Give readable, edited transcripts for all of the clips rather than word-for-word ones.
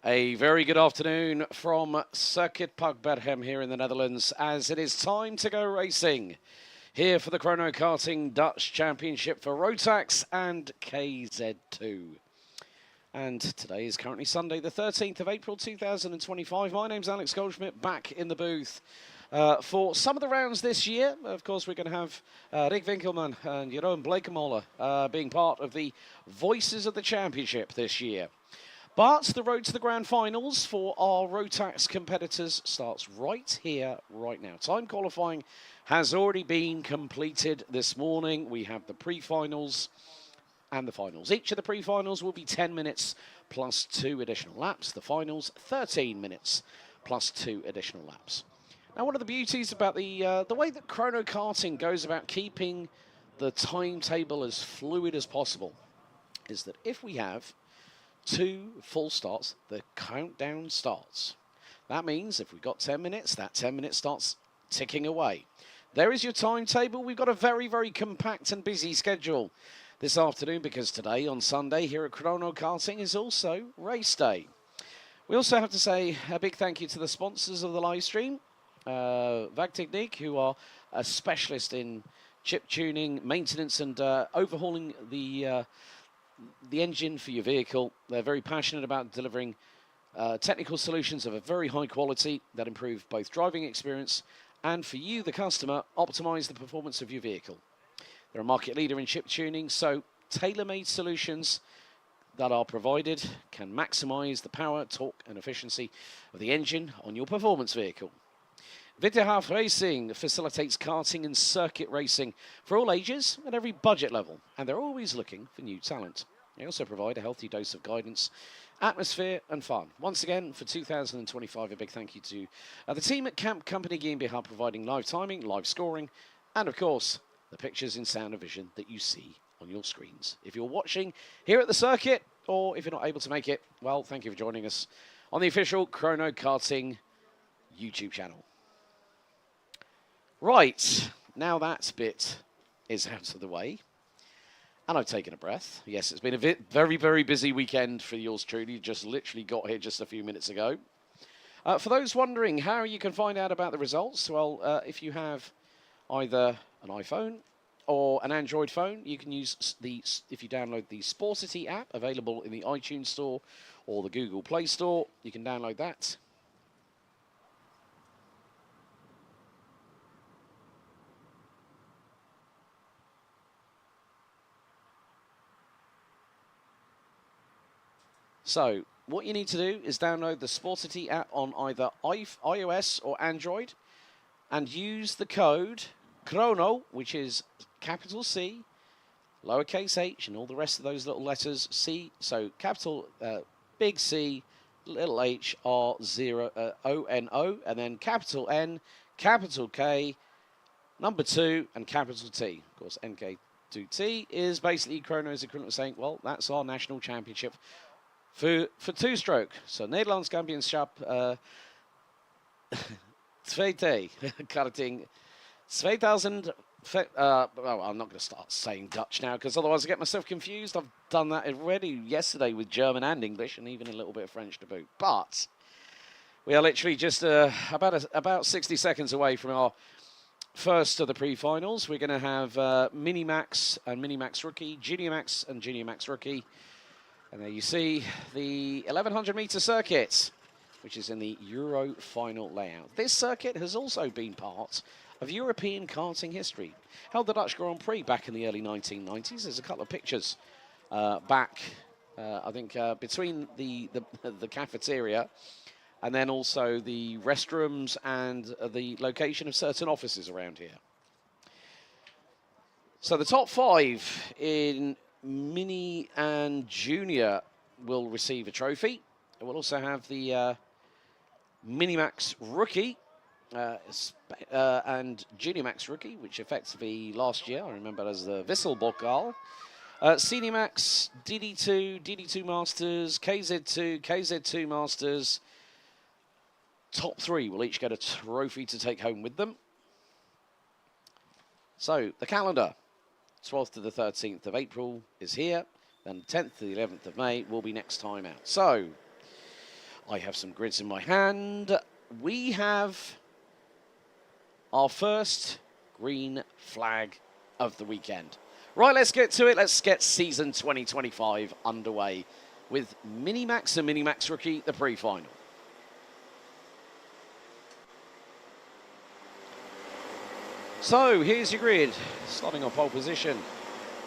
A very good afternoon from Circuit Park Berghem here in the Netherlands, as it is time to go racing here for the Chrono Karting Dutch Championship for Rotax and KZ2. And today is currently Sunday, the 13th of April 2025. My name's Alex Goldschmidt, back in the booth for some of the rounds this year. Of course, we're going to have Rick Winkelman and Jeroen Blekemolen being part of the voices of the championship this year. But the road to the grand finals for our Rotax competitors starts right here, right now. Time qualifying has already been completed this morning. We have the pre-finals and the finals. Each of the pre-finals will be 10 minutes plus 2 additional laps. The finals, 13 minutes plus 2 additional laps. Now, one of the beauties about the way that Chrono Karting goes about keeping the timetable as fluid as possible is that if we have 2 full starts, the countdown starts. That means if we've got 10 minutes, that 10 minutes starts ticking away. There is your timetable. We've got a very, very compact and busy schedule this afternoon because today, on Sunday, here at Chrono Karting is also race day. We also have to say a big thank you to the sponsors of the live stream, Wagtechniek, who are a specialist in chip tuning, maintenance, and overhauling the engine for your vehicle. They're very passionate about delivering technical solutions of a very high quality that improve both driving experience and, for you, the customer, optimize the performance of your vehicle. They're a market leader in chip tuning, so tailor-made solutions that are provided can maximize the power, torque, and efficiency of the engine on your performance vehicle. Vittehaaf Racing facilitates karting and circuit racing for all ages at every budget level, and they're always looking for new talent. They also provide a healthy dose of guidance, atmosphere, and fun. Once again, for 2025, a big thank you to the team at Camp Company GmbH, providing live timing, live scoring, and of course, the pictures in sound and vision that you see on your screens. If you're watching here at the circuit, or if you're not able to make it, well, thank you for joining us on the official Chrono Karting YouTube channel. Right, now that bit is out of the way, and I've taken a breath. Yes, it's been a very, very busy weekend for yours truly. Just literally got here just a few minutes ago. For those wondering how you can find out about the results, well, if you have either an iPhone or an Android phone, you can use if you download the Sportity app, available in the iTunes Store or the Google Play Store, you can download that. So, what you need to do is download the Sportity app on either iOS or Android and use the code Chrono, which is capital C, lowercase h, and all the rest of those little letters C. So, capital big C, little h, R0, O-N-O, and then capital N, capital K, number 2, and capital T. Of course, NK2T is basically Chrono's equivalent of saying, well, that's our national championship for two-stroke. So, Nederlands Kampioenschap Tweede Karting 2000. Well, I'm not going to start saying Dutch now because otherwise I get myself confused. I've done that already yesterday with German and English and even a little bit of French to boot. But we are literally just about 60 seconds away from our first of the pre-finals. We're going to have Minimax and Minimax Rookie, Junior Max and Junior Max Rookie. And there you see the 1100-meter circuit, which is in the Euro final layout. This circuit has also been part of European karting history. Held the Dutch Grand Prix back in the early 1990s. There's a couple of pictures back, I think, between the cafeteria and then also the restrooms and the location of certain offices around here. So the top 5 in Mini and Junior will receive a trophy. We'll also have the Minimax Rookie and Junior Max Rookie, which effectively last year I remember as the Wisselbokal. Cinemax, DD2, DD2 Masters, KZ2, KZ2 Masters. Top 3 will each get a trophy to take home with them. So the calendar. 12th to the 13th of April is here. Then 10th to the 11th of May will be next time out. So, I have some grids in my hand. We have our first green flag of the weekend. Right, let's get to it. Let's get season 2025 underway with Minimax and Minimax Rookie, the pre-final. So here's your grid, starting on pole position.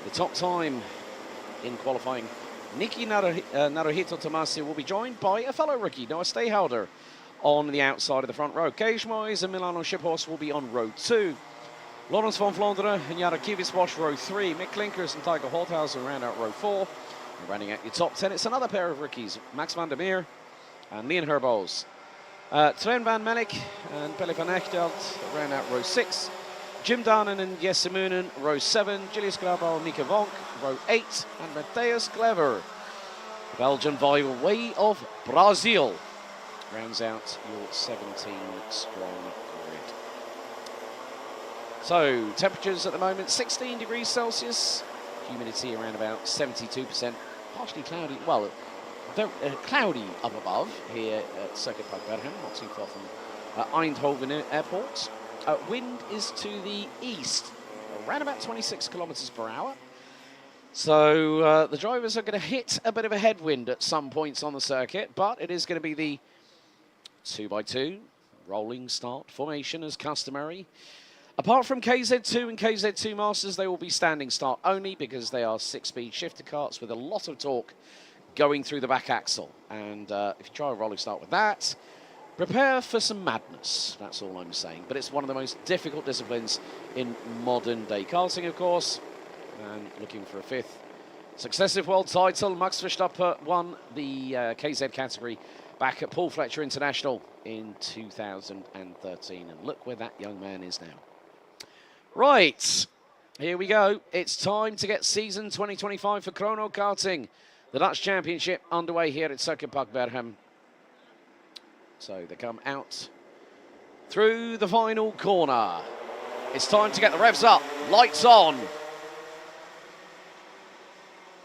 The top time in qualifying, Nikki Naruhito Tomasi will be joined by a fellow rookie, Noah Stayholder, on the outside of the front row. Keijmois and Milano Shiphorse will be on row 2. Lawrence van Vlaanderen and Jara Kiewicz row 3. Mick Klinkers and Tiger Holthausen round out row 4. And rounding out your top 10, it's another pair of rookies, Max van der Meer and Leon Herbols. Sven van Melk and Pelle van Echtelt round out row 6. Jim Danen and Jesse Moonen, row 7. Julius Grabal and Mika Vonk, row 8. And Matthias Clever, Belgian by way of Brazil, rounds out your 17-strong grid. So, temperatures at the moment, 16 degrees Celsius. Humidity around about 72%. Partially cloudy, well, very cloudy up above here at Circuit Park Berghem, not too far from Eindhoven Airport. Wind is to the east, around about 26 kilometers per hour. So the drivers are going to hit a bit of a headwind at some points on the circuit, but it is going to be the 2x2 rolling start formation as customary. Apart from KZ2 and KZ2 Masters, they will be standing start only because they are 6-speed shifter carts with a lot of torque going through the back axle. And if you try a rolling start with that, prepare for some madness, that's all I'm saying. But it's one of the most difficult disciplines in modern day karting, of course. And looking for a 5th successive world title. Max Verstappen won the KZ category back at Paul Fletcher International in 2013. And look where that young man is now. Right, here we go. It's time to get season 2025 for Chrono Karting. The Dutch Championship underway here at Circuit Park Berghem. So they come out through the final corner. It's time to get the revs up. Lights on.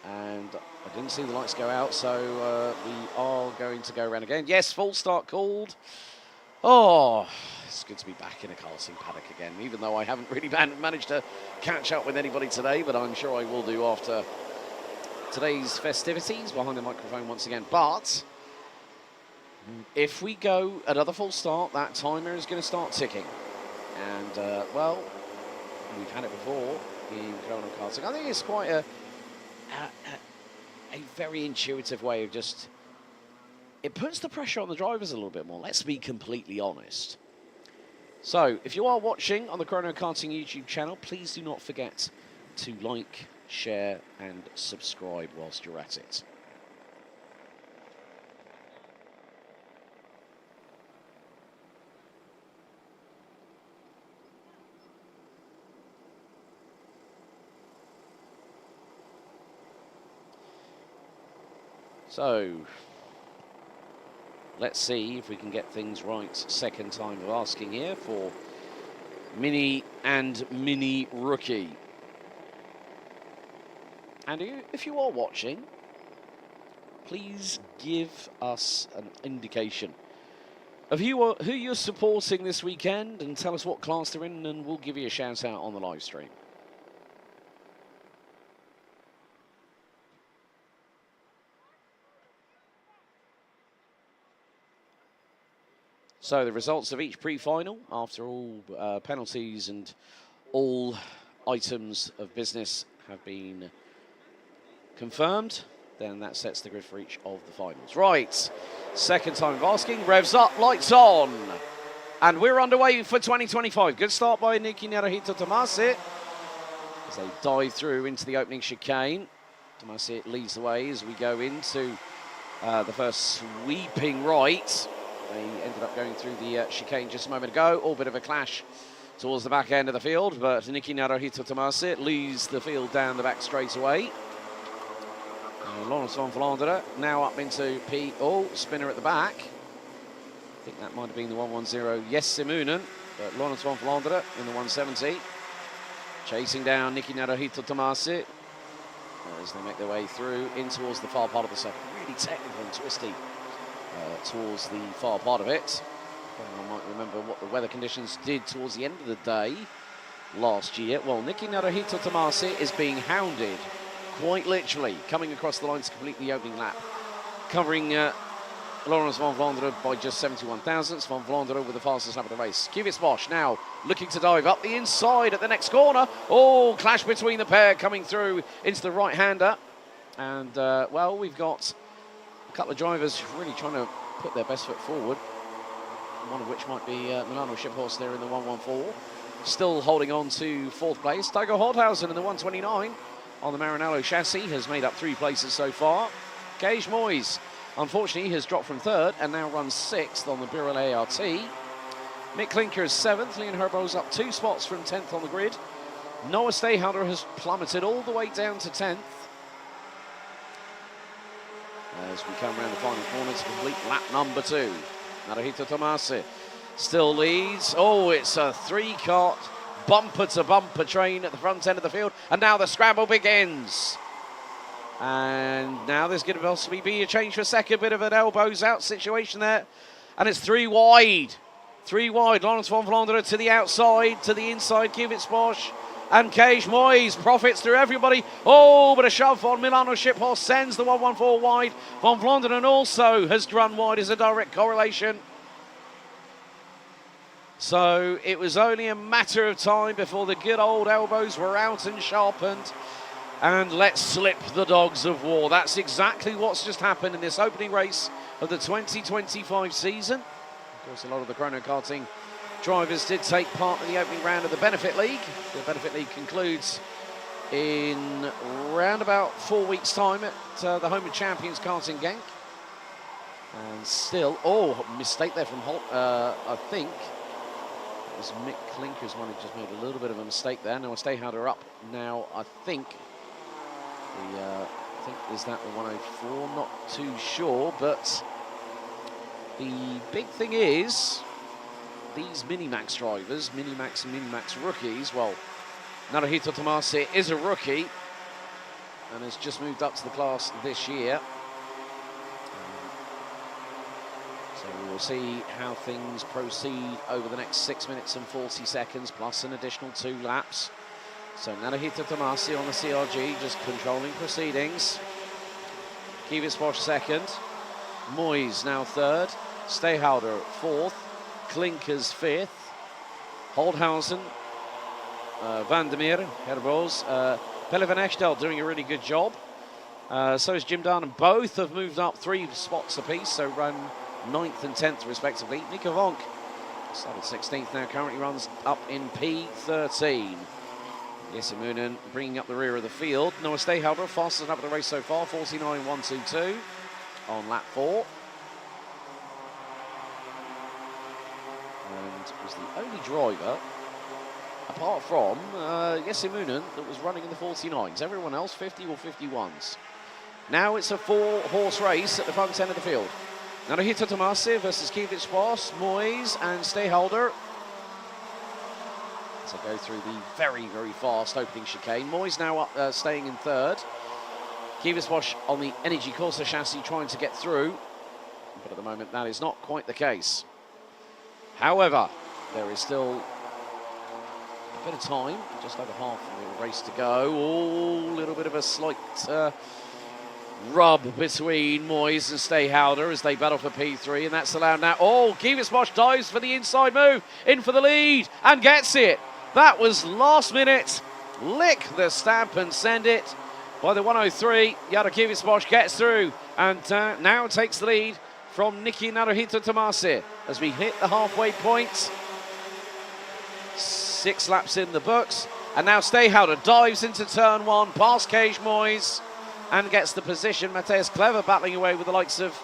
And I didn't see the lights go out, so we are going to go around again. Yes, full start called. Oh, it's good to be back in a karting paddock again, even though I haven't really managed to catch up with anybody today, but I'm sure I will do after today's festivities behind the microphone once again. But if we go another full start, that timer is going to start ticking. And, well, we've had it before in Chrono Karting. I think it's quite a very intuitive way of just... It puts the pressure on the drivers a little bit more, let's be completely honest. So, if you are watching on the Chrono Karting YouTube channel, please do not forget to like, share, and subscribe whilst you're at it. So, let's see if we can get things right. Second time of asking here for Mini and Mini Rookie. And if you are watching, please give us an indication of who you're supporting this weekend and tell us what class they're in, and we'll give you a shout out on the live stream. So the results of each pre-final, after all penalties and all items of business have been confirmed, then that sets the grid for each of the finals. Right, second time of asking, revs up, lights on. And we're underway for 2025. Good start by Nikki Naruhito Tomasi as they dive through into the opening chicane. Tomasi leads the way as we go into the first sweeping right. They ended up going through the chicane just a moment ago. All bit of a clash towards the back end of the field, but Nikki Naruhito Tomasi leads the field down the back straight away. Lawrence van Vlaanderen now up into P. Oh, spinner at the back. I think that might have been the 110 Jesse Moonen, but Lawrence van Vlaanderen in the 170. Chasing down Nikki Naruhito Tomasi as they make their way through in towards the far part of the circuit. Really technical and twisty towards the far part of it. I might remember what the weather conditions did towards the end of the day last year. Well, Nicky Naruhito Tomasi is being hounded, quite literally, coming across the line to complete the opening lap, covering Laurens van Vlaanderen by just 71 thousandths. Van Vlaanderen with the fastest lap of the race. Kvyat Bosch now looking to dive up the inside at the next corner. Oh, clash between the pair coming through into the right-hander. And, well, we've got a couple of drivers really trying to put their best foot forward, one of which might be Milano Shiphorse there in the 114. Still holding on to fourth place. Tycho Holthausen in the 129 on the Maranello chassis has made up 3 places so far. Gage Moyes, unfortunately, has dropped from 3rd and now runs 6th on the Birel ART. Mick Klinker is 7th. Leon Herbo's up 2 spots from 10th on the grid. Noah Stayhalder has plummeted all the way down to 10th. As we come around the final corner to complete lap number 2. Naruhito Tomasi still leads. Oh, it's a 3-car bumper-to-bumper train at the front end of the field. And now the scramble begins. And now there's going to possibly be a change for second. Bit of an elbows-out situation there. And it's 3 wide. 3 wide. Laurens van Vlaanderen to the outside, to the inside. Kvyat Bosch. And Gage Moyes profits through everybody. Oh, but a shove on Milano Shiphorse sends the 114 wide. Van Vlaanderen also has run wide as a direct correlation. So it was only a matter of time before the good old elbows were out and sharpened. And let's slip the dogs of war. That's exactly what's just happened in this opening race of the 2025 season. Of course, a lot of the Chrono Karting drivers did take part in the opening round of the Benefit League. The Benefit League concludes in round about 4 weeks' time at the home of champions Karting Genk. And still, oh, mistake there from Holt. I think it was Mick Klinker's one who just made a little bit of a mistake there. Now Stayhalder up. Now I think is that the 104? Not too sure, but the big thing is these Minimax drivers, Minimax and Minimax rookies. Well, Naruhito Tomasi is a rookie and has just moved up to the class this year. So we will see how things proceed over the next 6 minutes and 40 seconds, plus an additional 2 laps. So Naruhito Tomasi on the CRG, just controlling proceedings. Kvyat Bosch 2nd. Moyes now 3rd. Stayhalder 4th. Klinker's 5th. Holthausen, Vandermeer, Herbos, Pelle van Echtel doing a really good job. So is Jim Darn, and both have moved up 3 spots apiece, so run 9th and 10th respectively. Nico Vonk started 16th now, currently runs up in P13. Jesse Moonen bringing up the rear of the field. Noah Stayhalder, fastest up of the race so far, 49.122 on lap 4. And was the only driver, apart from Jesse Moonen, that was running in the 49s. Everyone else 50 or 51s. Now it's a 4-horse race at the front end of the field. Naruhito Tomasi versus Kvyat Bosch, Moyes and Stayhalder. To go through the very, very fast opening chicane. Moyes now up, staying in 3rd. Kvyat Bosch on the Energy Corsa chassis trying to get through. But at the moment that is not quite the case. However, there is still a bit of time, just over half of the race to go. Oh, a little bit of a slight rub between Moyes and Stayhalder as they battle for P3, and that's allowed now. Oh, Kvyat Bosch dives for the inside move, in for the lead, and gets it. That was last minute. Lick the stamp and send it by the 103. Yada Kvyat Bosch gets through and now takes the lead from Nicky Naruhito Tomasi as we hit the halfway point. 6 laps in the books, and now Stayhalder dives into turn 1 past Gage Moyes and gets the position. Matthias Clever battling away with the likes of,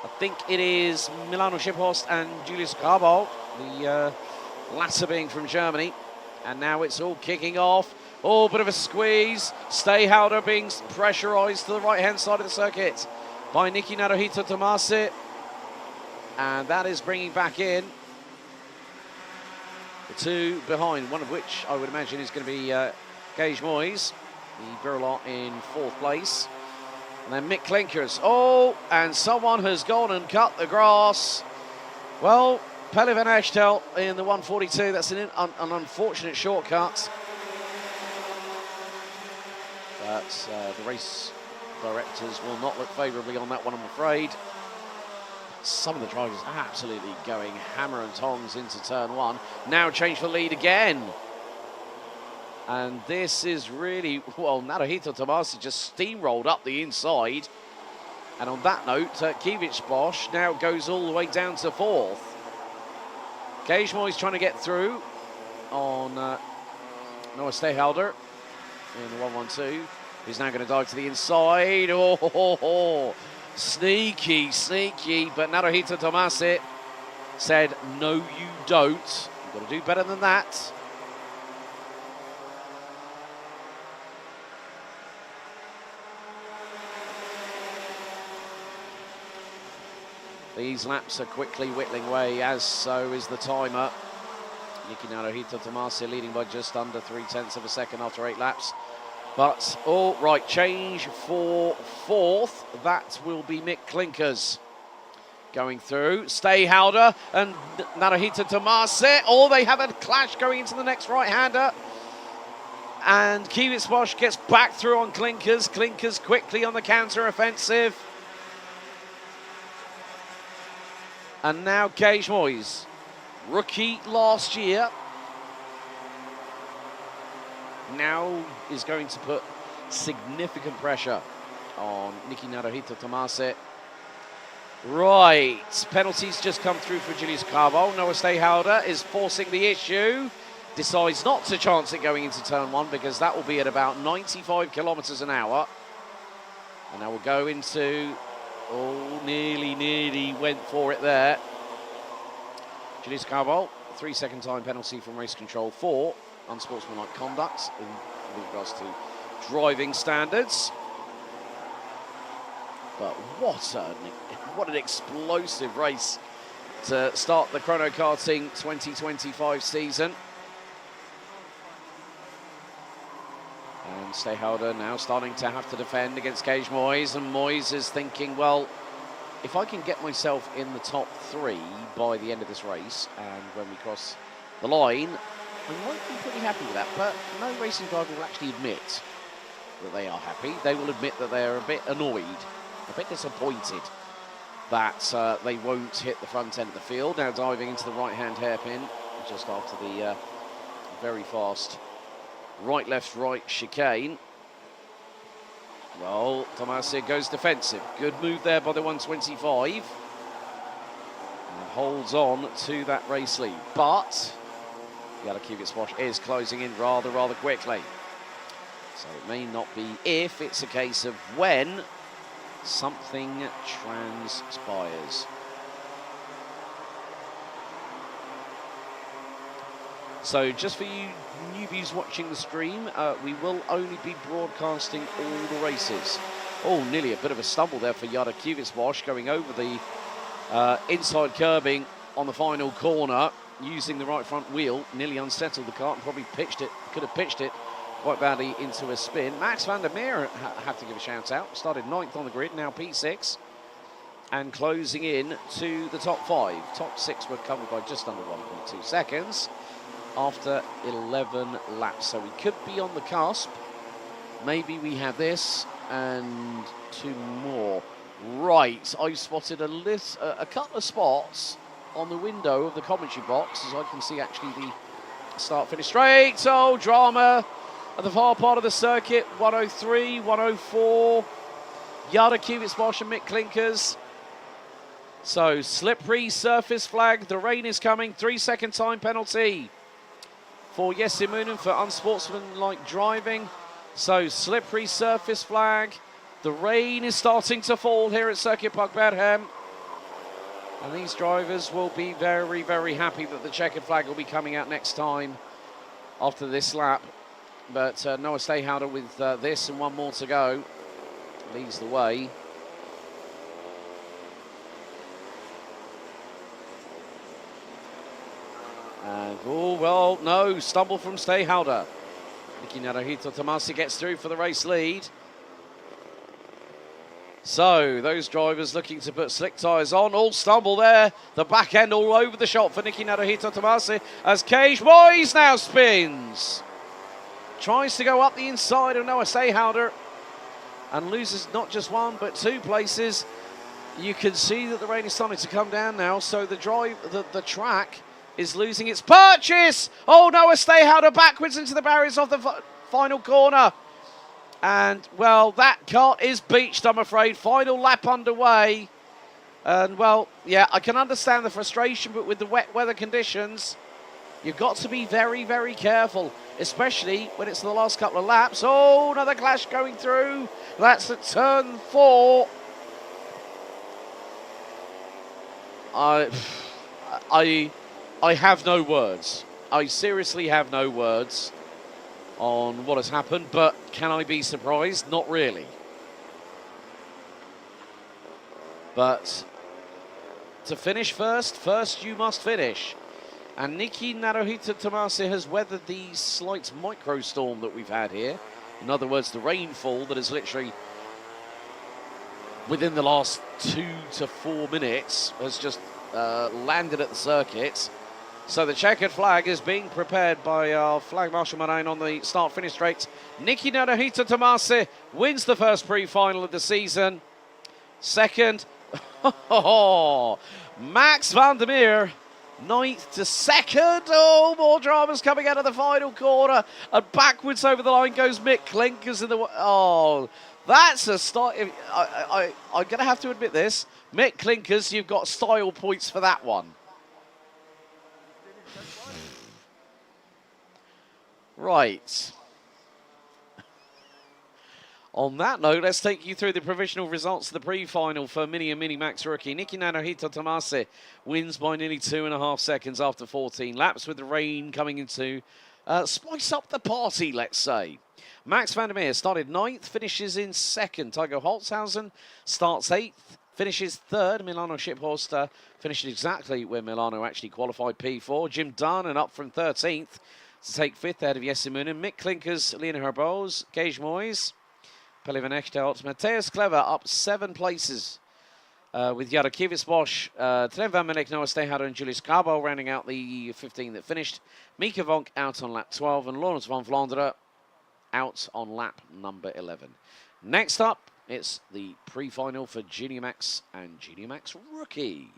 I think it is Milano Shiphorse and Julius Grabau, the latter being from Germany. And now it's all kicking off. Oh, bit of a squeeze. Stayhalder being pressurised to the right-hand side of the circuit by Nicky Naruhito Tomasi. And that is bringing back in the 2 behind, one of which I would imagine is going to be Gage Moyes, the Burlot in 4th place. And then Mick Klinkers. Oh, and someone has gone and cut the grass. Well, Pelle van Achtel in the 142. That's an unfortunate shortcut. But the race directors will not look favourably on that one, I'm afraid. Some of the drivers absolutely going hammer and tongs into turn one. Now change for lead again. And this is really, well, Naruhito Tomasi just steamrolled up the inside. And on that note, Kiewicz Bosch now goes all the way down to fourth. Gagemo is trying to get through on Noah Steyhalder in the 112. He's now going to dive to the inside. Oh, sneaky, sneaky. But Naruhito Tomasi said, no, you don't. You've got to do better than that. These laps are quickly whittling away, as so is the timer. Nicky Naruhito Tomasi leading by just under 0.3 of a second after 8 laps. But, all right, change for fourth. That will be Mick Klinkers going through. Steyhalder and Naruhito Tomasi. Oh, they have a clash going into the next right-hander. And Kiewicz Bosch gets back through on Klinkers. Klinkers quickly on the counter-offensive. And now Gage Moyes, rookie last year, now is going to put significant pressure on Nicky Naruhito Tomasi. Right, penalties just come through for Julius Carvalho. Noah Steyhalder is forcing the issue, decides not to chance it going into turn one because that will be at about 95 kilometers an hour. And now we'll go into... Oh, nearly went for it there. Julius Carvalho, 3-second time penalty from race control for unsportsmanlike conduct in regards to driving standards. But what an explosive race to start the Chrono Karting 2025 season. And Steyhalder now starting to have to defend against Gage Moyes, and Moyes is thinking, well, if I can get myself in the top 3 by the end of this race, and when we cross the line, I might be pretty happy with that. But no racing driver will actually admit that they are happy. They will admit that they are a bit annoyed, a bit disappointed that they won't hit the front end of the field. Now diving into the right-hand hairpin just after the very fast right, left, right chicane. Well, Tomasi goes defensive. Good move there by the 125. And holds on to that race lead. But Kiewicz Bosch is closing in rather quickly. So it may not be if, it's a case of when something transpires. So just for you newbies watching the stream, we will only be broadcasting all the races. Oh, nearly a bit of a stumble there for Kiewicz Bosch going over the inside curbing on the final corner, using the right front wheel, nearly unsettled the car and probably could have pitched it quite badly into a spin. Max van der Meer have to give a shout out. Started 9th on the grid, now P6. And closing in to the top 5. Top 6 were covered by just under 1.2 seconds. After 11 laps, so we could be on the cusp. Maybe we have this and 2 more. Right, I've spotted a couple of spots on the window of the commentary box, as I can see actually the start-finish straight. Oh, drama at the far part of the circuit. 103, 104. Kiewicz Bosch and Mick Klinkers. So slippery surface flag. The rain is coming. 3-second time penalty for Jesse Moonen for unsportsmanlike driving. So slippery surface flag. The rain is starting to fall here at Circuit Park Berghem. And these drivers will be very happy that the checkered flag will be coming out next time after this lap. But Noah Steyhalder with this and 1 more to go leads the way. And, oh, well, no, stumble from Steyhalder. Nicky Naruhito Tomasi gets through for the race lead. So, those drivers looking to put slick tyres on, all stumble there. The back end all over the shop for Nicky Naruhito Tomasi as KZ2 now spins. Tries to go up the inside of Noah Stayhouder and loses not just one, but 2 places. You can see that the rain is starting to come down now, so the track is losing its purchase. Oh, Noah Stayhouder backwards into the barriers of the final corner. And, well, that kart is beached, I'm afraid. Final lap underway. And, well, yeah, I can understand the frustration, but with the wet weather conditions, you've got to be very, very careful, especially when it's the last couple of laps. Oh, another clash going through. That's at turn 4. I have no words. I seriously have no words on what has happened, but can I be surprised? Not really. But to finish first you must finish. And Nicky Naruhito Tomasi has weathered the slight microstorm that we've had here. In other words, the rainfall that is literally within the last 2 to 4 minutes has just landed at the circuit. So the checkered flag is being prepared by our Flag Marshal Marine on the start-finish straight. Nicky Naruhito Tomasi wins the first pre-final of the season. Second, Max van der Meer, 9th to 2nd. Oh, more dramas coming out of the final corner. And backwards over the line goes Mick Klinkers in the... Oh, that's a start. I'm going to have to admit this. Mick Klinkers, you've got style points for that one. Right. On that note, let's take you through the provisional results of the pre-final for Mini and Mini Max rookie. Nicky Naruhito Tomasi wins by nearly 2.5 seconds after 14 laps, with the rain coming in to spice up the party, let's say. Max van der Meer started 9th, finishes in 2nd. Tycho Holzhausen starts 8th, finishes 3rd. Milano Shiphorst finished exactly where Milano actually qualified, P4. Jim Dunn up from 13th to take 5th out of Yesimuna. Mick Klinkers, Lena Herbos, Gage Moyes, Pelle van Echtelt. Matthias Clever up 7 places with Jarokivits Bosch, Trent van Menek, Noah Stayhouder and Julius Cabo rounding out the 15 that finished. Mika Vonk out on lap 12 and Lawrence van Vlaanderen out on lap number 11. Next up, it's the pre-final for Junior Max and Junior Max Rookie.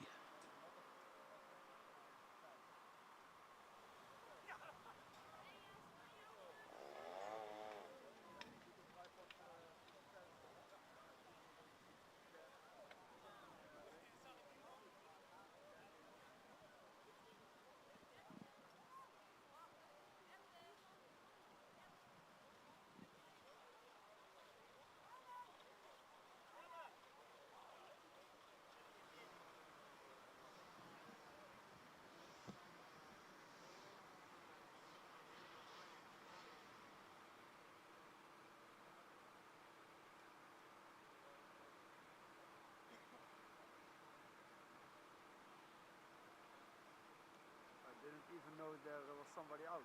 Even know there was somebody out.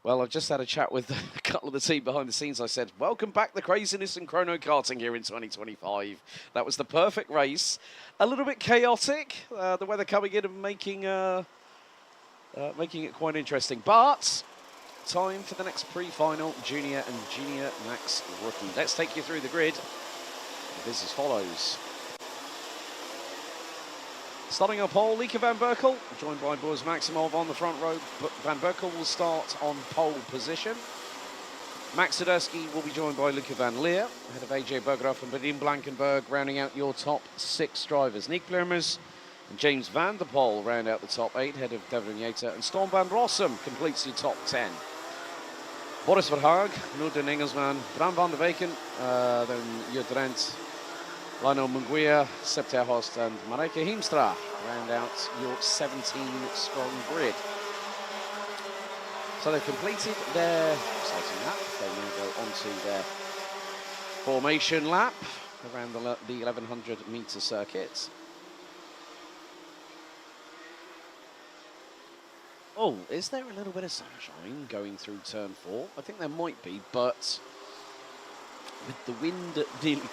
Well, I've just had a chat with a couple of the team behind the scenes. I said, welcome back the craziness and chrono karting here in 2025. That was the perfect race. A little bit chaotic. The weather coming in and making making it quite interesting. But time for the next pre-final, Junior and Junior Max Rookie. Let's take you through the grid. This is as follows. Starting on pole, Lieke van Berkel, joined by Boris Maximov on the front row. Van Berkel will start on pole position. Max Sadurski will be joined by Luca van Leer, ahead of AJ Berghoff and Berghem Blankenberg, rounding out your top 6 drivers. Nick Blurmers and James van der Poel round out the top 8, ahead of Devlin Yater, and Storm van Rossum completes your top 10. Boris Verhaag, Noorden Engelsman, Bram van der Weken, then Jut Drent, Lionel Munguia, Sepp ter Horst and Marijke Hiemstra round out your 17-strong grid. So they've completed their exciting lap. They now go onto their formation lap around the 1100-metre circuit. Oh, is there a little bit of sunshine going through turn 4? I think there might be, but with the wind at nearly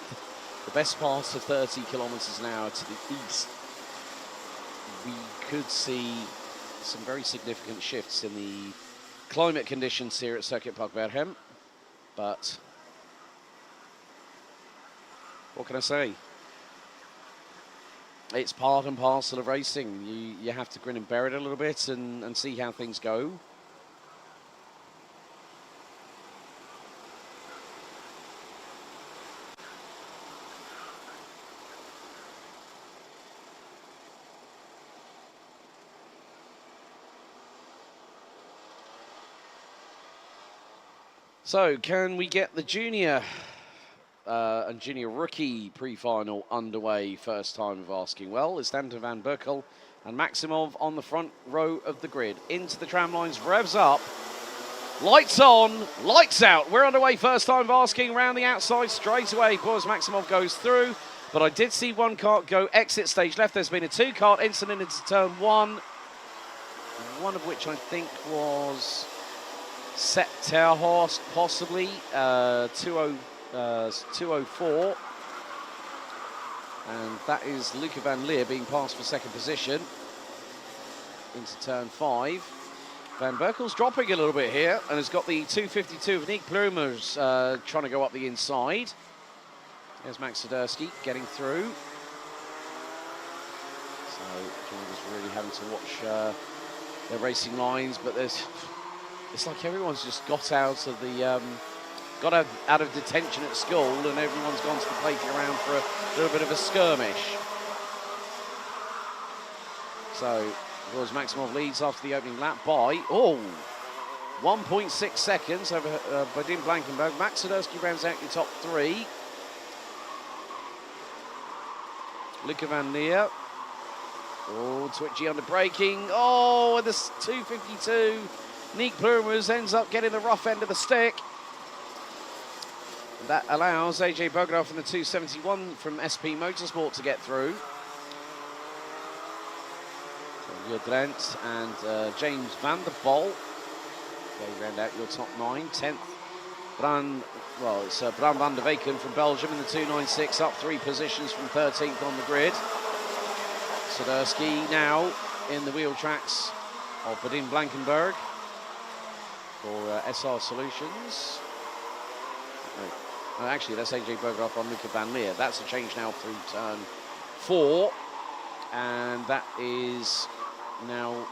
the best part of 30 kilometres an hour to the east, we could see some very significant shifts in the climate conditions here at Circuit Park Berghem. But what can I say? It's part and parcel of racing. You have to grin and bear it a little bit and see how things go. So, can we get the junior and junior rookie pre-final underway? First time of asking. Well, it's Stanton van Berkel and Maximov on the front row of the grid. Into the tram lines, revs up, lights on, lights out. We're underway. First time of asking. Round the outside straight away. Boris Maximov goes through, but I did see one kart go exit stage left. There's been a 2-kart incident into turn 1, one of which I think was Sepp ter Horst, possibly 204, and that is Luca van Leer being passed for second position into turn 5. Van Berkel's dropping a little bit here and has got the 252 of Nick Blumers trying to go up the inside. There's Max Sadurski getting through. So drivers really having to watch their racing lines, but it's like everyone's just got out of the out of detention at school, and everyone's gone to the playground for a little bit of a skirmish. So, Boris Maximov leads after the opening lap by 1.6 seconds over Berghem Blankenberg. Max Sadurski rounds out your top 3. Luca van Leer. Oh, twitchy under braking. Oh, and this 252. Nick Blumers ends up getting the rough end of the stick. That allows AJ Berghoff and the 271 from SP Motorsport to get through. So Drent and James van der Poel. They round out your top 9. 10th, Bram van der Weken from Belgium in the 296, up 3 positions from 13th on the grid. Sadurski now in the wheel tracks of Berghem Blankenberg for SR Solutions. Actually, that's AJ Berghoff on Luca van Leer. That's a change now through turn 4, and that is now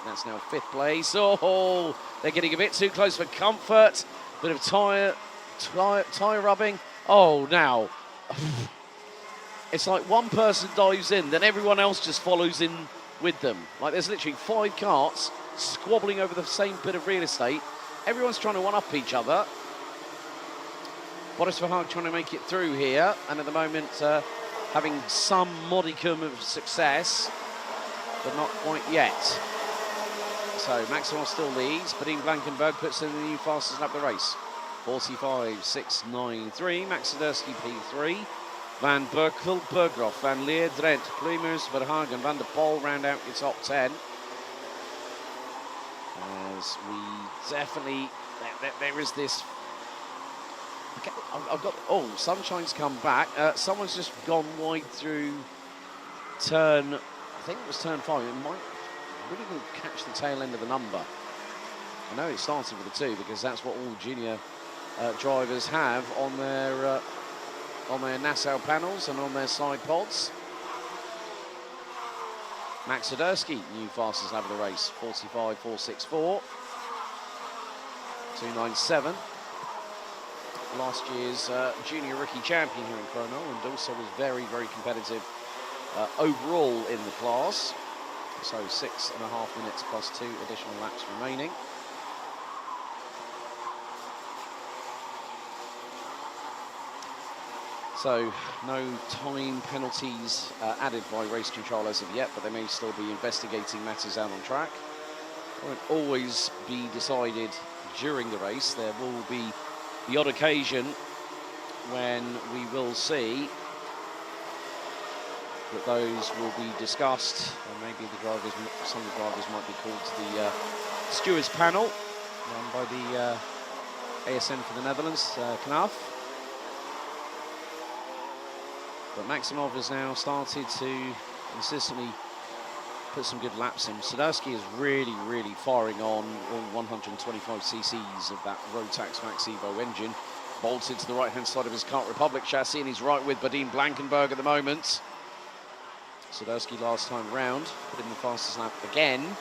that's now 5th place. Oh, they're getting a bit too close for comfort. Bit of tyre rubbing. Oh, now it's like one person dives in, then everyone else just follows in with them. Like there's literally 5 carts squabbling over the same bit of real estate. Everyone's trying to one-up each other. Boris Verhaag trying to make it through here, and at the moment having some modicum of success, but not quite yet. So Maximov still leads, but Berghem Blankenberg puts in the new fastest lap of the race. 45.693, Max Sadurski P3, Van Berkel, Berghoff, Van Leer, Drent, Blumers, Verhaag and Van der Poel round out your top 10. As we definitely, there is this. Okay, I've got, sunshine's come back. Someone's just gone wide through turn, I think it was turn 5. It might really didn't catch the tail end of the number. I know it started with a 2 because that's what all junior drivers have on their nacelle panels and on their side pods. Max Swiderski, new fastest lap of the race, 45.464. 297. Last year's junior rookie champion here in Chrono, and also was very, very competitive overall in the class. So 6.5 minutes plus 2 additional laps remaining. So no time penalties added by race control as of yet, but they may still be investigating matters out on track. It won't always be decided during the race. There will be the odd occasion when we will see that those will be discussed, and maybe the drivers, some of the drivers might be called to the stewards panel run by the ASN for the Netherlands, Knaf. But Maximov has now started to consistently put some good laps in. Swiderski is really, really firing on all 125 cc's of that Rotax Max Evo engine. Bolted to the right-hand side of his Kart Republic chassis, and he's right with Badin Blankenberg at the moment. Swiderski last time round put in the fastest lap again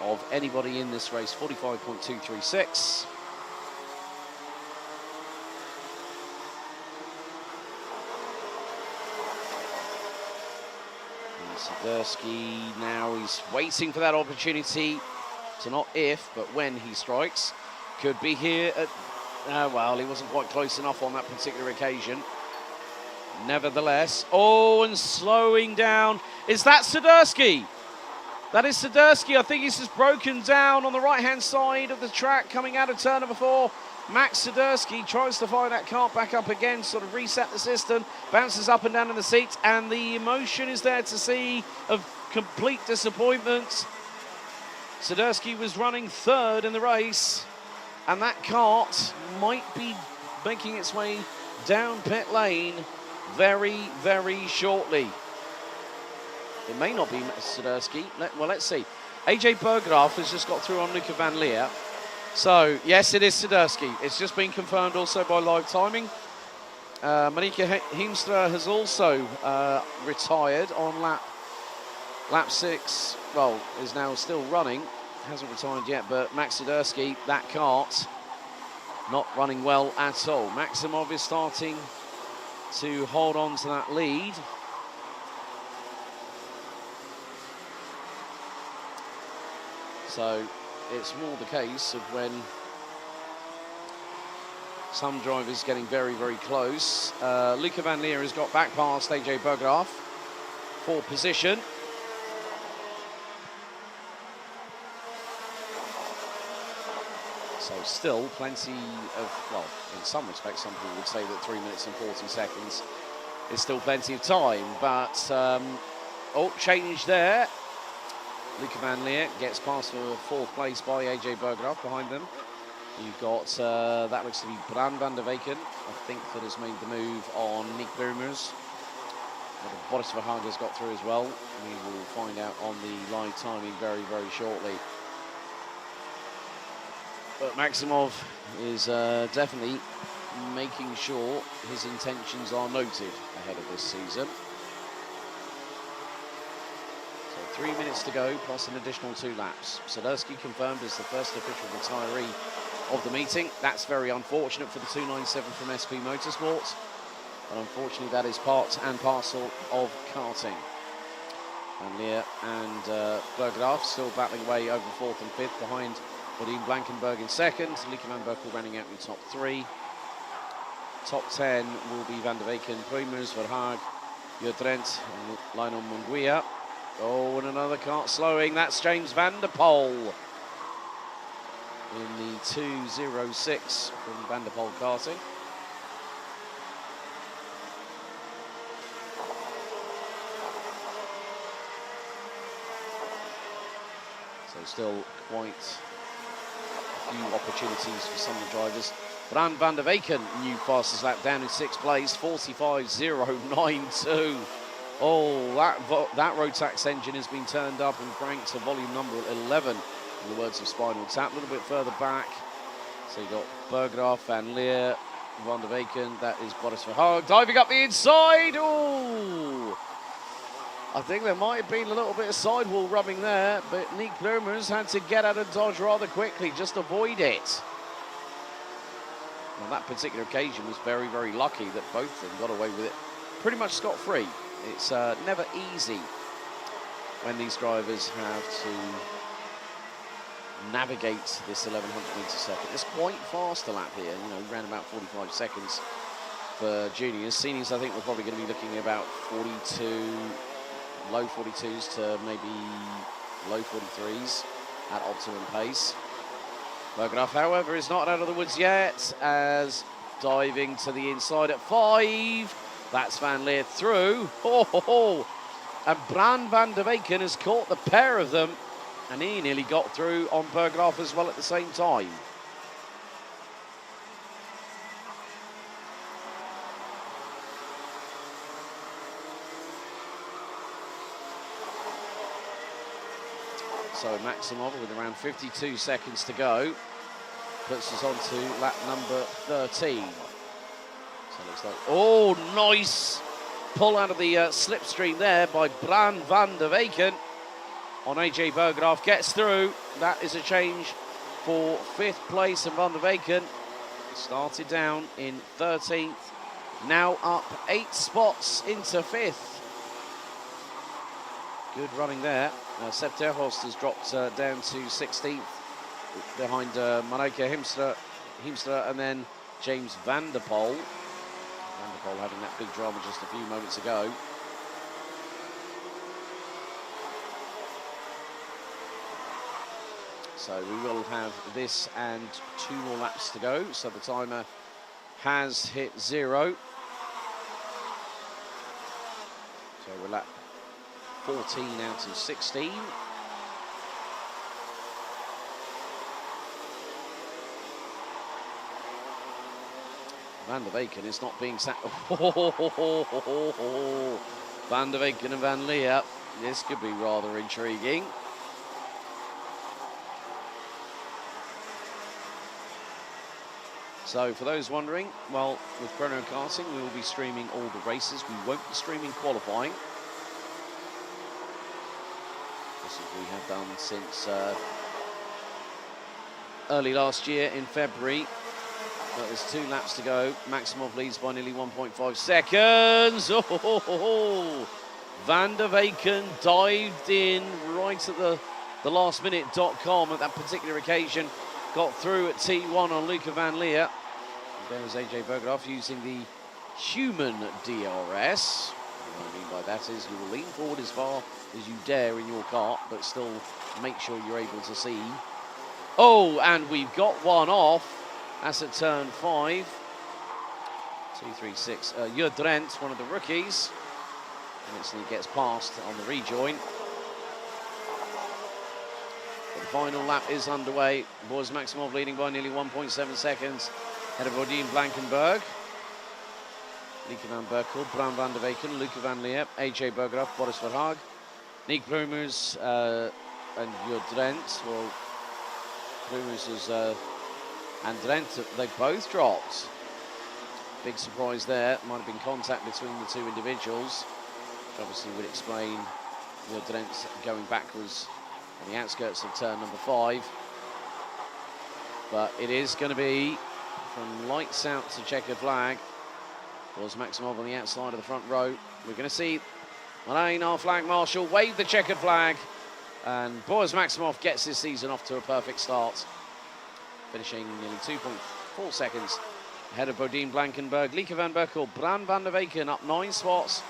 of anybody in this race, 45.236. Swiderski now, he's waiting for that opportunity to not if, but when he strikes. Could be here at, well, he wasn't quite close enough on that particular occasion. Nevertheless, oh, and slowing down. Is that Swiderski? That is Swiderski. I think he's just broken down on the right-hand side of the track coming out of turn number 4. Max Swiderski tries to fire that kart back up again, sort of reset the system, bounces up and down in the seats, and the emotion is there to see of complete disappointment. Swiderski was running 3rd in the race, and that kart might be making its way down pit lane very, very shortly. It may not be Swiderski. Well, let's see. AJ Berghem has just got through on Luca Van Leer. So, yes, it is Swiderski. It's just been confirmed also by live timing. Monika Heemstra has also retired on lap 6. Well, is now still running. Hasn't retired yet, but Max Swiderski, that kart, not running well at all. Maximov is starting to hold on to that lead. So it's more the case of when some drivers getting very, very close. Luca Van Leer has got back past AJ Berghem for position. So still plenty of, well, in some respects, some people would say that 3 minutes and 40 seconds is still plenty of time, but, oh, change there. Luca Van Leer gets past for 4th place by AJ Berghem behind them. You've got, that looks to be Bran van der Weken, I think, that has made the move on Nick Boomers. Boris Verhagen's got through as well. We will find out on the live timing very, very shortly. But Maximov is definitely making sure his intentions are noted ahead of this season. So 3 minutes to go, plus an additional 2 laps. Swiderski confirmed as the first official retiree of the meeting. That's very unfortunate for the 297 from SP Motorsport. But unfortunately, that is part and parcel of karting. Van Leer and Berghem still battling away over 4th and 5th behind Badin Blankenberg in 2nd. Lieke van Berkel running out in the top 3. Top 10 will be Van der Weken, Prumers, Verhaag, Jodrent, and Lionel Munguia. Oh, and another kart slowing. That's James van der Poel in the 2.06 from Van der Poel Karting. So still quite a few opportunities for some of the drivers. Bran van der Weken, new fastest lap down in 6th place, 45.092. Oh, that Rotax engine has been turned up and cranked to volume number 11, in the words of Spinal Tap. A little bit further back. So you got Berghem, Van Leer, Van der Weken. That is Boris Verhaag diving up the inside. Oh! I think there might have been a little bit of sidewall rubbing there, but Nick Blumers had to get out and dodge rather quickly, just avoid it. On that particular occasion was very, very lucky that both of them got away with it pretty much scot-free. It's never easy when these drivers have to navigate this 1100 metres a second. It's quite fast a lap here, you know, around about 45 seconds for juniors. Seniors, I think we're probably going to be looking at about 42, low 42s to maybe low 43s at optimum pace. Berghem, however, is not out of the woods yet, as diving to the inside at 5. That's Van Leer through. And Bran van der Weken has caught the pair of them, and he nearly got through on Berghem as well at the same time. So Maximov, with around 52 seconds to go, puts us on to lap number 13. So it looks like, oh, nice pull out of the slipstream there by Bran van der Weken on AJ Berghem. Gets through. That is a change for 5th place, and Van der Weken started down in 13th, now up 8 spots into 5th. Good running there. Seb Terhorst has dropped down to 16th behind Marike Hiemstra and then James Van der Poel. Van der Poel having that big drama just a few moments ago. So we will have this and 2 more laps to go. So the timer has hit 0. So we're lap 14 out of 16. Van der Weken is not being sat. Van der Weken and Van Leer. This could be rather intriguing. So for those wondering, well, with Chrono Karting, we will be streaming all the races. We won't be streaming qualifying. This is what we have done since early last year in February. But there's 2 laps to go. Maximov leads by nearly 1.5 seconds. Van der Weken dived in right at the lastminute.com at that particular occasion. Got through at T1 on Luca Van Leer. And there's AJ Berghem using the human DRS. What I mean by that is you will lean forward as far as you dare in your kart, but still make sure you're able to see. Oh, and we've got one off. That's at turn 5. 236. Jud Drent, one of the rookies. And instantly gets past on the rejoin. But the final lap is underway. Boris Maximov leading by nearly 1.7 seconds. Ahead of Odin Blankenberg. Lieke van Berkel, Bran van der Weken, Luca Van Leer, AJ Berghem, Boris Verhaag, Nick Blumers and Jud Drent. Well, Blumers is... and Drent, they both dropped. Big surprise there. Might have been contact between the 2 individuals, which obviously would explain Drent going backwards on the outskirts of turn number 5. But it is going to be from lights out to checkered flag. Was Maximov on the outside of the front row. We're going to see Alain, our flag marshal, wave the checkered flag. And Boris Maximov gets this season off to a perfect start, finishing nearly 2.4 seconds ahead of Bodine Blankenberg. Lieke van Berkel, Bran van der Weken up 9 spots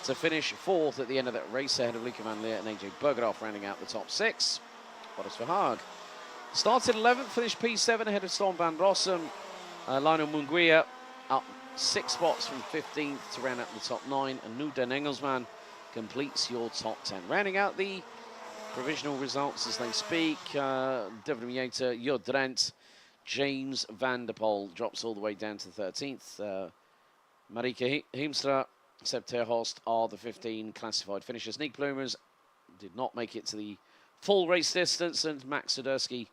to finish 4th at the end of that race, ahead of Lieke van Leer and AJ Berghem rounding out the top 6. Boris Verhaag started 11th, finished P7 ahead of Storm van Rossum. Lionel Munguia up 6 spots from 15th to round out the top 9. And Nu den Engelsman completes your top 10. Rounding out the provisional results as they speak. David Mieta, Jud Drent, James Van der Poel drops all the way down to 13th. Marike Hiemstra Seb Terhorst are the 15 classified finishers. Nick Bloomers did not make it to the full race distance, and Max Sudersky,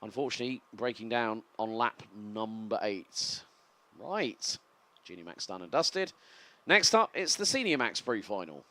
unfortunately, breaking down on lap number 8. Right, Junior Max done and dusted. Next up, it's the Senior Max Pre-Final.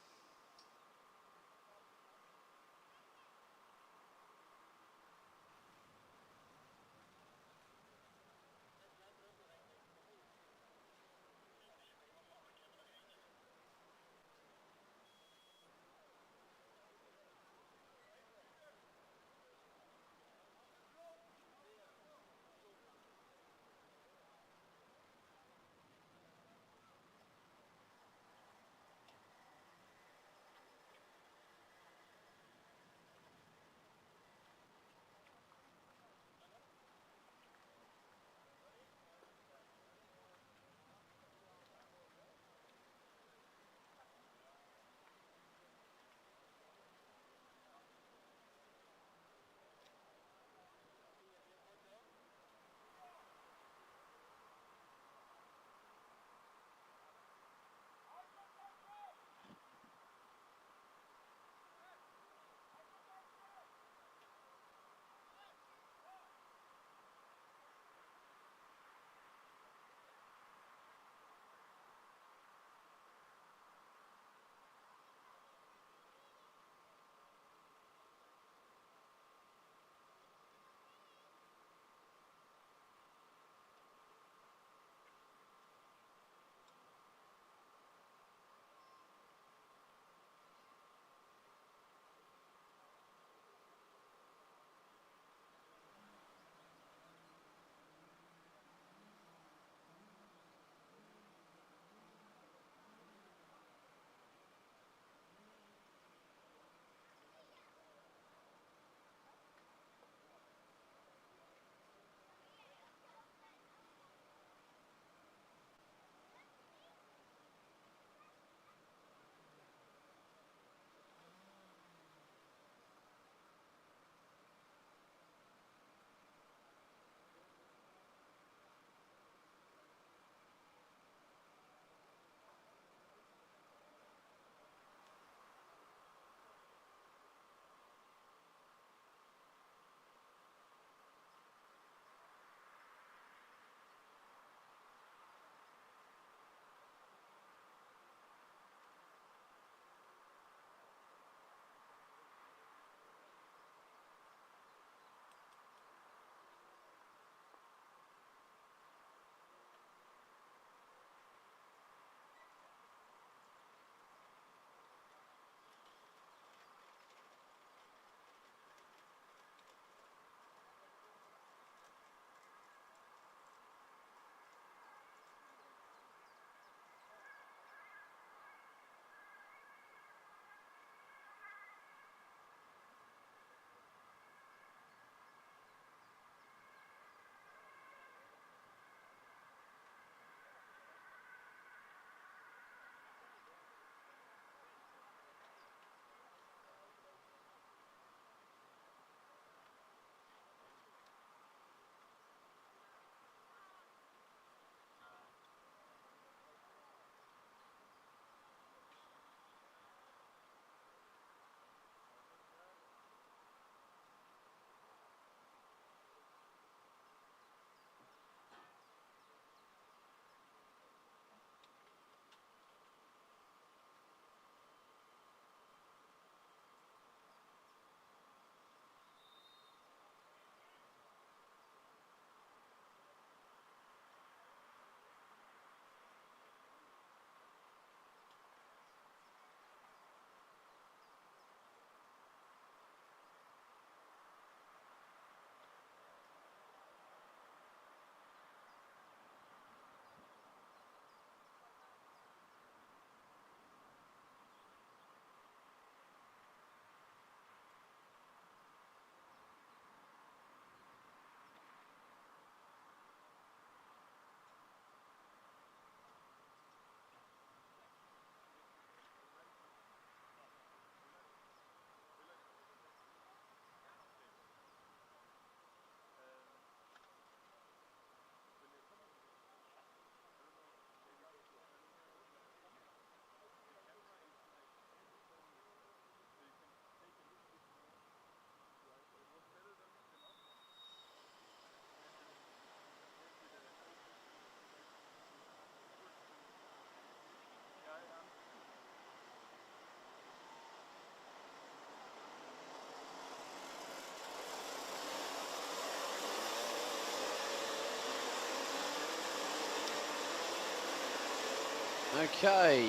Okay,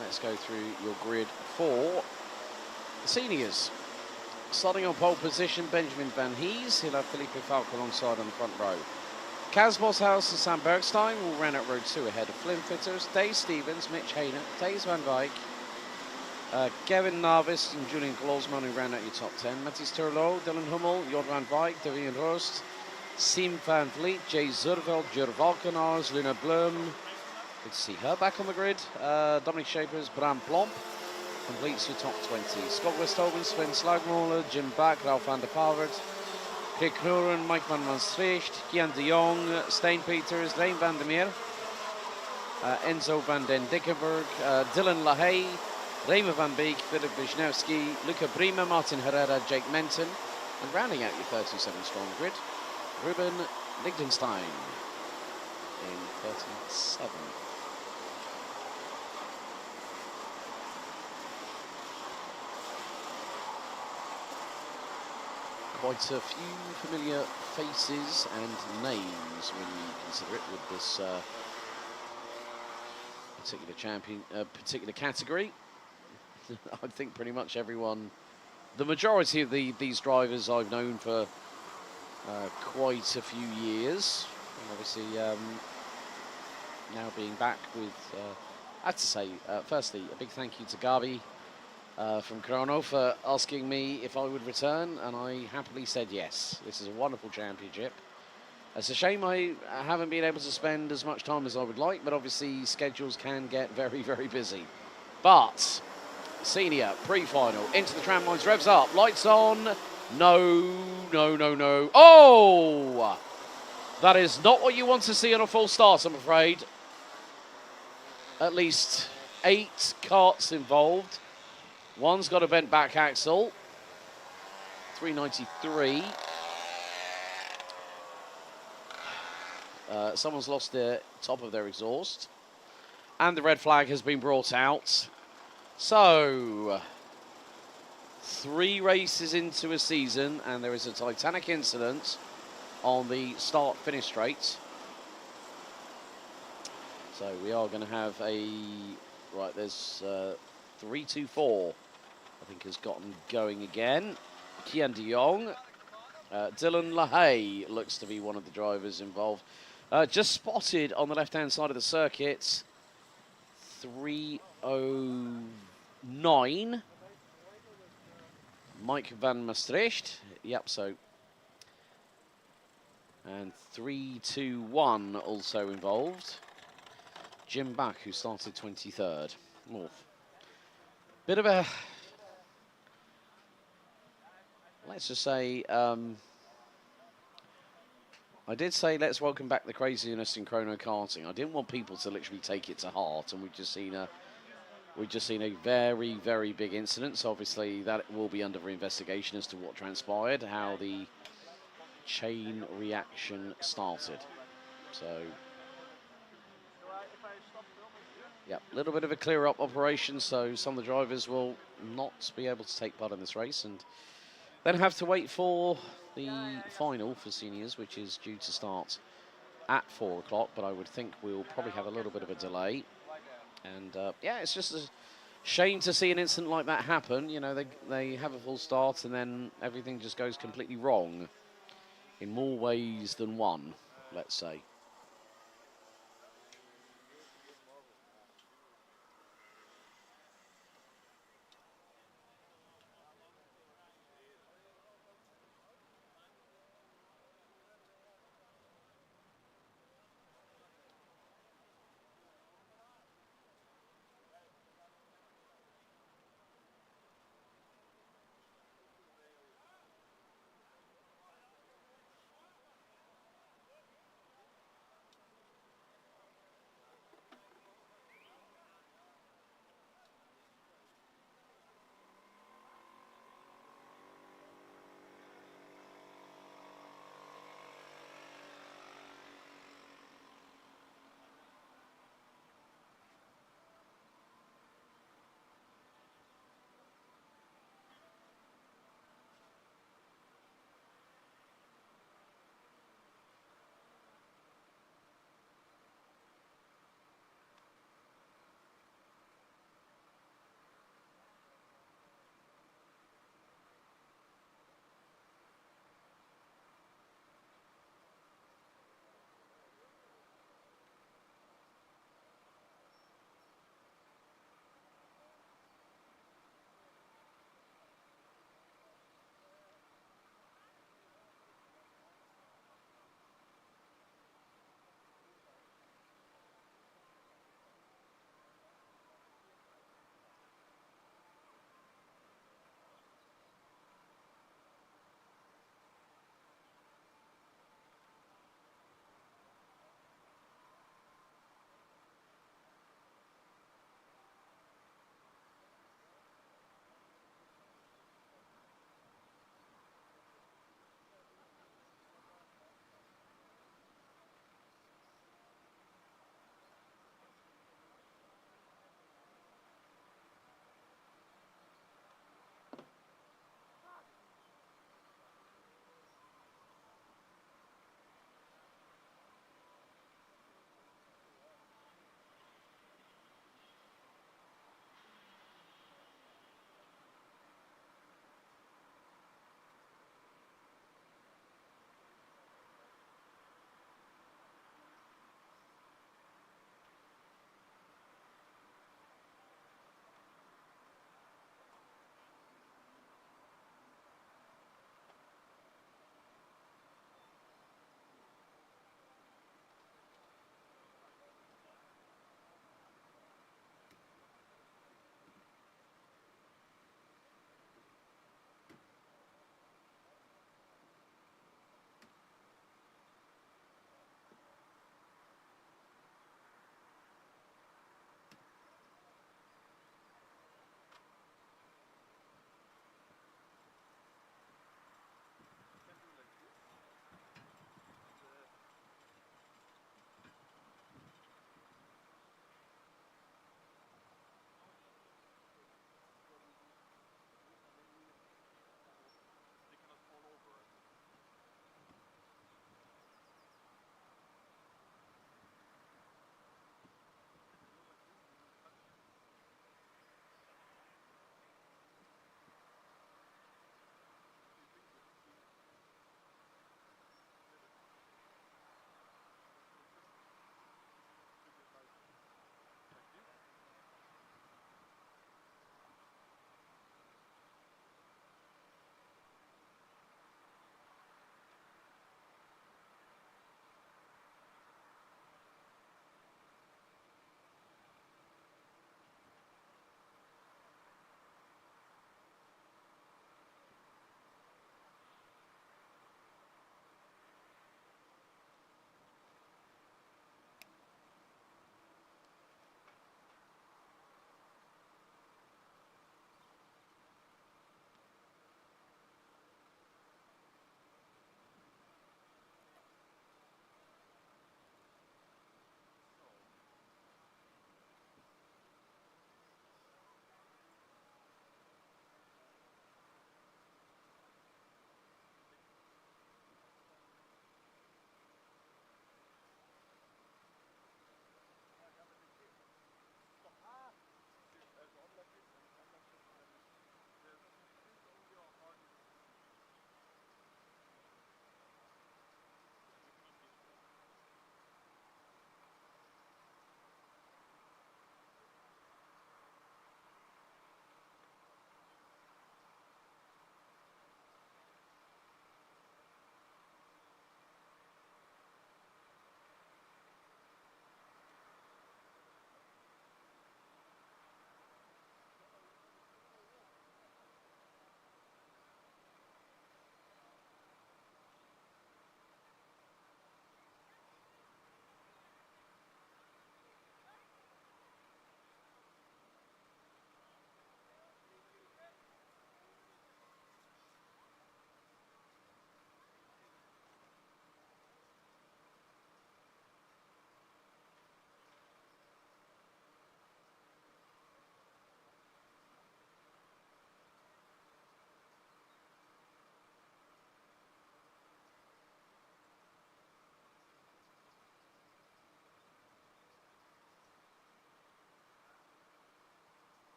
let's go through your grid for the seniors. Starting on pole position, Benjamin Van Hees. He'll have Felipe Falk alongside on the front row. Kaz Boshouse and Sam Bergstein will run out row 2 ahead of Flynn Fitters, Dave Stevens, Mitch Hayner, Thijs van Wijk, Kevin Navis and Julian Glosman who ran out your top 10. Matthias Turlo, Dylan Hummel, Jord van Wijk, Devian Roost, Siem van Vliet, Jay Zurveld, Jur Valkenaars, Luna Blum. Good to see her back on the grid. Dominic Shapers, Bram Plomp completes your top 20. Scott Westhoven, Sven Slagmolen, Jim Back, Ralph van der Pavert, Krik Knuren, Mike van Maastricht, Kian de Jong, Steen Peters, Rein van der Meer, Enzo van den Dickenberg, Dylan LaHaye, Raymer van Beek, Philip Wisniewski, Luca Brima, Martin Herrera, Jake Menton, and rounding out your 37-strong grid, Ruben Lichtenstein in 37. Quite a few familiar faces and names when you consider it with this particular category. I think pretty much everyone, the majority of these drivers I've known for quite a few years. And obviously now being back with, I have to say, firstly, a big thank you to Gabi from Chrono for asking me if I would return, and I happily said yes. This is a wonderful championship. It's a shame I haven't been able to spend as much time as I would like, but obviously schedules can get very, very busy. But senior pre-final into the tram lines, revs up, lights on. No, no, no, no. Oh! That is not what you want to see on a full start, I'm afraid. At least 8 carts involved. One's got a bent back axle. 393. Someone's lost the top of their exhaust. And the red flag has been brought out. So, 3 races into a season, and there is a Titanic incident on the start-finish straight. So we are going to have a... Right, there's 3-2-4, I think, has gotten going again. Kian de Jong. Dylan LaHaye looks to be one of the drivers involved. Just spotted on the left-hand side of the circuit, 309. Mike van Maastricht. Yep, so. And 321 also involved. Jim Back, who started 23rd. Oh. Bit of a, let's just say, I did say let's welcome back the craziness in Chrono Karting. I didn't want people to literally take it to heart, and we've just seen a very, very big incident. So obviously that will be under investigation as to what transpired, how the chain reaction started. So, yeah, a little bit of a clear-up operation, so some of the drivers will not be able to take part in this race and then have to wait for the final for seniors, which is due to start at 4 o'clock, but I would think we'll probably have a little bit of a delay. And, yeah, it's just a shame to see an incident like that happen. You know, they have a full start and then everything just goes completely wrong in more ways than one, let's say.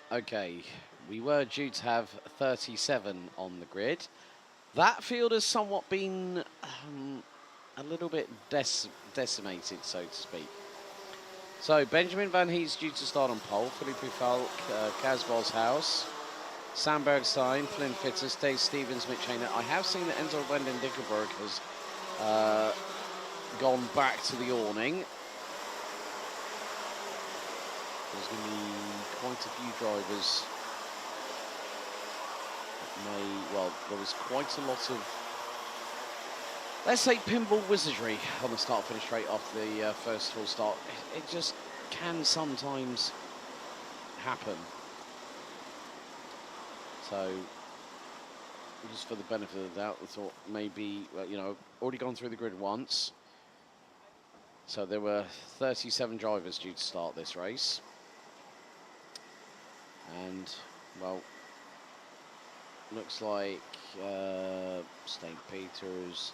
Okay, we were due to have 37 on the grid. That field has somewhat been a little bit decimated, so to speak. So Benjamin Van Hees due to start on pole, Felipe Falk, Kaz Boshouse, Sam Bergstein, Flynn Fitters, Dave Stevens, Mitch Hainer. I have seen that Enzo Wenden Dickerberg has gone back to the awning. There's going to be quite a few drivers. Well, there was quite a lot of, let's say, pinball wizardry on the start-finish straight off the first full start. It just can sometimes happen. So, just for the benefit of the doubt, I thought maybe, you know, already gone through the grid once. So there were 37 drivers due to start this race. And, well, looks like St. Peter's,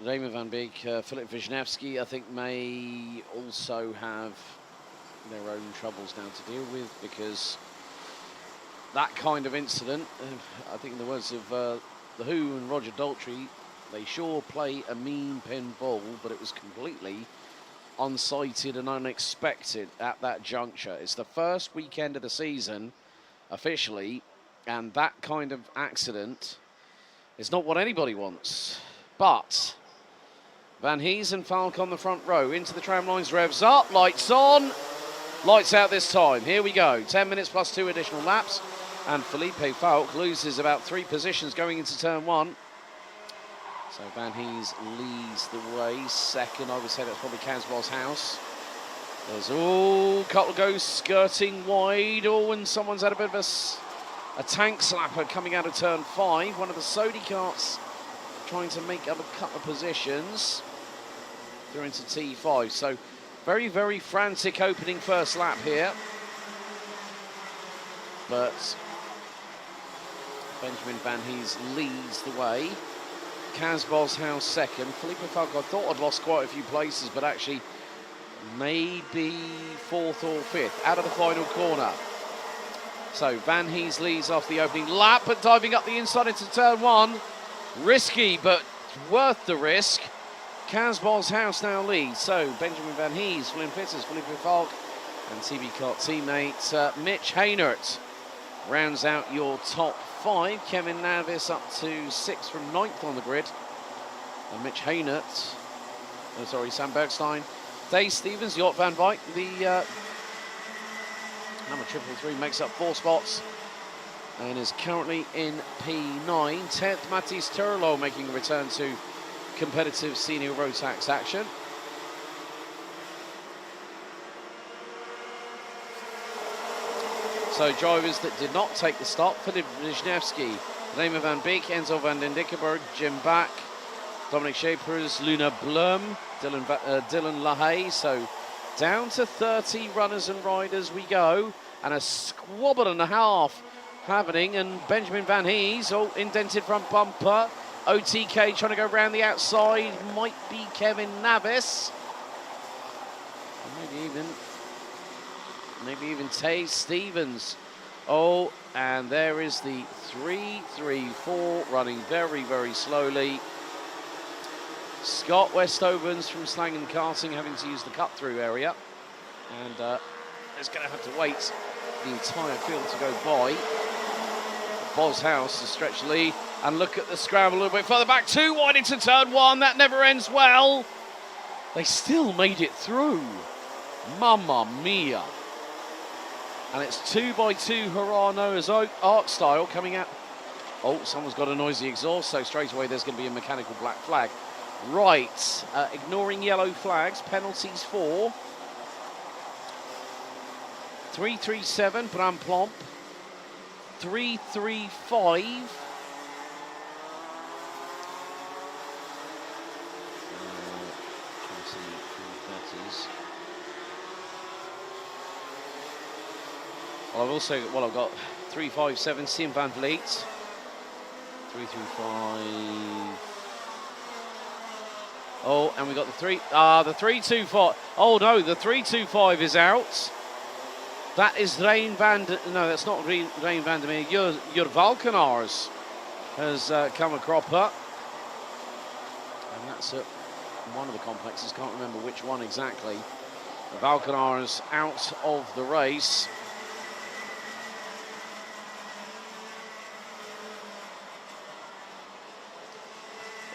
Raymond van Beek, Philip Wisniewski, I think, may also have their own troubles now to deal with, because that kind of incident, I think in the words of The Who and Roger Daltrey, they sure play a mean pinball, but it was completely unsighted and unexpected at that juncture. It's the first weekend of the season, officially, and that kind of accident is not what anybody wants. But Van Hees and Falk on the front row, into the tram lines, revs up, lights on, lights out this time. Here we go, 10 minutes plus 2 additional laps, and Felipe Falk loses about 3 positions going into turn 1. So Van Hees leads the way. Second, I would say that's probably Caswell's house. There's a couple goes skirting wide. Oh, and someone's had a bit of a tank slapper coming out of turn 5. One of the Sodi carts trying to make up a couple of positions through into T5. So very, very frantic opening first lap here. But Benjamin Van Hees leads the way. Kaz Boshouse second. Felipe Falk, I thought I'd lost quite a few places, but actually maybe 4th or 5th out of the final corner. So Van Hees leads off the opening lap, but diving up the inside into turn 1. Risky, but worth the risk. Kaz Boshouse now leads. So Benjamin Van Hees, Flynn Fitters, Felipe Falk, and TB Kart teammate Mitch Hainert rounds out your top 5. Kevin Navis up to 6th from 9th on the grid. And Mitch Hainert, Sam Bergstein. Dave Stevens, Jort van Wyk, the number 333, makes up 4 spots and is currently in P9. 10th, Mathis Turlo making a return to competitive senior Rotax action. So drivers that did not take the stop: Philip Wisniewski, Raymond van Beek, Enzo van den Dickerberg, Jim Back, Dominic Shapers, Luna Blum, Dylan LaHaye. So down to 30 runners and riders we go, and a squabble and a half happening, and Benjamin Van Hees, indented front bumper. OTK trying to go round the outside, might be Kevin Navis. Maybe even Tay Stevens. Oh, and there is the 3-3-4 running very, very slowly. Scott Westovens from Slangen Karting having to use the cut-through area. And is going to have to wait the entire field to go by. Boshouse to stretch the lead. And look at the scramble a little bit further back. 2 wide into turn 1. That never ends well. They still made it through. Mamma mia. And it's 2x2 hurrah Noah's Ark style coming out. Oh, someone's got a noisy exhaust, so straight away there's going to be a mechanical black flag. Right, ignoring yellow flags, penalties for 337 Bram Plomp, 335 Well, I've got 357 Sim Van Vliet, 335. Oh, and we got the 325. Oh no, the 325 is out. That is Rein van de... No, that's not Rein van der Meer. Your Valkenars has come a cropper. And that's at one of the complexes. Can't remember which one exactly. The Valkenars out of the race.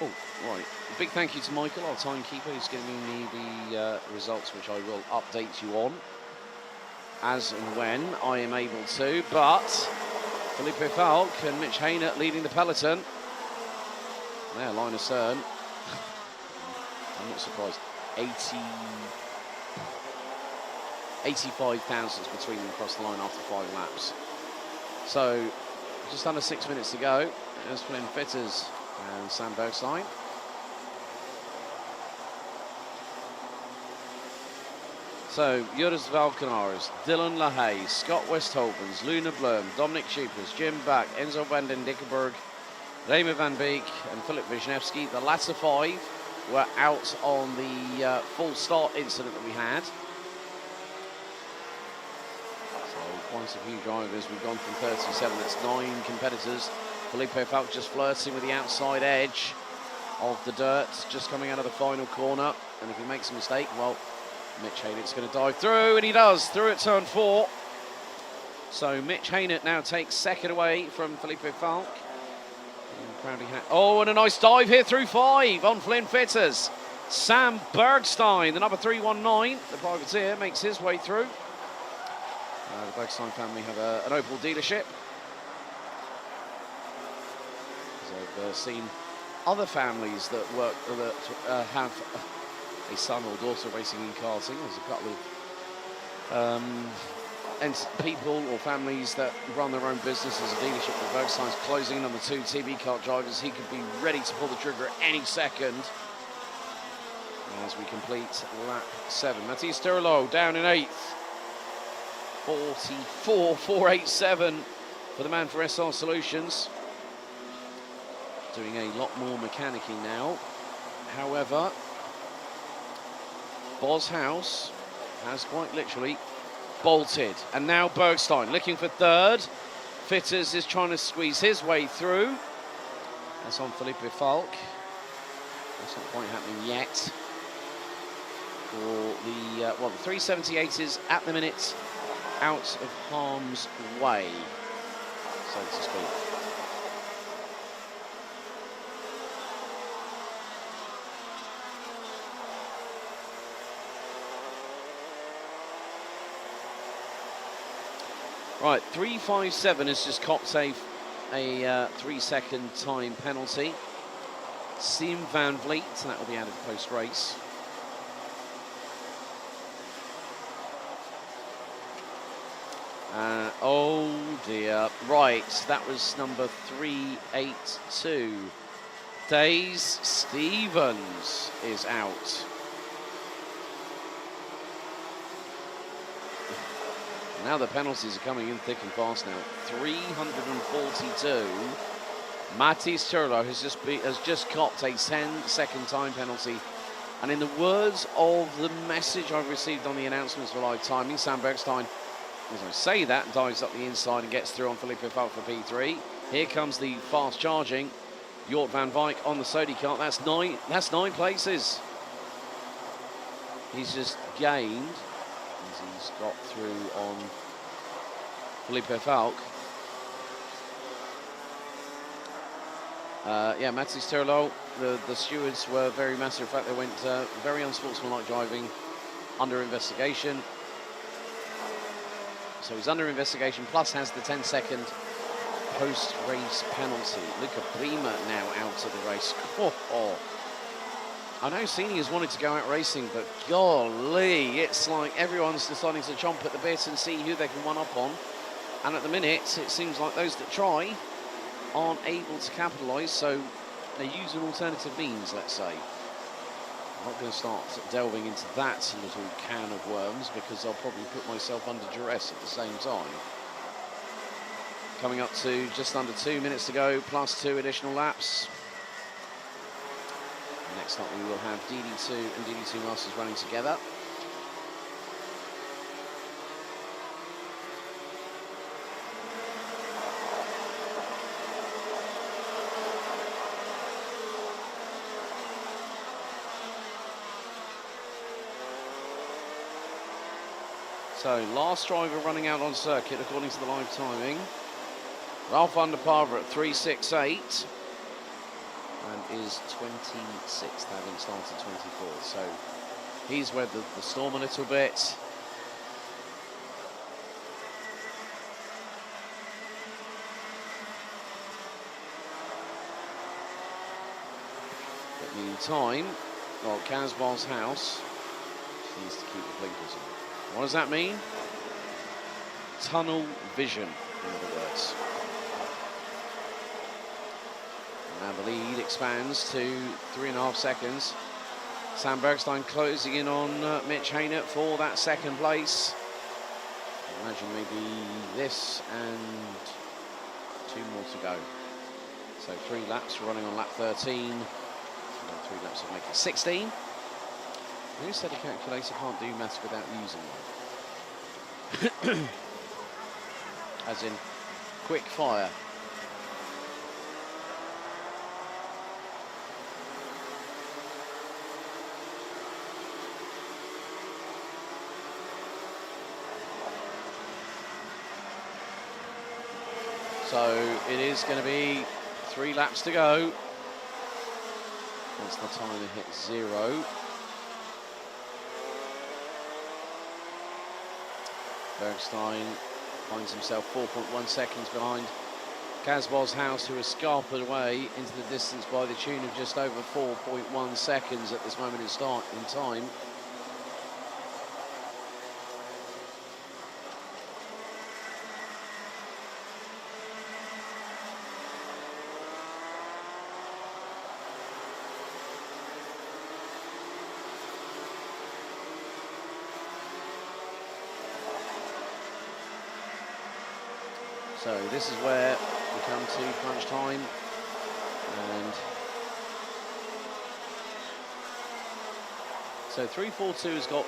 Oh, right. A big thank you to Michael, our timekeeper, who's giving me the results, which I will update you on as and when I am able to. But Felipe Falk and Mitch Haynett leading the peloton. There, Linus Cern. I'm not surprised. 85 thousandths between them across the line after 5 laps. So, just under 6 minutes to go. There's Flynn Fitters and Sam Bergstein. So, Joris Valkenars, Dylan LaHaye, Scott Westholvens, Luna Blum, Dominic Schupers, Jim Back, Enzo van den Dickenberg, Raymer van Beek and Philip Wisniewski. The latter 5 were out on the full start incident that we had. So quite a few drivers. We've gone from 37, that's 9 competitors. Felipe Falk just flirting with the outside edge of the dirt, just coming out of the final corner. And if he makes a mistake, well, Mitch Haynett's going to dive through, and he does, through at turn 4. So Mitch Haynett now takes second away from Felipe Falk. Oh, and a nice dive here through 5 on Flynn Fitters. Sam Bergstein, the number 319, the privateer, makes his way through. The Bergstein family have an Opel dealership. So I've seen other families that work that have a son or daughter racing in karting. There's a couple of people or families that run their own business as a dealership. The Bergstein's closing in on the 2 TB kart drivers. He could be ready to pull the trigger at any second as we complete lap 7. Matthias Sturlo down in 8th. 44.487 for the man for SR Solutions. Doing a lot more mechanicking now. However, Boz House has quite literally bolted. And now Bergstein looking for 3rd. Fitters is trying to squeeze his way through. That's on Felipe Falk. That's not quite happening yet. For the, well, the 378 is at the minute out of harm's way, so to speak. Right, 3:57 has just copped a 3-second time penalty. Sim Van Vliet, and that will be added post-race. Oh dear, right, that was number 382. Days Stevens is out. Now the penalties are coming in thick and fast now. 342. Matti Sturlo has just copped a 10-second time penalty. And in the words of the message I've received on the announcements for live timing, Sam Bergstein, as I say that, dives up the inside and gets through on Felipe Falk for P3. Here comes the fast charging Jort van Wijk on the Sodi kart. That's nine places. He's just gained as he's got through on Felipe Falk. Yeah, Matti Sturlo, the stewards were very matter of fact. They went very unsportsmanlike driving, under investigation. So he's under investigation, plus has the 10-second post-race penalty. Luca Prima now out of the race. I know seniors wanted to go out racing, but golly, it's like everyone's deciding to chomp at the bit and see who they can one-up on. And at the minute, it seems like those that try aren't able to capitalise, so they use an alternative means, let's say. I'm not going to start delving into that little can of worms because I'll probably put myself under duress at the same time. Coming up to just under 2 minutes to go, plus 2 additional laps. Next up, we will have DD2 and DD2 Masters running together. So, last driver running out on circuit, according to the live timing. Ralph van der Paver at 3:68 and is 26th, having started 24th. So, he's weathered the storm a little bit. But meantime, well, Casbar's house needs to keep the blinkers on. What does that mean? Tunnel vision, in other words. Now the lead expands to 3.5 seconds. Sam Bergstein closing in on Mitch Haynett for that second place. Imagine maybe this and 2 more to go. So 3 laps running on lap 13. So 3 laps will make it 16. Who said a calculator can't do maths without using one? As in, quick fire. So it is going to be 3 laps to go. Once the timer hits 0. Bergstein finds himself 4.1 seconds behind Casbar's house, who has scarpered away into the distance by the tune of just over 4.1 seconds at this moment in time. So this is where we come to crunch time, and so 342 has got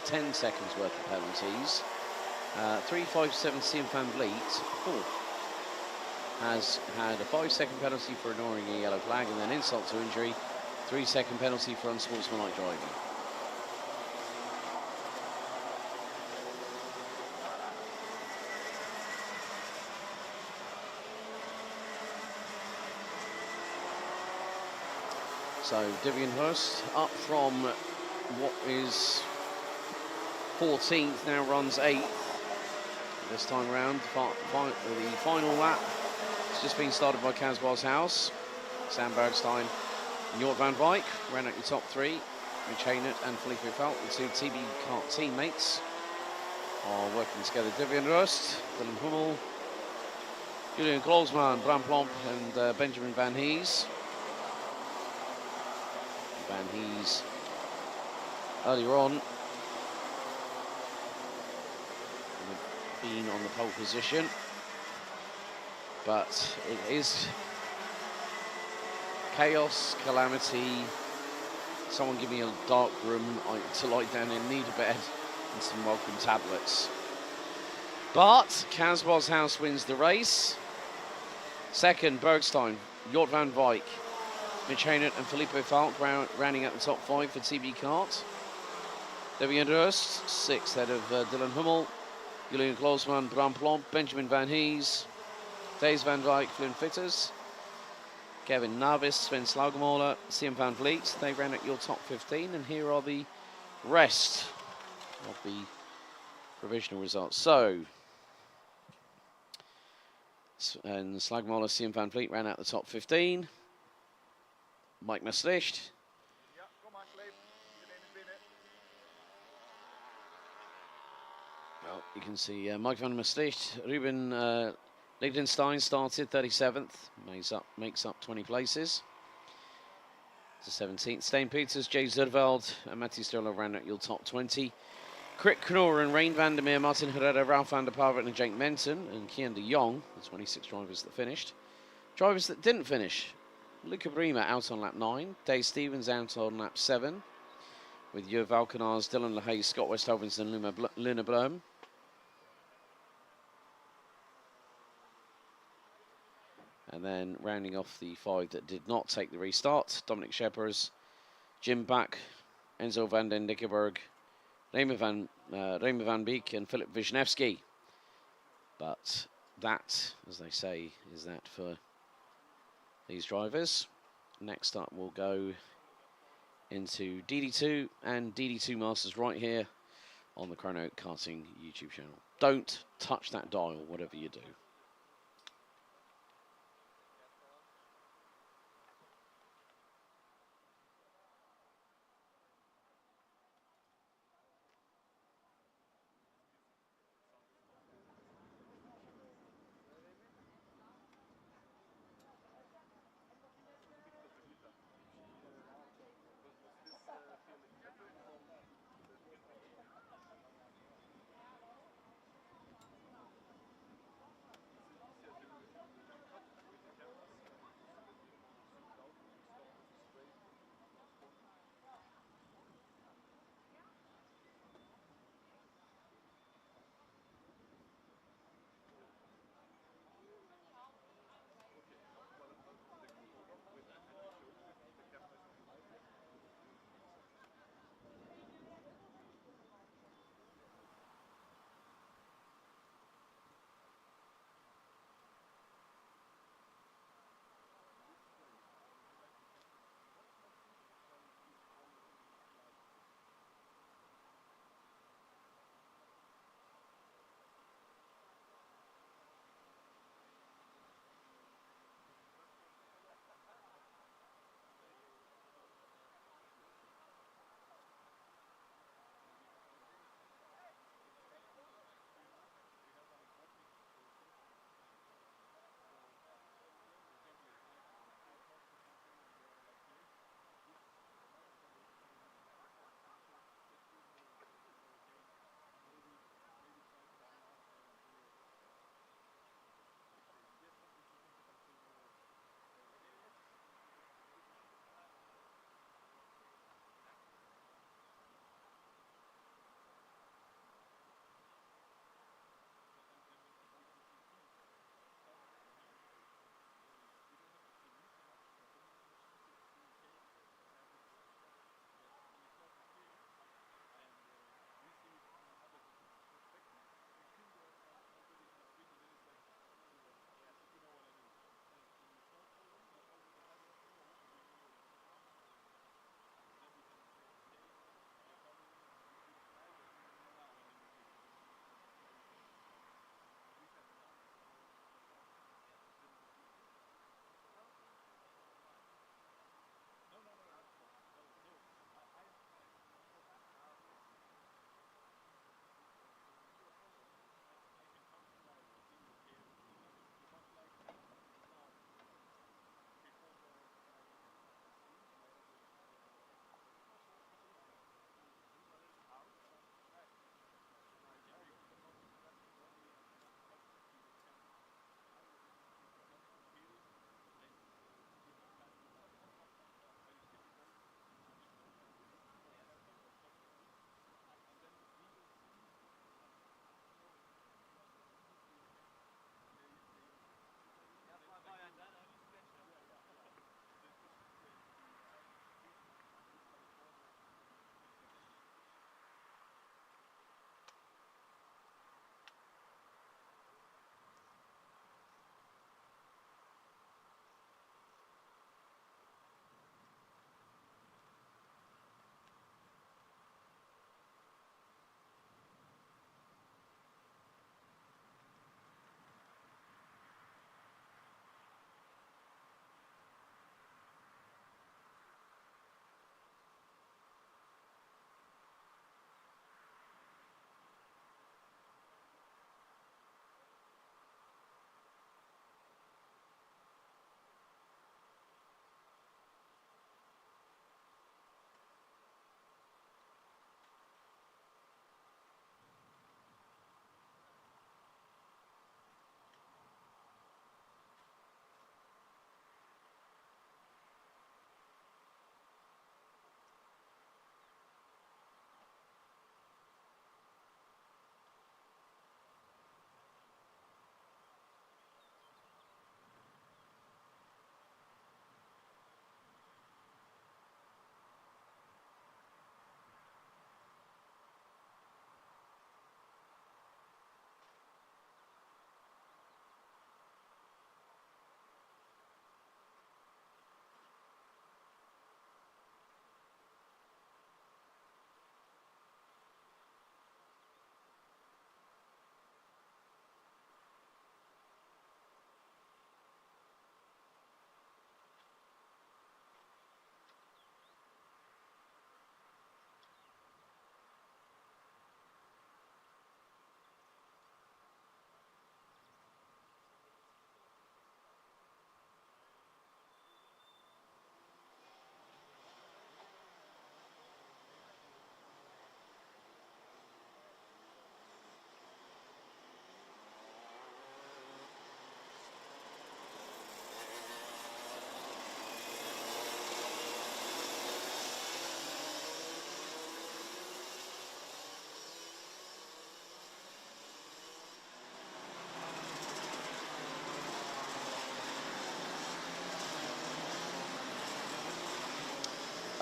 10 seconds worth of penalties. 357 Sim van Vliet has had a 5-second penalty for ignoring a yellow flag, and then insult to injury, 3-second penalty for unsportsmanlike driving. So Divian Hurst up from what is 14th, now runs 8th. This time around, the final lap has just been started by Casbar's house. Sam Bergstein and Jort van Wijk ran out your top 3. Mitch Haynett and Felipe Falk, the 2 TB kart teammates, are working together. Divian Hurst, Dylan Hummel, Julian Kloosman, Bram Plomp and Benjamin Van Hees. Van Hees earlier on been on the pole position, but it is chaos, calamity. Someone give me a dark room to lie down in, need a bed and some welcome tablets. But Casbar's house wins the race. Second, Bergstein, Jort van Wijk, Mitch Haynett and Felipe Falk rounding out the top 5 for TB Kart. Devian Hurst, 6th, ahead of Dylan Hummel, Julian Kloosman, Bram Plomp, Benjamin Van Hees, Thijs van Wijk, Flynn Fitters, Kevin Navis, Sven Slaugemoller, Sim van Vliet. They ran at your top 15, and here are the rest of the provisional results. So, and Slaugemoller, Sim van Vliet ran out the top 15. Mike Maastricht. Ja, kom maar, Kleef. Iedereen is binnen. Well, you can see Mike van Maastricht. Ruben Lichtenstein started 37th, makes up 20 places. To 17th, Steen Peters, Jay Zerveld and Matty Sturlo ran at your top 20. Krit Knorr and Rein van der Meer, Martin Herrera, Ralph van der Paver and Jake Menton, and Kian de Jong, the 26 drivers that finished. Drivers that didn't finish: Luca Brima out on lap 9, Dave Stevens out on lap 7, with Jur Valkenars, Dylan LaHaye, Scott Westhovens and Luna Blom. And then rounding off the 5 that did not take the restart: Dominic Scheppers, Jim Back, Enzo van den Dickenberg, Remy van Beek and Philip Wisniewski. But that, as they say, is that for these drivers. Next up, we'll go into DD2 and DD2 Masters right here on the Chrono Karting YouTube channel. Don't touch that dial, whatever you do.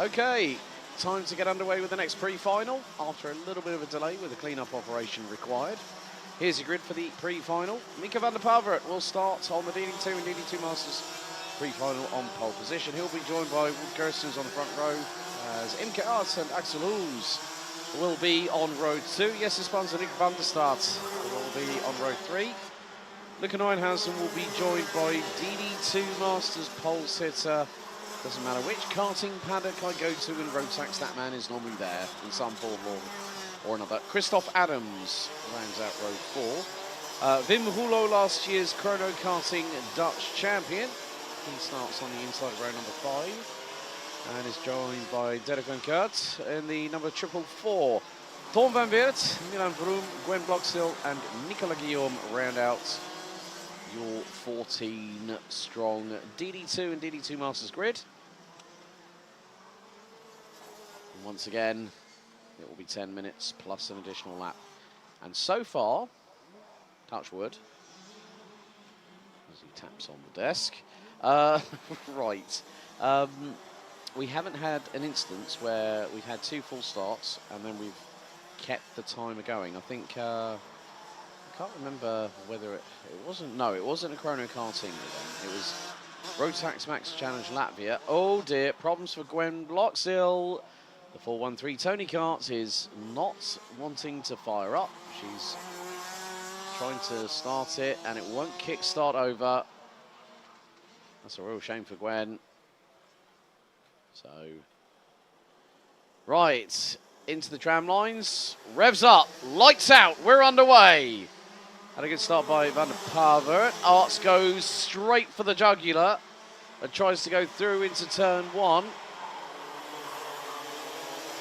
Okay, time to get underway with the next pre-final after a little bit of a delay with a clean-up operation required. Here's your grid for the pre-final. Mika van der Pavert will start on the DD2 and DD2 Masters Pre-Final on pole position. He'll be joined by Wood Kirstens on the front row as Imke Arts and Axel Hoes will be on row 2. Jesse Spans and Nick van der Staat will be on row 3. Luca Neuenhausen will be joined by DD2 Masters pole sitter. Doesn't matter which karting paddock I go to in Rotax, that man is normally there in some form or another. Christoph Adams rounds out row 4. Wim Hulo, last year's Chrono karting Dutch champion. He starts on the inside of row number 5 and is joined by Derek van Kurt in the number 444. Tom van Weert, Milan Vroom, Gwen Bloxhill and Nicola Guillaume round out your 14-strong DD2 and DD2 Masters grid. And once again, it will be 10 minutes plus an additional lap. And so far, touch wood, as he taps on the desk. Right. We haven't had an instance where we've had 2 full starts and then we've kept the timer going. I think I can't remember whether it wasn't a Chrono karting event. It was Rotax Max Challenge Latvia. Oh dear, problems for Gwen Bloxhill. The 413 Tony Kart is not wanting to fire up. She's trying to start it and it won't kick start over. That's a real shame for Gwen. So, right, into the tram lines. Revs up, lights out, we're underway. Had a good start by Van der Pavert. Arts goes straight for the jugular and tries to go through into turn 1.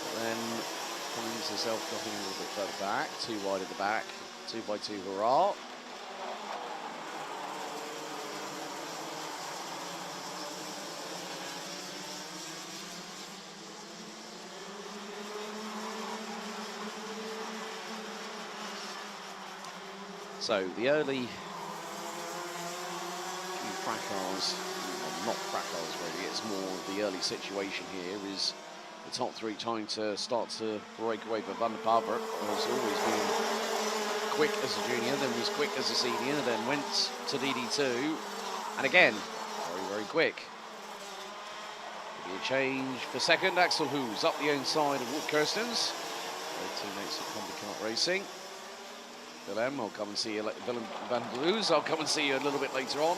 But then finds herself dropping a little bit further back. 2 wide at the back. 2x2 hurrah. So the early fracas, well, not fracas really, it's more the early situation here is the top 3 trying to start to break away, but Van der Pavert has always been quick as a junior, then was quick as a senior, then went to DD2, and again, very, very quick. Maybe a change for second. Axel Hoes up the inside of Wood Kirstens. Their teammates at Combi Kart Racing. Berghem, I'll come and see you. Willem van Blues, I'll come and see you a little bit later on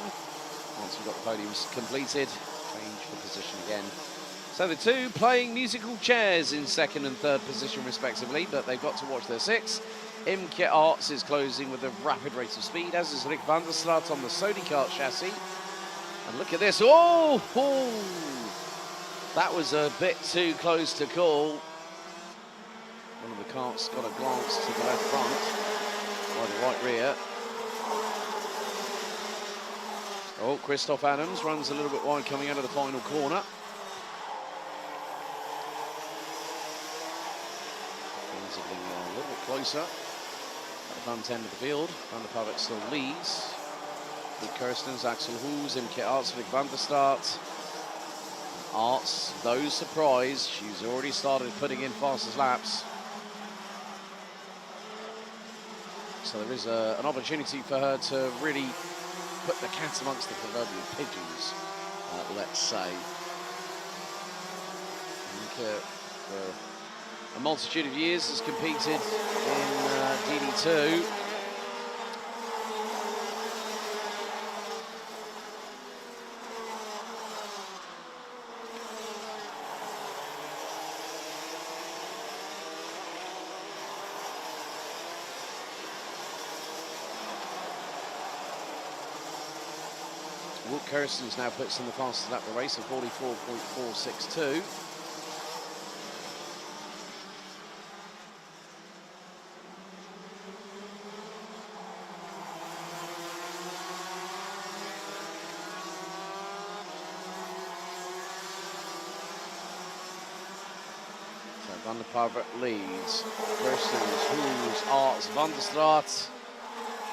once we've got the podiums completed. Change for position again. So the 2 playing musical chairs in 2nd and 3rd position respectively, but they've got to watch their 6. Imke Arts is closing with a rapid rate of speed, as is Rick van der Slaat on the Sony Kart chassis. And look at this. Oh! That was a bit too close to call. One of the karts got a glance to the left front. By the right rear. Oh, Christoph Adams runs a little bit wide coming out of the final corner. Things are being a little bit closer at the front end of the field. Van der Pavert still leads. With Kirstens, Axel Hoes, Imke Arts, Rick van der Staat. Arts, though surprised, she's already started putting in fastest laps. So there is an opportunity for her to really put the cat amongst the proverbial pigeons, let's say. For a multitude of years has competed in DD2. Wood Kirstens now puts in the fastest lap of the race of 44.462. So Van der Pavert leads. Kirstens, Hoes, Arts, Van der Straat.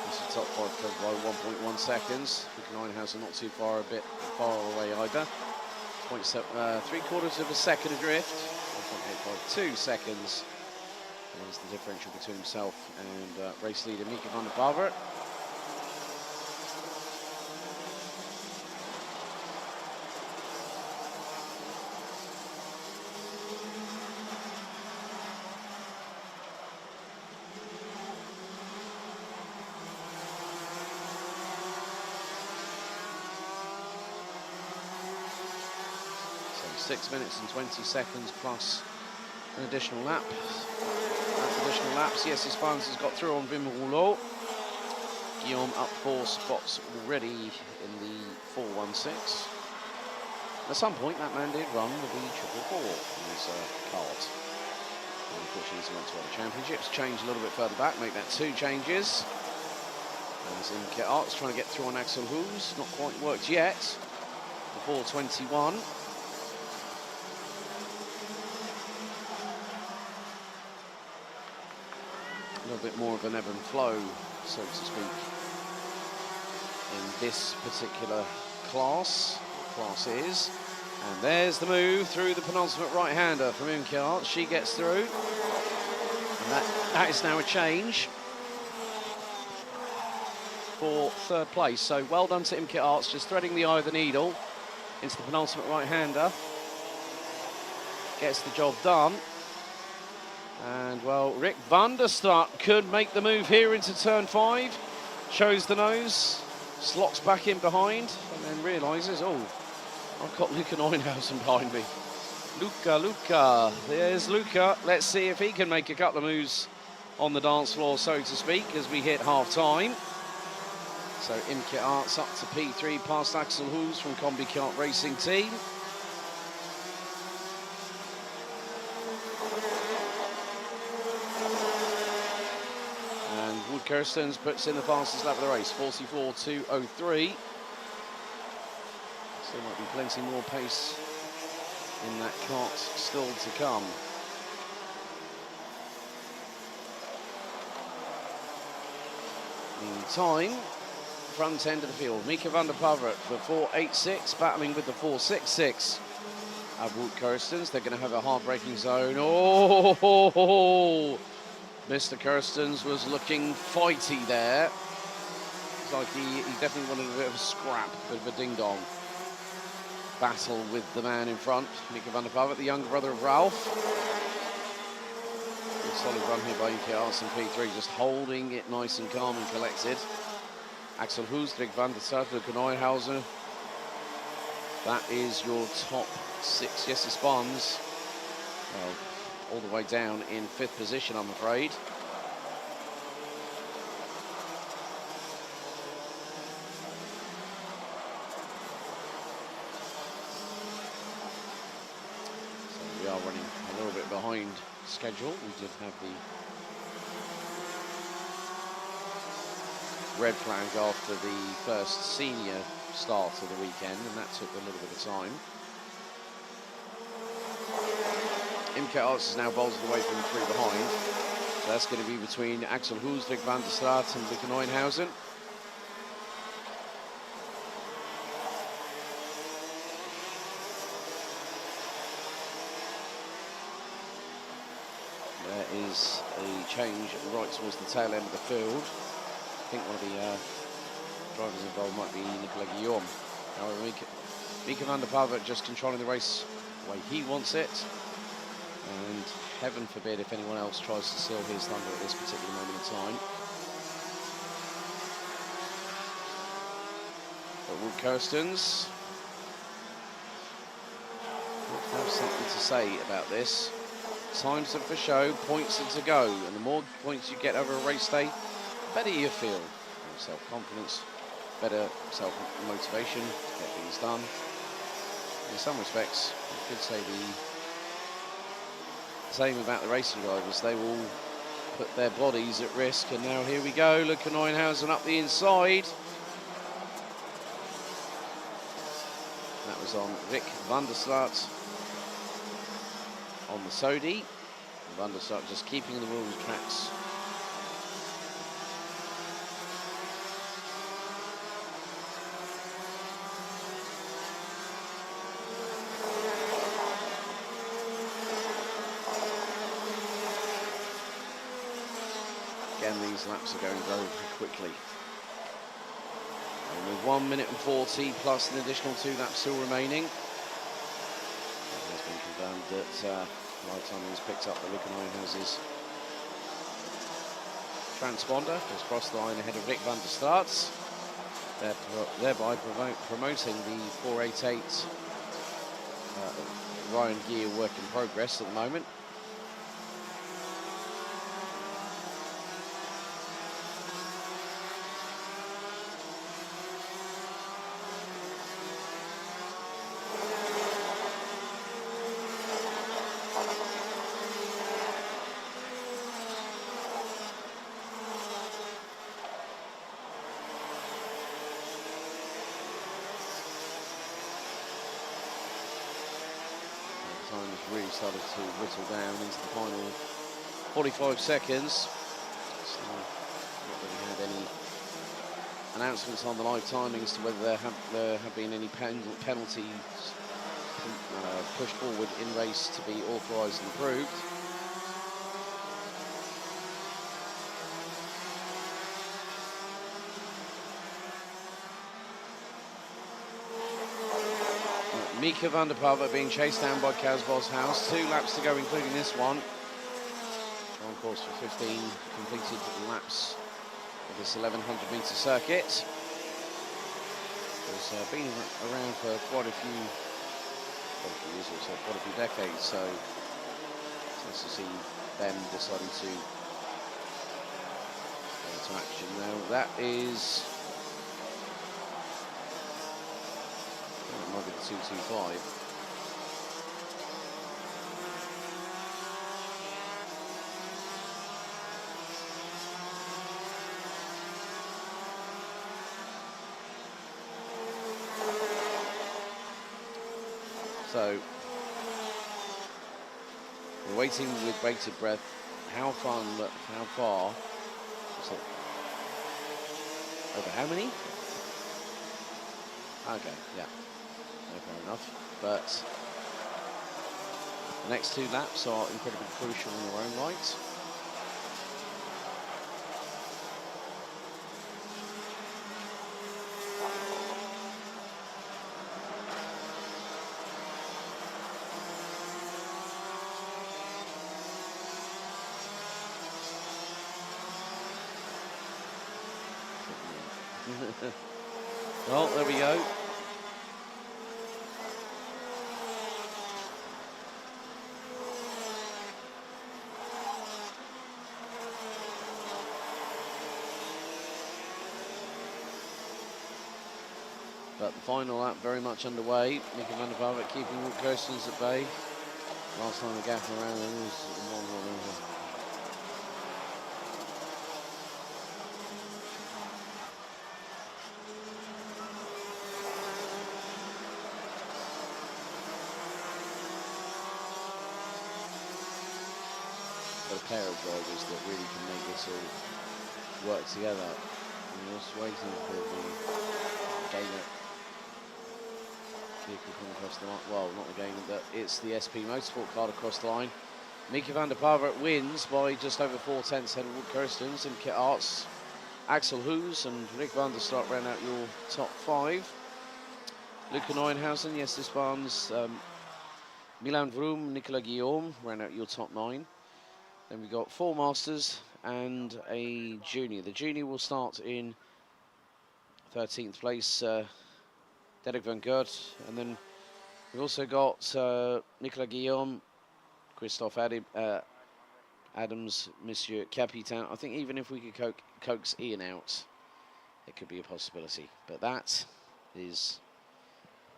This is top 5 covered by 1.1 seconds. Neuenhausen not too far away either. 3/4 of a second adrift, 1.852 seconds is the differential between himself and race leader Mika van der Pavert. So 6 minutes and 20 seconds plus an additional lap. Additional laps. CEST Spans has got through on Wim Rouleau. Guillaume up 4 spots already in the 416. At some point, that man did run with the 444 in his kart. Unfortunately, he went to other championships. Change a little bit further back, make that 2 changes. As in Kit Arts trying to get through on Axel Hoos. Not quite worked yet. The 421. A little bit more of an ebb and flow, so to speak, in this particular class. Class is, and there's the move through the penultimate right-hander from Imke Arts. She gets through, and that is now a change for 3rd place. So well done to Imke Arts, just threading the eye of the needle into the penultimate right-hander. Gets the job done. And, well, Rick van der Start could make the move here into turn 5. Shows the nose, slots back in behind, and then realises, oh, I've got Luca Neuenhausen behind me. Luca. There's Luca. Let's see if he can make a couple of moves on the dance floor, so to speak, as we hit half-time. So Imke Arts up to P3, past Axel Hoos from Combi Kart Racing Team. Kirstens puts in the fastest lap of the race, 44.203. So might be plenty more pace in that kart still to come. Meantime, front end of the field, Mika van der Pavert for 4.86, battling with the 4.66. Wout Kirstens, they're going to have a hard braking zone. Oh! Mr. Kirstens was looking fighty there. It's like he definitely wanted a bit of a scrap, a bit of a ding-dong battle with the man in front, Mika van der Pavert, the younger brother of Ralph. Good solid run here by Imke Arts in P3, just holding it nice and calm and collected. Axel Hoos, Rick van der Start, Luca Neuenhausen. That is your top 6. Yes, it's Spans. Well, all the way down in 5th position, I'm afraid. So we are running a little bit behind schedule. We did have the red flag after the first senior start of the weekend, and that took a little bit of time. Imke Arts is now bolted away from the 3 behind. So that's going to be between Axel Hoos, Rick van der Start and Luca Neuenhausen. There is a change right towards the tail end of the field. I think one of the drivers involved might be Nicolas Guillaume. However, Mika van der Pavert just controlling the race the way he wants it. And heaven forbid if anyone else tries to steal his thunder at this particular moment in time. But Wout Kirstens would have something to say about this. Times are for show, points are to go, and the more points you get over a race day, the better you feel. Self-confidence, better self-motivation to get things done. In some respects, you could say the same about the racing drivers. They will put their bodies at risk, and now here we go. Luca Neuenhausen up the inside. That was on Rick van der Start on the Sodi. Van der Start just keeping the rules tracks. again, these laps are going very quickly. And with 1 minute and 40 plus an additional 2 laps still remaining. It has been confirmed that Lifetime has picked up the Lukenheisen's transponder, has crossed the line ahead of Rick van der Straat, thereby promoting the 488 Ryan Gear work in progress at the moment. Time has really started to whittle down into the final 45 seconds. So, not really had any announcements on the live timing as to whether there have been any penalties pushed forward in race to be authorised and approved. Mika van der Pava being chased down by Kaz Boshouse. 2 laps to go, including this one. On course for 15 completed laps of this 1100-metre circuit. Has been around for quite a few years or so, quite a few decades. So it's nice to see them deciding to go into action now. That is. It might be the 225. So we're waiting with bated breath. How far? So, over how many? Okay, yeah. No, fair enough. But the next 2 laps are incredibly crucial in their own right. Well, there we go. But the final lap very much underway. Mika van der Pava keeping Wout Kirstens at bay. Last time the gap around them was 1-1. But a pair of drivers that really can make this all work together. And just waiting for the gainer vehicle coming across the line. Well, not the gainer, but it's the SP Motorsport car across the line. Mika van der Pava wins by just over 4/10 ahead of Wout Kirstens in Kit Arts. Axel Hoos and Rick van der Straat ran out your top 5. Luca Neuenhausen, yes, this one's Milan Vroom, Nicolas Guillaume ran out your top 9. Then we got 4 Masters and a Junior. The Junior will start in 13th place, Derek van Gert. And then we've also got Nicolas Guillaume, Christophe Adams, Monsieur Capitan. I think even if we could coax Ian out, it could be a possibility. But that is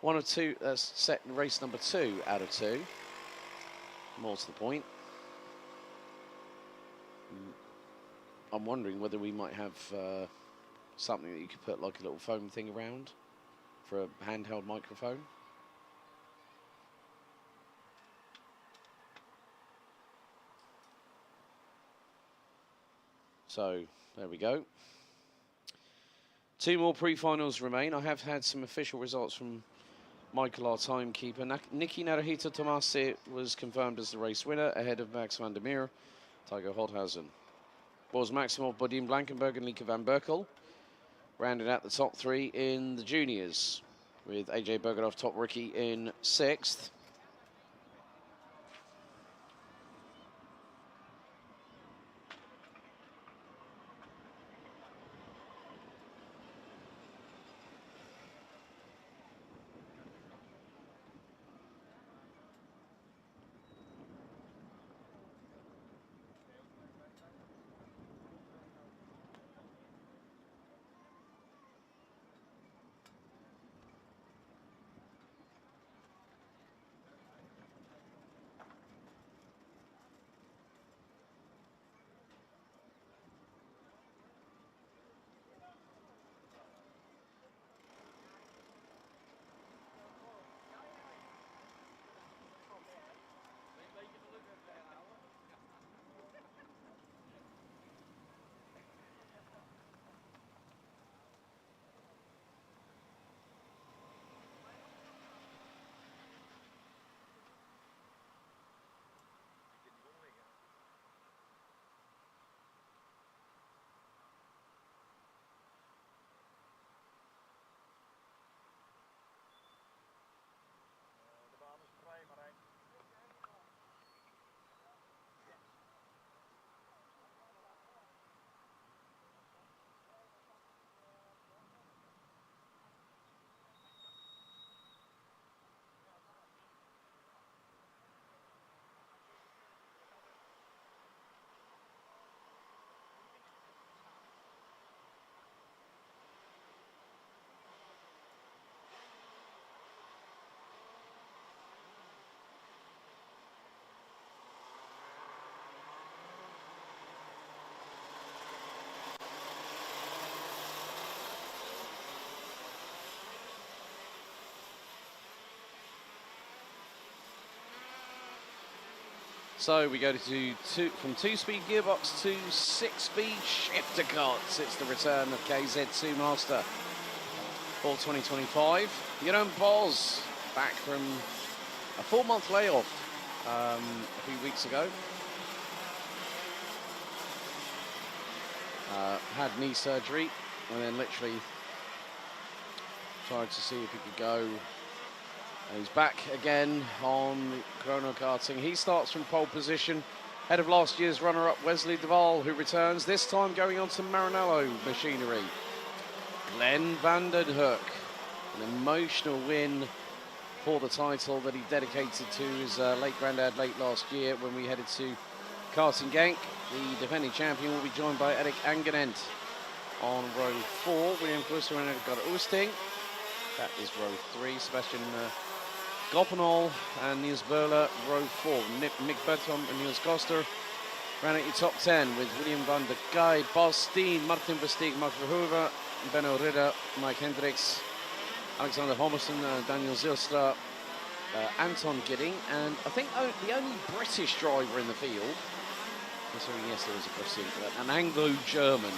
one of 2, set in race number 2 out of 2. More to the point. I'm wondering whether we might have something that you could put like a little foam thing around for a handheld microphone. So there we go. 2 more pre-finals remain. I have had some official results from Michael, our timekeeper. Niki Naruhito Tomasi was confirmed as the race winner ahead of Max van der Meer, Tycho Holthausen. was Maximov, Bodin, Blankenberg, and Lieke van Berkel. Rounded out the top 3 in the juniors, with AJ Bergedorf top rookie in 6th. So we go from 2-speed gearbox to 6-speed shifter carts. It's the return of KZ2 Master for 2025. Jeroen Bos back from a 4-month layoff a few weeks ago. Had knee surgery and then literally tried to see if he could go. And he's back again on Chrono Karting. He starts from pole position, ahead of last year's runner-up Wesley Duval, who returns, this time going on to Maranello machinery. Glenn Vandenhoek, an emotional win for the title that he dedicated to his late granddad late last year when we headed to Karting Genk. The defending champion will be joined by Erik Angenent on row 4. William Clousser and Edgar Oosting. That is row 3. Sebastian Goppenol and Niels Böhler, row 4. Mick Bertram and Niels Koster ran at your top 10 with William van der Gaai, Bas Steen, Martin Versteeg, Mark Verhoeven, Benno Ridder, Mike Hendricks, Alexander Homerson, Daniel Zilstra, Anton Gidding, and I think the only British driver in the field. Sorry, yes, there was a British, an Anglo-German.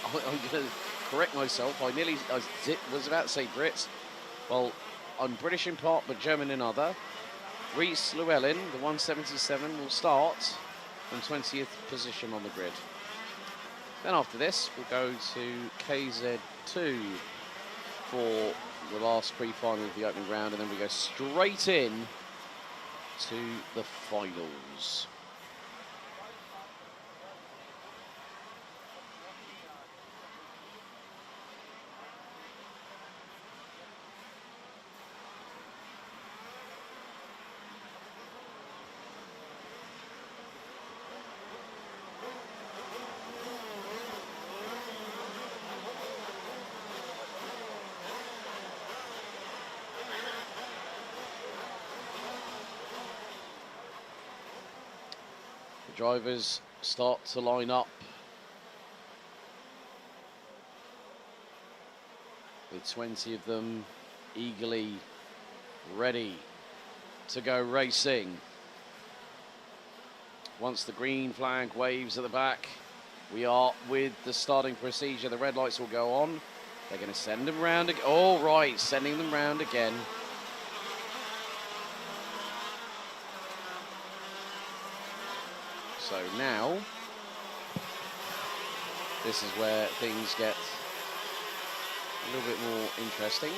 I'm going to correct myself. I was about to say Brits. Well, I'm British in part, but German in other. Reese Llewellyn, the 177, will start from 20th position on the grid. Then after this, we'll go to KZ2 for the last pre-final of the opening round, and then we go straight in to the finals. Drivers start to line up with 20 of them eagerly ready to go racing. Once the green flag waves at the back, we are with the starting procedure. The red lights will go on. They're going to send them round again. All right, sending them round again. So now this is where things get a little bit more interesting.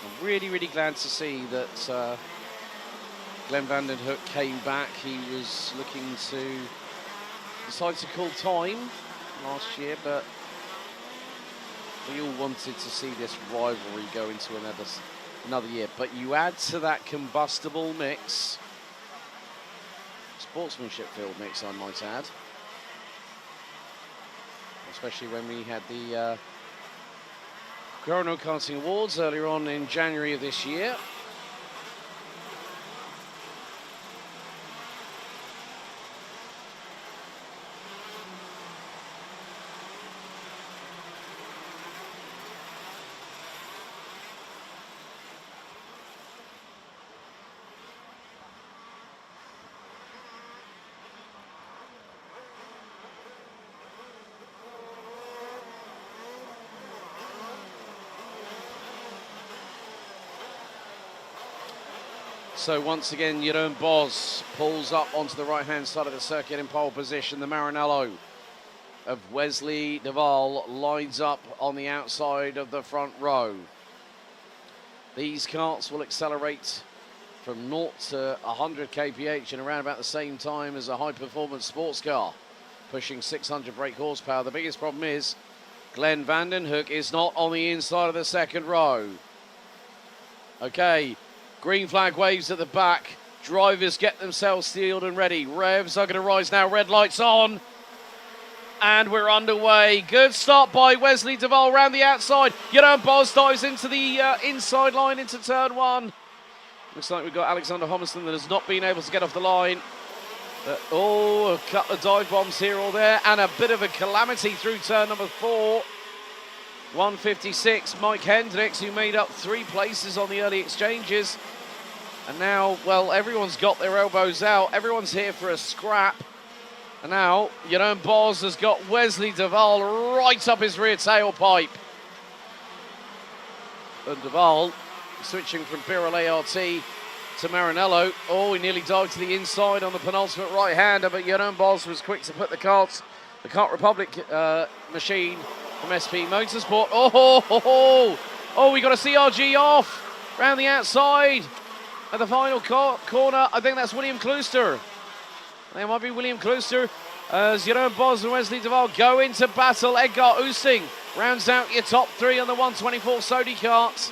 I'm really, really glad to see that Glenn van den Hoek came back. He was looking to decide to call time last year, but we all wanted to see this rivalry go into another year. But you add to that combustible mix, sportsmanship field mix, I might add, especially when we had the Chrono Karting Awards earlier on in January of this year. So once again, Jeroen Bos pulls up onto the right-hand side of the circuit in pole position. The Maranello of Wesley de Waal lines up on the outside of the front row. These karts will accelerate from 0 to 100 kph in around about the same time as a high-performance sports car, pushing 600 brake horsepower. The biggest problem is Glenn van den Hoek is not on the inside of the second row. Okay. Green flag waves at the back. Drivers get themselves steeled and ready. Revs are going to rise now. Red lights on. And we're underway. Good start by Wesley de Waal around the outside. Jeroen Bos dives into the inside line into turn 1. Looks like we've got Alexander Homerson that has not been able to get off the line. Oh, a couple of dive bombs here or there. And a bit of a calamity through turn number 4. 156, Mike Hendricks, who made up 3 places on the early exchanges. And now, well, everyone's got their elbows out. Everyone's here for a scrap. And now, Jeroen Bos has got Wesley de Waal right up his rear tailpipe. And de Waal switching from Birol ART to Maranello. Oh, he nearly dived to the inside on the penultimate right-hander, but Jeroen Bos was quick to put the Kart Republic machine from SP Motorsport. Oh, we got a CRG off round the outside at the final corner. I think that's William Klooster. I think it might be William Klooster as Jeroen Bos and Wesley de Waal go into battle. Edgar Oosting rounds out your top 3 on the 124 Sodi kart.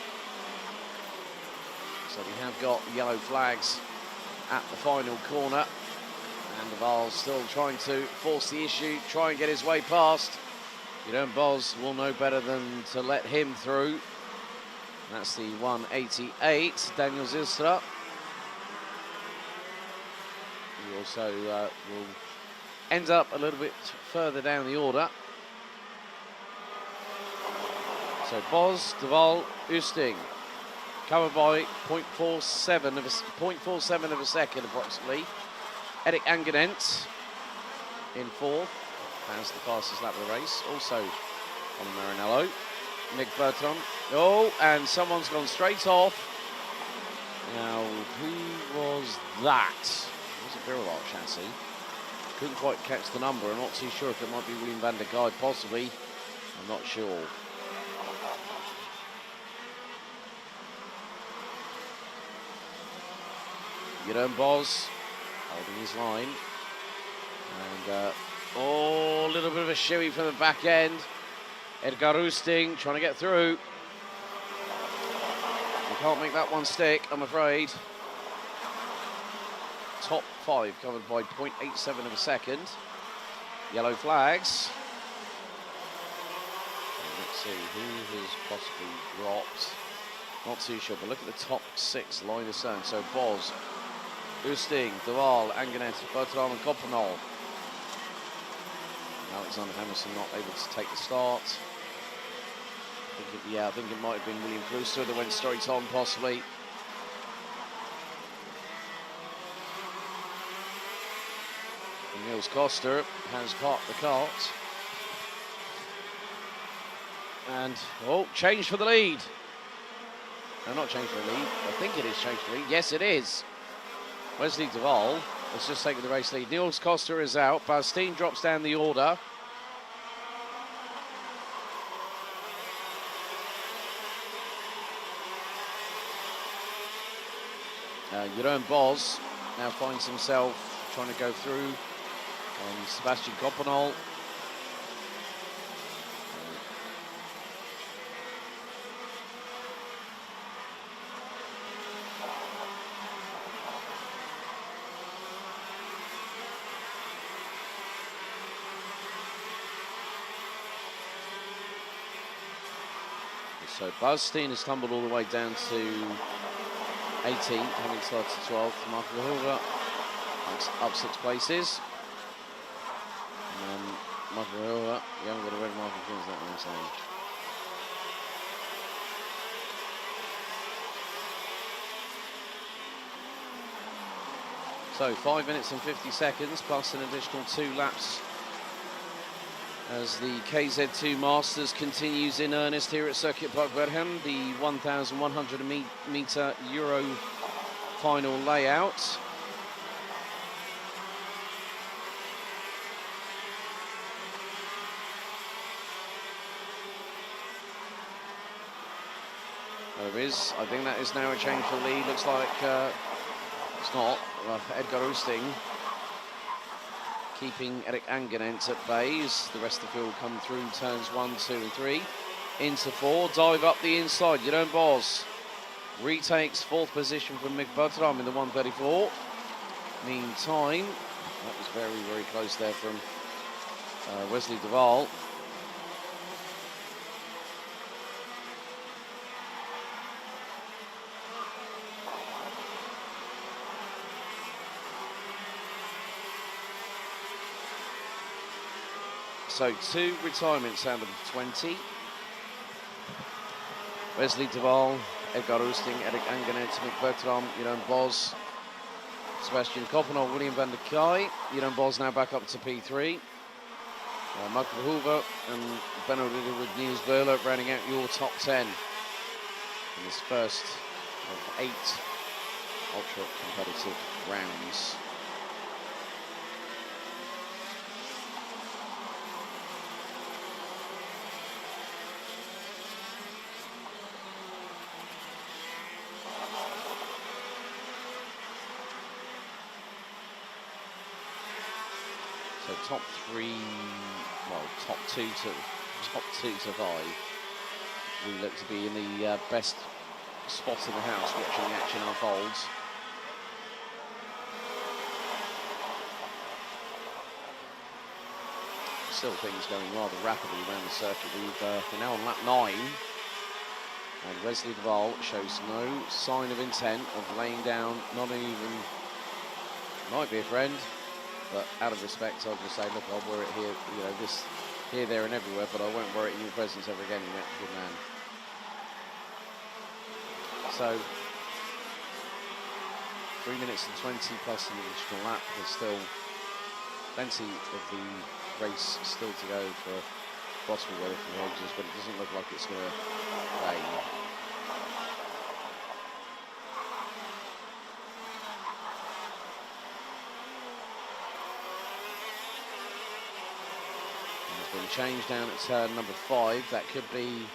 So we have got yellow flags at the final corner. And de Waal still trying to force the issue, try and get his way past. Jeroen Bos will know better than to let him through. That's the 188, Daniel Zilstra. He also will end up a little bit further down the order. So Bos, de Waal, Oosting, covered by 0.47 of a second approximately. Erik Angenent in 4th. Has the fastest lap of the race. Also on Maranello, Nick Bertrand. Oh, and someone's gone straight off. Now, who was that? It was a Birol chassis. Couldn't quite catch the number. I'm not too sure if it might be William van der Gaard, possibly. I'm not sure. Jeroen Bos holding his line. And oh, a little bit of a shoey from the back end. Edgar Oosting trying to get through. You can't make that one stick, I'm afraid. Top 5 covered by 0.87 of a second. Yellow flags. Let's see who has possibly dropped. Not too sure, but look at the top 6 line of zone. So Bos, Oosting, de Waal, Angenent, Bertrand and Coppenol. Alexander Hamilton not able to take the start. I think it might have been William Klooster that went straight on, possibly. And Niels Koster has parked the cart. And, oh, change for the lead. No, not change for the lead. I think it is change for the lead. Yes, it is. Wesley de Waal. has just taken the race lead. Niels Costa is out. Bastin drops down the order. Jeroen Bos now finds himself trying to go through on Sebastian Coppenol. So Bastin has tumbled all the way down to 18th, having started 12th. Michael Verhoeven up 6 places. And then Michael Verhoeven, you haven't got a red marker, is that what I'm saying? So 5 minutes and 50 seconds plus an additional 2 laps as the KZ2 Masters continues in earnest here at Circuit Park Berghem, the 1,100 metre Euro final layout. There is, I think that is now a change for lead. Looks like it's not. Well, Edgar Oosting keeping Erik Angenent at bay as the rest of the field come through turns 1, 2 and 3. Into 4, dive up the inside. Jeroen Bos retakes 4th position from Mick Berghem in the 134. Meantime, that was very, very close there from Wesley de Waal. So 2 retirements out of 20. Wesley de Waal, Edgar Oosting, Erik Angenent, Mick Berghem, Jeroen Bos, Sebastian Coppenol, William van der Kaaij. Jeroen Bos now back up to P3. Michael Verhoeven and Benno Riddle with Niels Böhler rounding out your top 10 in this first of 8 ultra competitive rounds. So top 3, well, top 2 to 5. We look to be in the best spot in the house watching the action unfolds. Still things going rather rapidly around the circuit. We're now on lap 9. And Wesley de Waal shows no sign of intent of laying down, not even, might be a friend. But out of respect, I'll just say, look, I'll wear it here, you know, this here, there, and everywhere, but I won't wear it in your presence ever again. You're a good man. So, 3 minutes and 20 plus an additional lap. There's still plenty of the race still to go for possible weather conditions, but it doesn't look like it's going to rain. Been changed down at turn number 5. That could be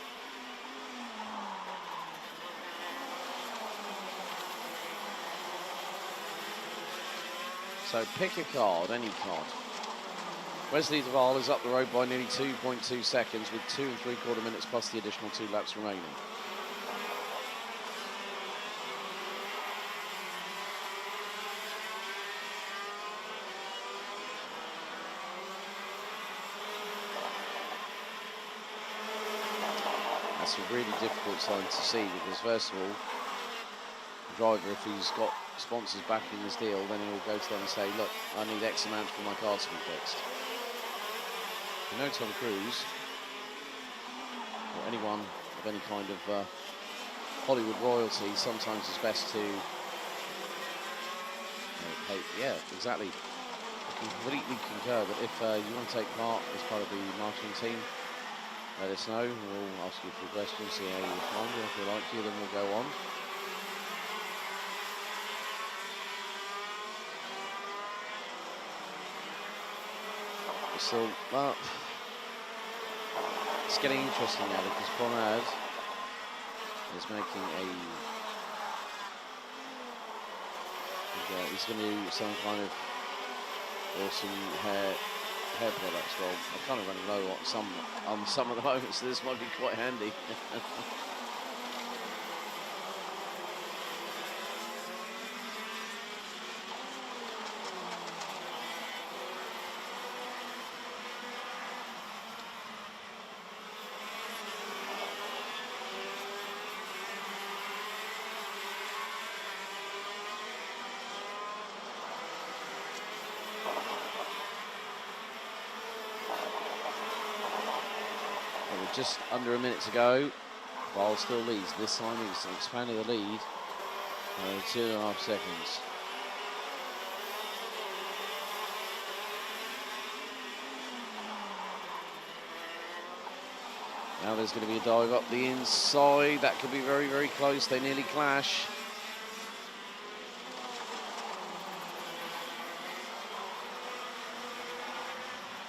so pick a card, any card. Wesley de Waal is up the road by nearly 2.2 seconds with 2 3/4 minutes plus the additional 2 laps remaining. That's a really difficult sign to see because, first of all, the driver, if he's got sponsors backing his deal, then he'll go to them and say, look, I need X amount for my car to be fixed. You know, Tom Cruise, or anyone of any kind of Hollywood royalty, sometimes it's best to, hey, yeah, exactly. I completely concur that if you want to take part as part of the marketing team, let us know. We'll ask you a few questions, see how you respond. If we like you, then we'll go on. still, well, it's getting interesting now because Conrad is making a. He's going to do some kind of awesome hair products. Well, I'm kind of running low on some of the moments, so this might be quite handy. Just under a minute to go. Ball still leads. This time he's expanded the lead. 2.5 seconds. Now there's going to be a dive up the inside. That could be very, very close. They nearly clash.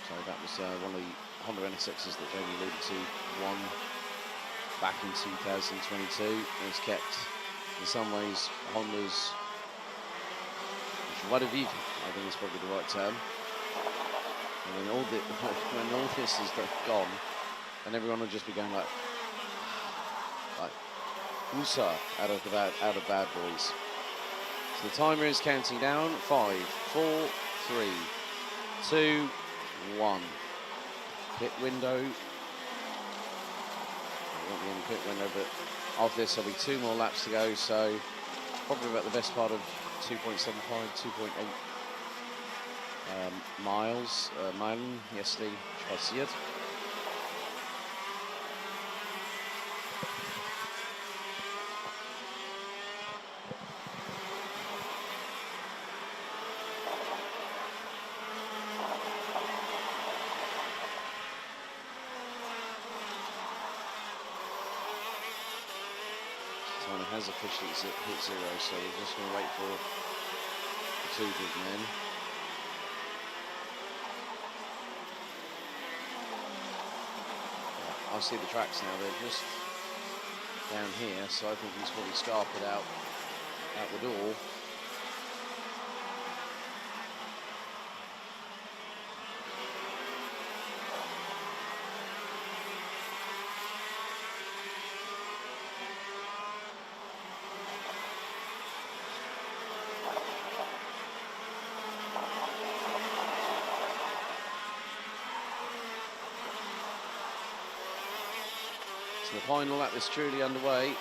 So that was one of the Honda NSXs that Jamie alluded to, won back in 2022. And it's kept, in some ways, Honda's joie de vivre, I think is probably the right term. And when all this is gone, and everyone will just be going like Musa out of Bad Boys. So the timer is counting down. 5, 4, 3, 2, 1. Pit window. It won't be in the pit window, but after this there'll be 2 more laps to go, so probably about the best part of 2.75, 2.8 Meilen yesterday passiert. Has officially hit 0, so we're just going to wait for the 2 big men. I see the tracks now, they're just down here, so I think he's probably scarpered out the door. The final lap is truly underway.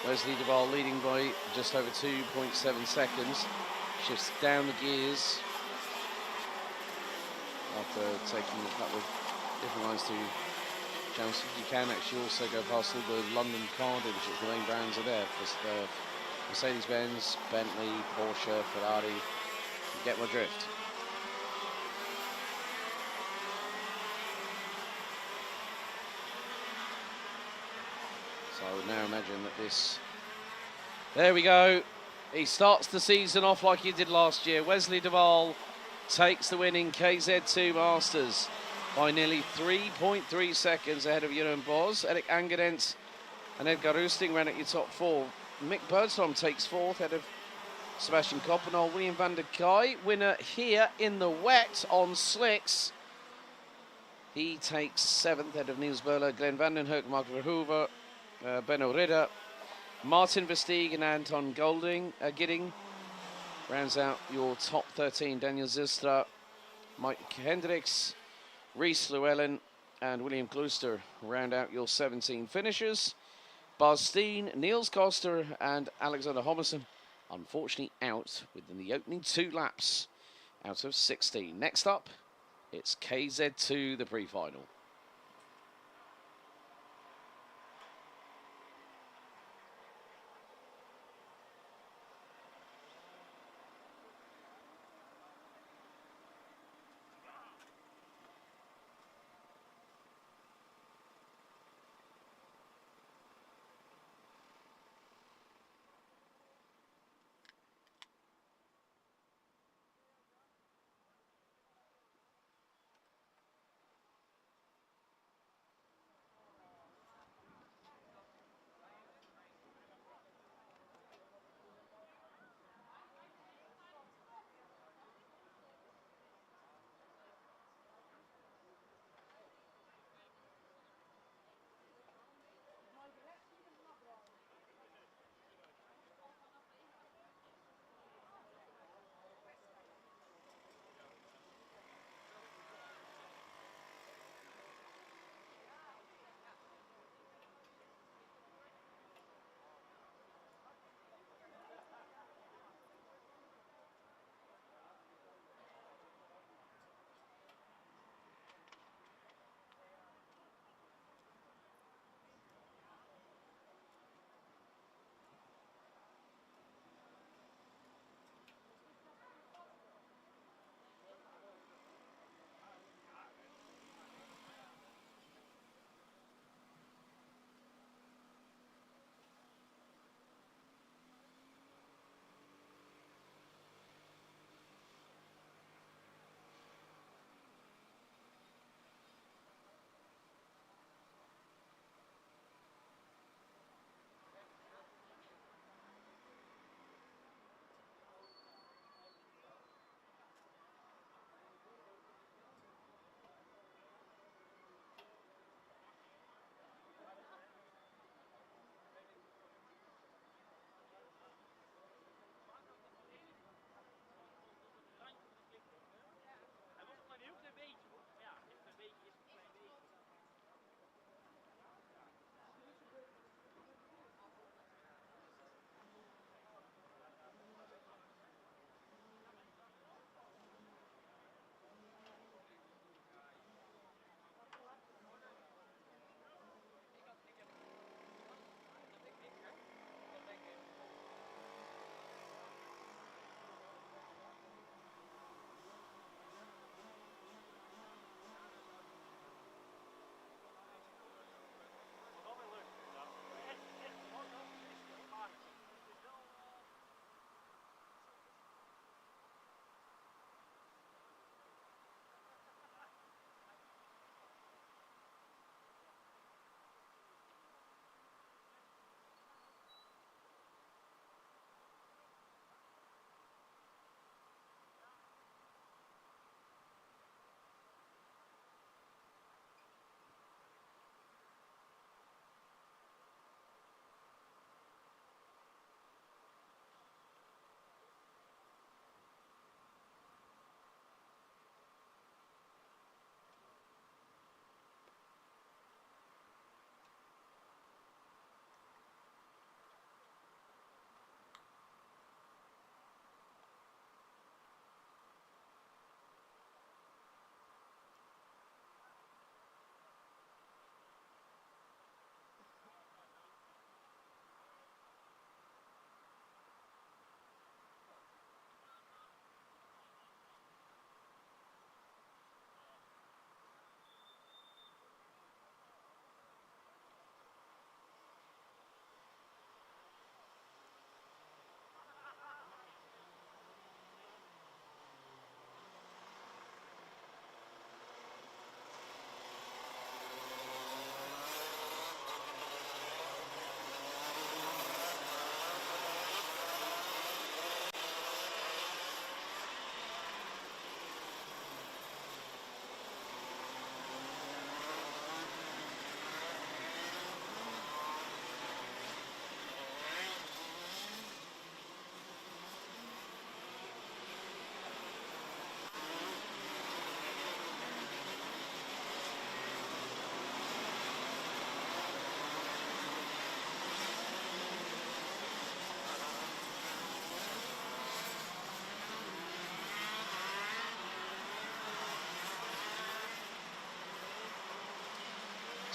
Wesley Duval leading by just over 2.7 seconds. Shifts down the gears after taking a couple of different lines through Chelmsford. You can actually also go past all the London car dealerships. The main brands are there. Mercedes-Benz, Bentley, Porsche, Ferrari. You get my drift. So I would now imagine that this... There we go. He starts the season off like he did last year. Wesley Duval takes the win in KZ2 Masters by nearly 3.3 seconds ahead of Jeroen Bos. Erik Angerent and Edgar Roesting ran at your top 4. Mick Birdstorm takes 4th ahead of Sebastian Coppenol. William van der Kaaij, winner here in the wet on slicks. He takes 7th ahead of Niels Böhler, Glenn Vandenhoek, Mark Verhoeven, Benno Ridder, Martin Versteeg and Anton Gidding rounds out your top 13. Daniel Zilstra, Mike Hendricks, Reese Llewellyn and William Klooster round out your 17 finishers. Bas Steen, Niels Koster and Alexander Homerson unfortunately out within the opening 2 laps out of 16. Next up, it's KZ2, the pre-final.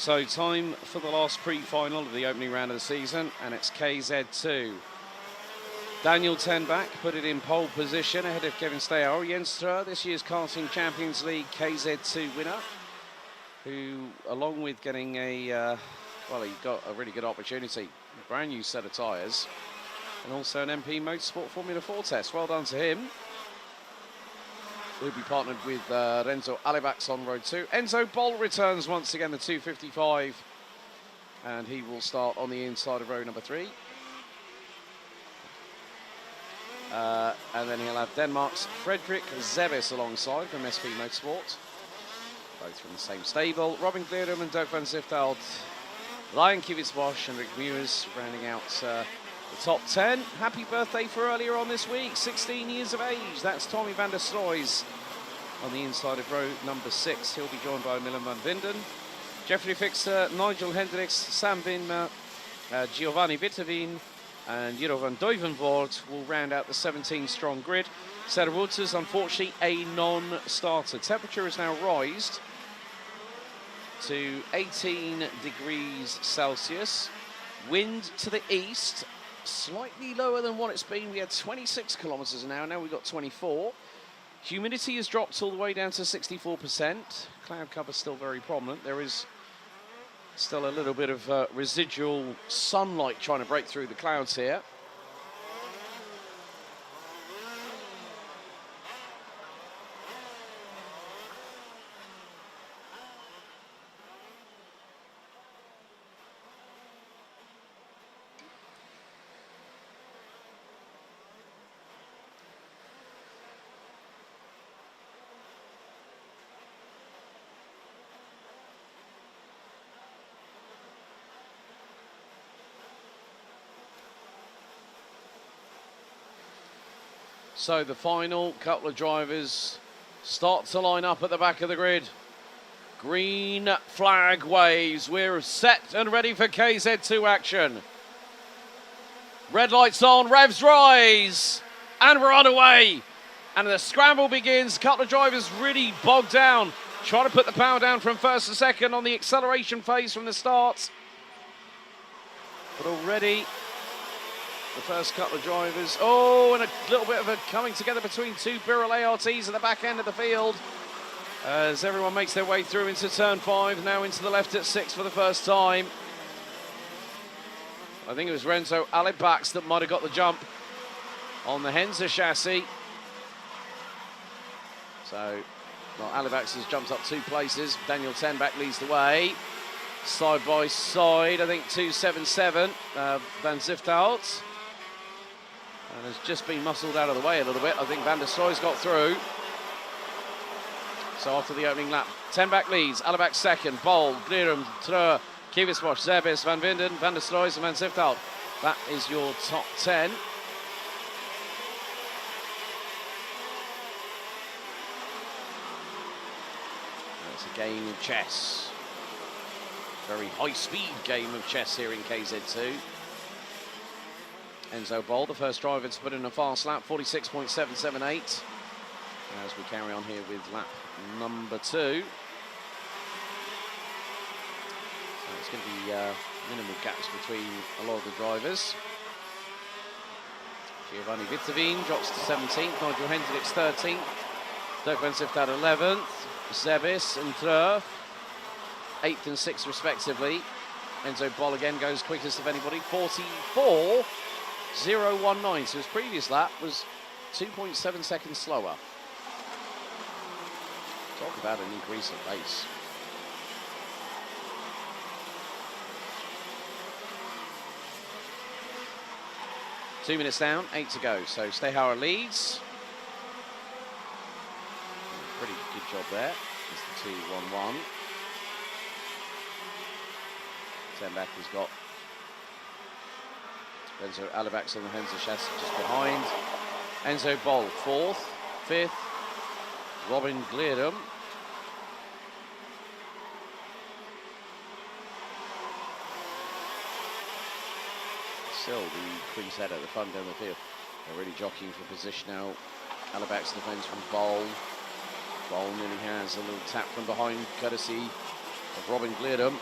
So time for the last pre-final of the opening round of the season, and it's KZ2. Daniel Tenbach put it in pole position ahead of Kevin Steyer. Jens Strø, this year's Karting Champions League KZ2 winner, who, along with getting a, well, he got a really good opportunity, a brand new set of tyres, and also an MP Motorsport Formula 4 test. Well done to him. We'll be partnered with Renzo Alivax on road 2. Enzo Boll returns once again, the 255, and he will start on the inside of row number 3. And then he'll have Denmark's Fredrik Zebbes alongside from SP Motorsport, both from the same stable. Robin Glerum and Dirk van Zifteld, Ryan Kivitsbosch and Rick Mewers rounding out the top 10. Happy birthday for earlier on this week, 16 years of age. That's Tommy van der Sloys on the inside of row number 6. He'll be joined by Milan van Vinden, Jeffrey Fixer, Nigel Hendricks, Sam Vinma, Giovanni Witteveen, and Jiro van Duivenvoort will round out the 17-strong grid. Sarah Wouters, unfortunately, a non-starter. Temperature has now rised to 18 degrees Celsius. Wind to the east, slightly lower than what it's been. We had 26 kilometres an hour, now we've got 24. Humidity has dropped all the way down to 64%. Cloud cover still very prominent. There is still a little bit of residual sunlight trying to break through the clouds here. So the final couple of drivers start to line up at the back of the grid. Green flag waves. We're set and ready for KZ2 action. Red lights on, revs rise, and we're on away. And the scramble begins. Couple of drivers really bogged down, trying to put the power down from first to second on the acceleration phase from the start. But already the first couple of drivers. Oh, and a little bit of a coming together between two Birrell ARTs at the back end of the field as everyone makes their way through into turn 5, now into the left at 6 for the first time. I think it was Renzo Alivax that might have got the jump on the Henze chassis. So, well, Alivax has jumped up 2 places. Daniel Tenbach leads the way. Side by side, I think 277, Van Zifteld. And has just been muscled out of the way a little bit. I think Van der Sloy's got through. So after the opening lap, Tenbach leads, Alivax second, Boll, Glerum, Strø, Kivitsbosch, Zebbes, Van Vinden, Van der Sloy and Van Zifteld. That is your top 10. It's a game of chess. Very high-speed game of chess here in KZ2. Enzo Boll, the first driver to put in a fast lap, 46.778. As we carry on here with lap number 2. So it's going to be minimal gaps between a lot of the drivers. Giovanni Witteveen drops to 17th, Nigel Hendricks 13th, Dirk van Zifteld 11th, Zebbes and Strø 8th and 6th respectively. Enzo Boll again goes quickest of anybody, 44.019. So his previous lap was 2.7 seconds slower. Talk about an increase in pace. Two minutes down, 8 to go. So Stehauer leads. Pretty good job there. It's the 2-1-1. Tenbach has got Renzo Alivax on the Henze chassis just behind. Enzo Boll 4th, 5th. Robin Glerum. Still the quintet at the front down the field. They're really jockeying for position now. Alivax defends from Boll. Boll nearly has a little tap from behind, courtesy of Robin Glerum.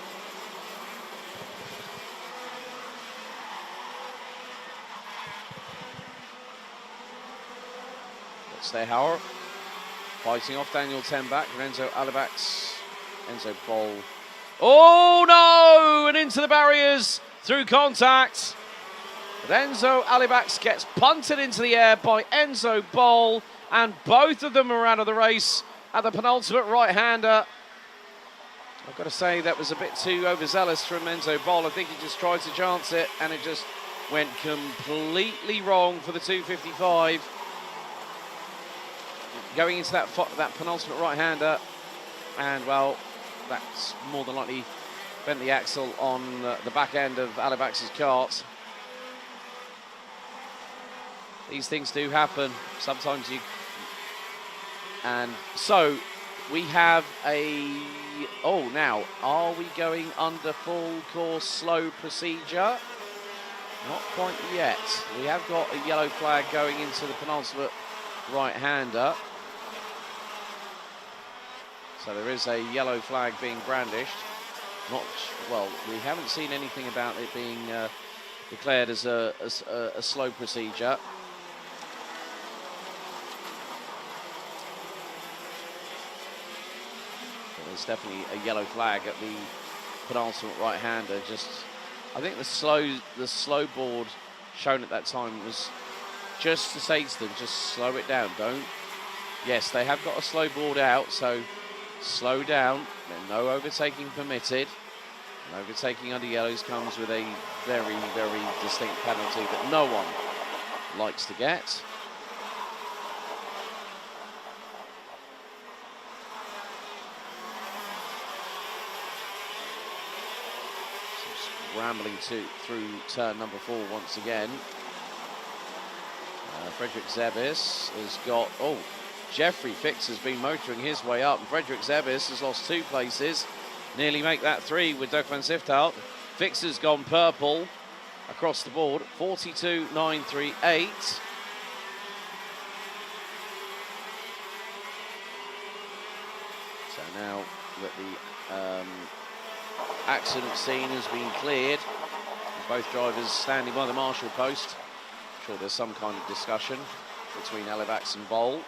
Steyhauer fighting off Daniel Tenbach, Renzo Alibax, Enzo Boll. Oh no! And into the barriers through contact. But Enzo Alibax gets punted into the air by Enzo Boll, and both of them are out of the race at the penultimate right-hander. I've got to say that was a bit too overzealous from Enzo Boll. I think he just tried to chance it, and it just went completely wrong for the 255. Going into that penultimate right-hander, and well, that's more than likely bent the axle on the back end of Alibax's kart. These things do happen. Sometimes you... And so, we have a... Oh, now, are we going under full course slow procedure? Not quite yet. We have got a yellow flag going into the penultimate right-hander. So there is a yellow flag being brandished. Not well, we haven't seen anything about it being declared as a slow procedure. But there's definitely a yellow flag at the penultimate right-hander. Just, I think the slow board shown at that time was just to say to them, just slow it down. Don't. Yes, they have got a slow board out, so slow down. No overtaking permitted. And overtaking under yellows comes with a very, very distinct penalty that no one likes to get. So scrambling through turn number 4 once again. Frederick Zebis has got... Oh, Jeffrey Fix has been motoring his way up, and Frederick Zebis has lost 2 places. Nearly make that 3 with Dirk van Zifthout. Fix has gone purple across the board, 42.938. So now that the accident scene has been cleared, both drivers standing by the marshal post. I'm sure there's some kind of discussion between Alibax and Boll.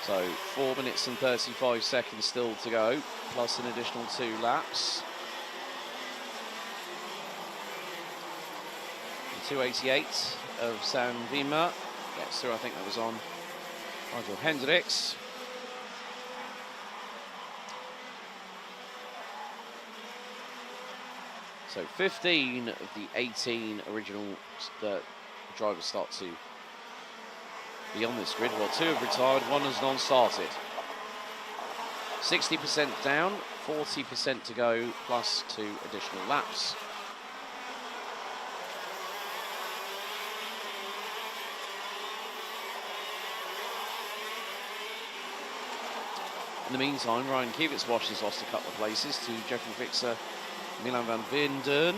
So 4 minutes and 35 seconds still to go, plus an additional 2 laps. 288 of Sam Wiemer gets through. I think that was on Nigel Hendricks. So 15 of the 18 original drivers start to be on this grid. Well, 2 have retired, 1 has non-started. 60% down, 40% to go, plus 2 additional laps. In the meantime, Ryan Kiewiczbosch has lost a couple of places to Jeffrey Fixer, Milan van Winden.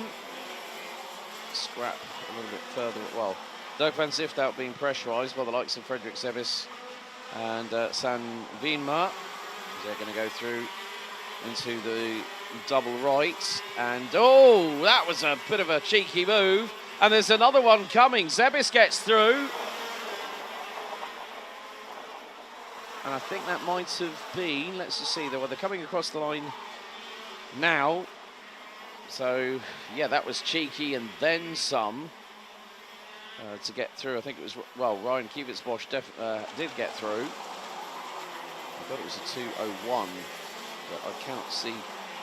Scrap a little bit further, well, Dirk van Zifthout being pressurised by the likes of Frederick Zebis and Sam Wienma. They're going to go through into the double right. And, oh, that was a bit of a cheeky move. And there's another one coming. Zebis gets through. And I think that might have been, let's just see, they're coming across the line now. So, yeah, that was cheeky and then some. To get through, I think it was, well, Ryan Kiewiczbosch did get through. I thought it was a 2:01, but I can't see.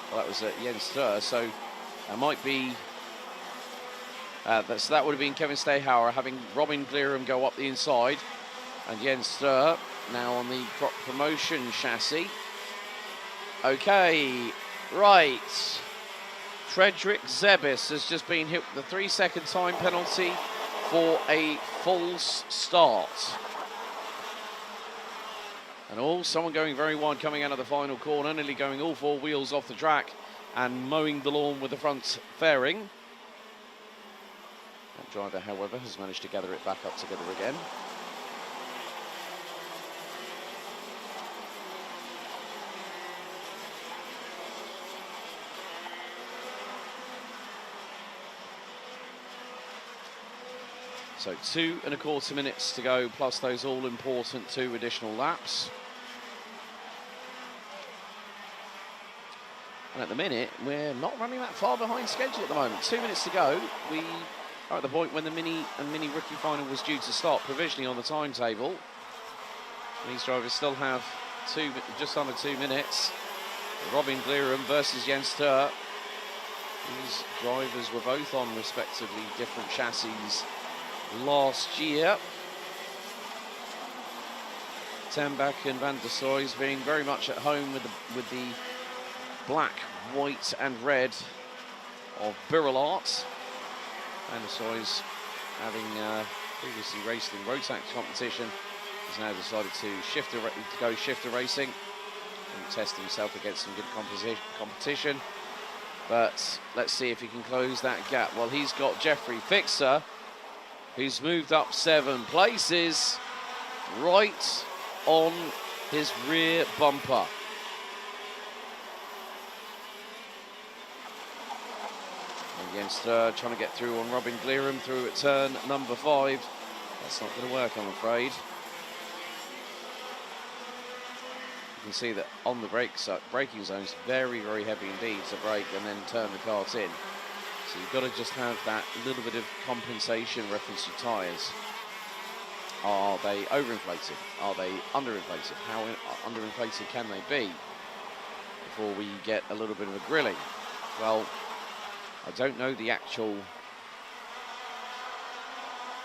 Well, that was Jens Sturr, so that might be. So that would have been Kevin Steyhauer having Robin Bleeram go up the inside, and Jens Sturr now on the crop promotion chassis. Okay, right. Frederick Zebis has just been hit with the 3-second time penalty for a false start. And someone going very wide coming out of the final corner, nearly going all 4 wheels off the track and mowing the lawn with the front fairing. That driver, however, has managed to gather it back up together again. So 2¼ minutes to go, plus those all-important 2 additional laps. And at the minute, we're not running that far behind schedule at the moment. 2 minutes to go. We are at the point when the mini and mini rookie final was due to start provisionally on the timetable. These drivers still have just under 2 minutes. Robin Glerum versus Jens Tur. These drivers were both on respectively different chassis last year. Ten Bak and Van der Soys being very much at home with the black, white and red of Birrell Art. Van der Soys, having previously raced in Rotax competition, has now decided to go shifter racing and test himself against some good competition. But let's see if he can close that gap. Well, he's got Jeffrey Fixer, who's moved up 7 places, right on his rear bumper. And Jens Tur trying to get through on Robin Glerum through at turn number 5. That's not going to work, I'm afraid. You can see that on the braking zone is very, very heavy indeed to brake and then turn the kart in. So you've got to just have that little bit of compensation reference to tyres. Are they overinflated? Are they underinflated? How underinflated can they be before we get a little bit of a grilling? Well, I don't know the actual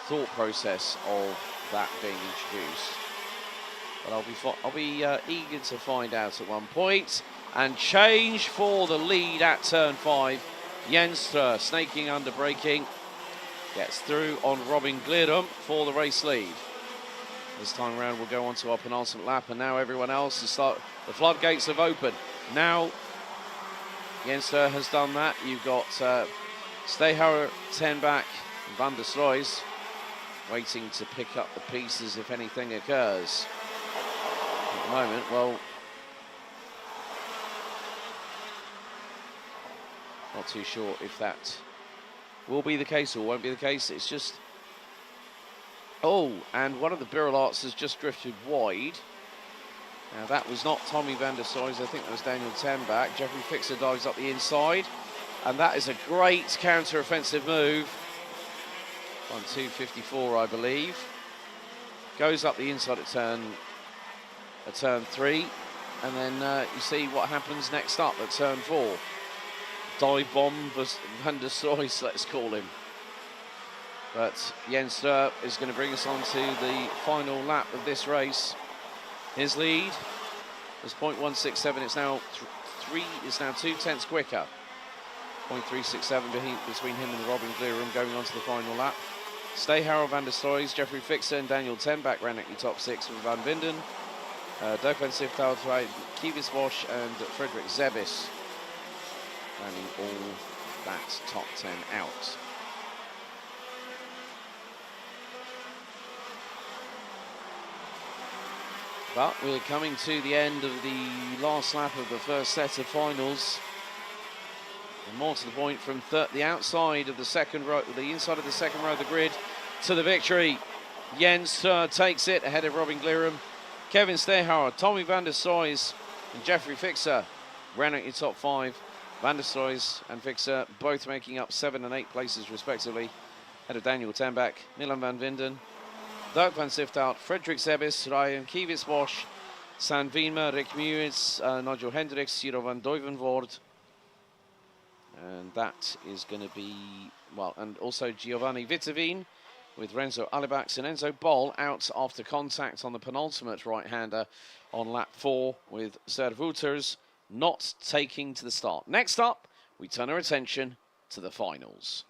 thought process of that being introduced, but I'll be eager to find out at one point. And change for the lead at turn 5. Jens Tur snaking under braking, gets through on Robin Glerum for the race lead. This time around we'll go on to our penultimate lap, and now everyone else is the floodgates have opened. Now Jens Tur has done that. You've got Stehauer, Ten Bak and Van der Sloys waiting to pick up the pieces if anything occurs. At the moment, well, not too sure if that will be the case or won't be the case. It's just... Oh, and one of the Birrell Arts has just drifted wide. Now, that was not Tommy Van der Soys. I think that was Daniel Ten Bak. Jeffrey Fixer dives up the inside. And that is a great counter-offensive move. On 254, I believe. Goes up the inside at turn 3. And then you see what happens next up at turn 4. Dive bomb Van der Soys, let's call him. But Jens Tur is going to bring us on to the final lap of this race. His lead was 0.167. It's now 2/10 quicker. 0.367 between him and Robin Glerum going on to the final lap. Stehauer, Van der Soys, Jeffrey Fixer and Daniel Ten Bak ran at the top 6 with Van Vinden. Dirk van Siftout, Kivis Bosch and Frederick Zebis running all that top 10 out. But we're coming to the end of the last lap of the first set of finals. And more to the point, from the outside of the second row, the inside of the second row of the grid to the victory. Jens Tur takes it ahead of Robin Glerum. Kevin Stehauer, Tommy Van der Soys and Jeffrey Fixer ran at your top 5. Van der Soys and Fixer both making up 7 and 8 places respectively. Ahead of Daniel Ten Bak, Milan van Vinden, Dirk van Siftout, Frederik Zebis, Ryan Kivis Bosch, San Wienmer, Rick Mewis, Nigel Hendricks, Ciro van Duivenvoort. And that is going to be, well, and also Giovanni Vittavine with Renzo Alibax and Enzo Boll out after contact on the penultimate right-hander on lap 4 with Serv Wouters not taking to the start. Next up, we turn our attention to the finals.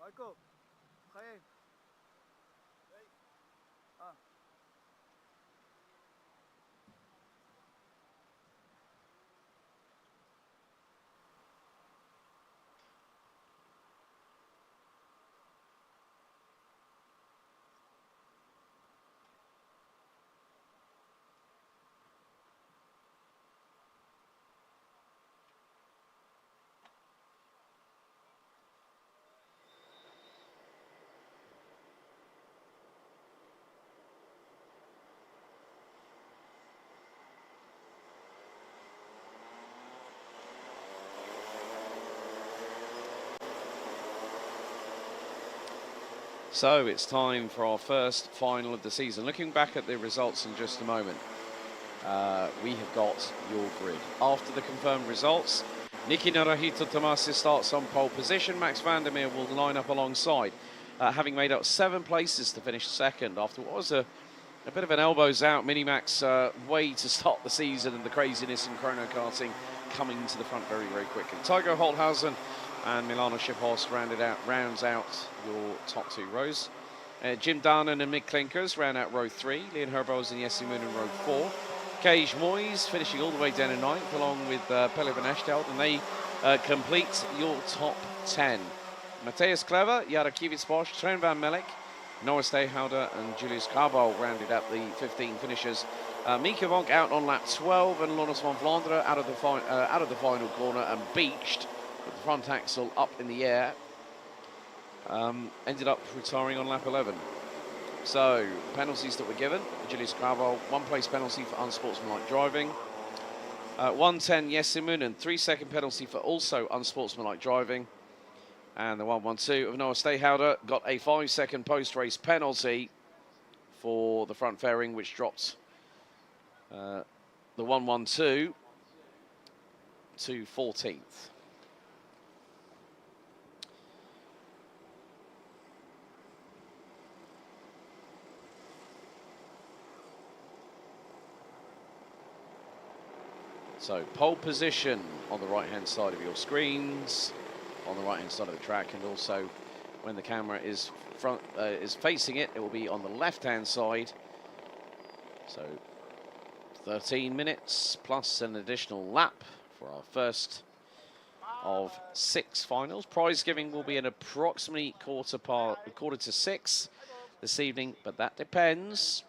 Michael, ga je heen? Nee. Ah. So it's time for our first final of the season. Looking back at the results in just a moment, we have got your grid. After the confirmed results, Niki Naruhito Tomasi starts on pole position. Max van der Meer will line up alongside, having made up 7 places to finish second after what was a bit of an elbows out Minimax way to start the season, and the craziness in chrono karting coming to the front very, very quickly. Tycho Holthausen and Milano Schiphorst rounds out your top 2 rows. Jim Darnan and Mick Klinkers round out row 3. Leon Herbos and Jesse Moon in row 4. Cage Moyes finishing all the way down in 9th, along with Pelle van Echteld, and they complete your top 10. Matthias Clever, Jara Kivits-Bosch, Trent van Melk, Noah Steyhouder and Julius Carbal rounded up the 15 finishers. Mika Vonk out on lap 12, and Lonas van Vlaanderen out of the final corner and beached with the front axle up in the air. Ended up retiring on lap 11. So, penalties that were given. Julius Carbal, 1 place penalty for unsportsmanlike driving. 110 Yesimun, and 3-second penalty for also unsportsmanlike driving. And the 112 of Noah Steyhouder got a 5-second post-race penalty for the front fairing, which dropped the 112 to 14th. So pole position on the right-hand side of your screens, on the right-hand side of the track, and also when the camera is facing it, it will be on the left-hand side. So 13 minutes plus an additional lap for our first of 6 finals. Prize giving will be at approximately quarter to 6 this evening, but that depends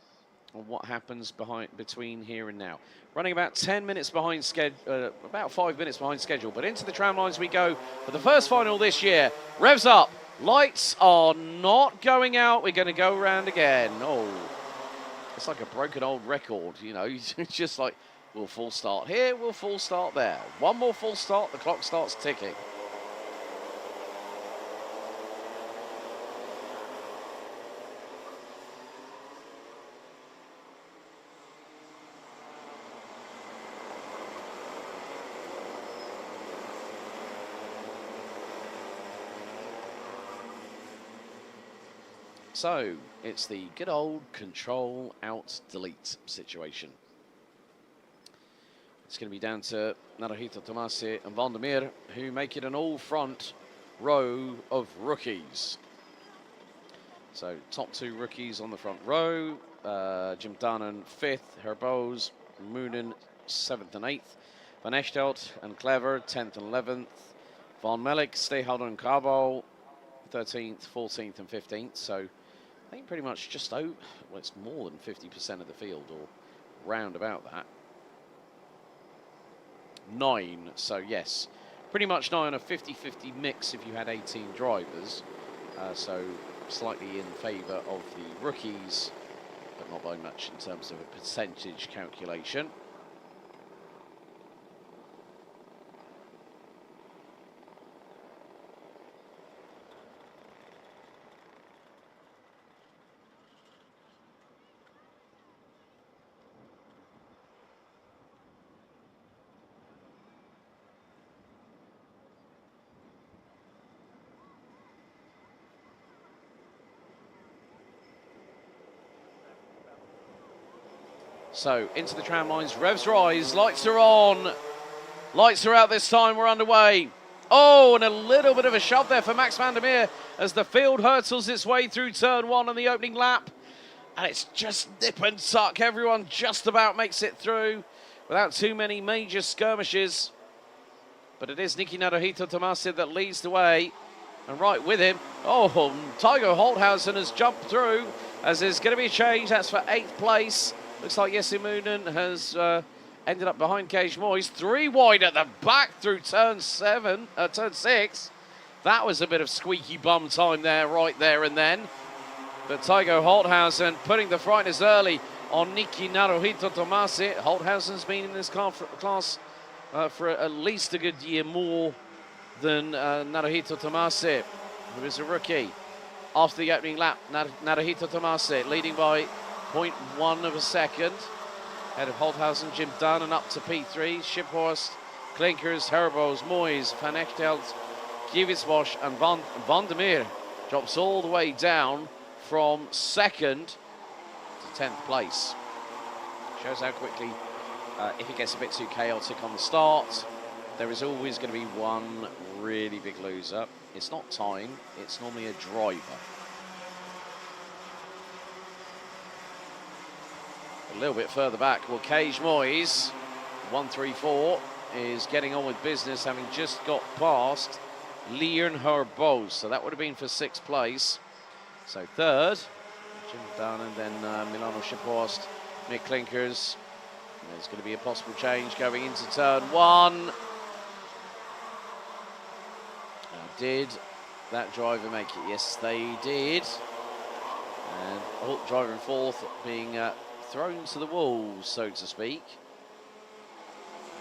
on what happens between here and now. Running about 10 minutes behind schedule, about 5 minutes behind schedule, but into the tram lines we go for the first final this year. Revs up, lights are not going out, we're going to go round again. Oh, it's like a broken old record, you know. It's just like, we'll full start here, we'll full start there. One more full start, the clock starts ticking. So, it's the good old control alt delete situation. It's going to be down to Naruhito Tomasi and van der Meer, who make it an all-front row of rookies. So, top 2 rookies on the front row. Jim Darnan 5th, Herbos, Moonen 7th and 8th. Van Echteld and Clever 10th and 11th. Van Melk, Steyhouder and Carbal 13th, 14th and 15th. So, I think pretty much just well, it's more than 50% of the field, or round about that. 9, so yes, pretty much 9 on a 50-50 mix if you had 18 drivers. So slightly in favour of the rookies, but not by much in terms of a percentage calculation. So, into the tram lines, revs rise, lights are on. Lights are out this time, we're underway. Oh, and a little bit of a shove there for Max van der Meer as the field hurtles its way through turn 1 on the opening lap. And it's just nip and tuck. Everyone just about makes it through without too many major skirmishes. But it is Niki Naruhito Tomasi that leads the way. And right with him, Tygo Holthausen has jumped through, as there's going to be a change. That's for 8th place. Looks like Jesse Moonen has ended up behind Cage Moyes. 3 wide at the back through turn 6. That was a bit of squeaky bum time there, right there and then. But Tygo Holthausen putting the frighteners early on Niki Naruhito Tomasi. Holthausen's been in this class for at least a good year more than Naruhito Tomasi, who is a rookie. After the opening lap, Naruhito Tomasi leading by 0.1 of a second. Ahead of Holthausen, Jim Dunn, and up to P3. Shiphorst, Klinkers, Herbos, Moyes, Van Echtelt, Kiewitzbosch, and Van der Meer drops all the way down from 2nd to 10th place. Shows how quickly, if it gets a bit too chaotic on the start, there is always going to be one really big loser. It's not time, it's normally a driver. A little bit further back, well, Cage Moyes, 134, is getting on with business, having just got past Leon Herbos. So that would have been for 6th place. So 3rd, Jim Dunn, and then Milano Shiphorst, Mick Klinkers. There's going to be a possible change going into turn 1. And did that driver make it? Yes, they did. And driver in 4th being thrown to the wolves, so to speak.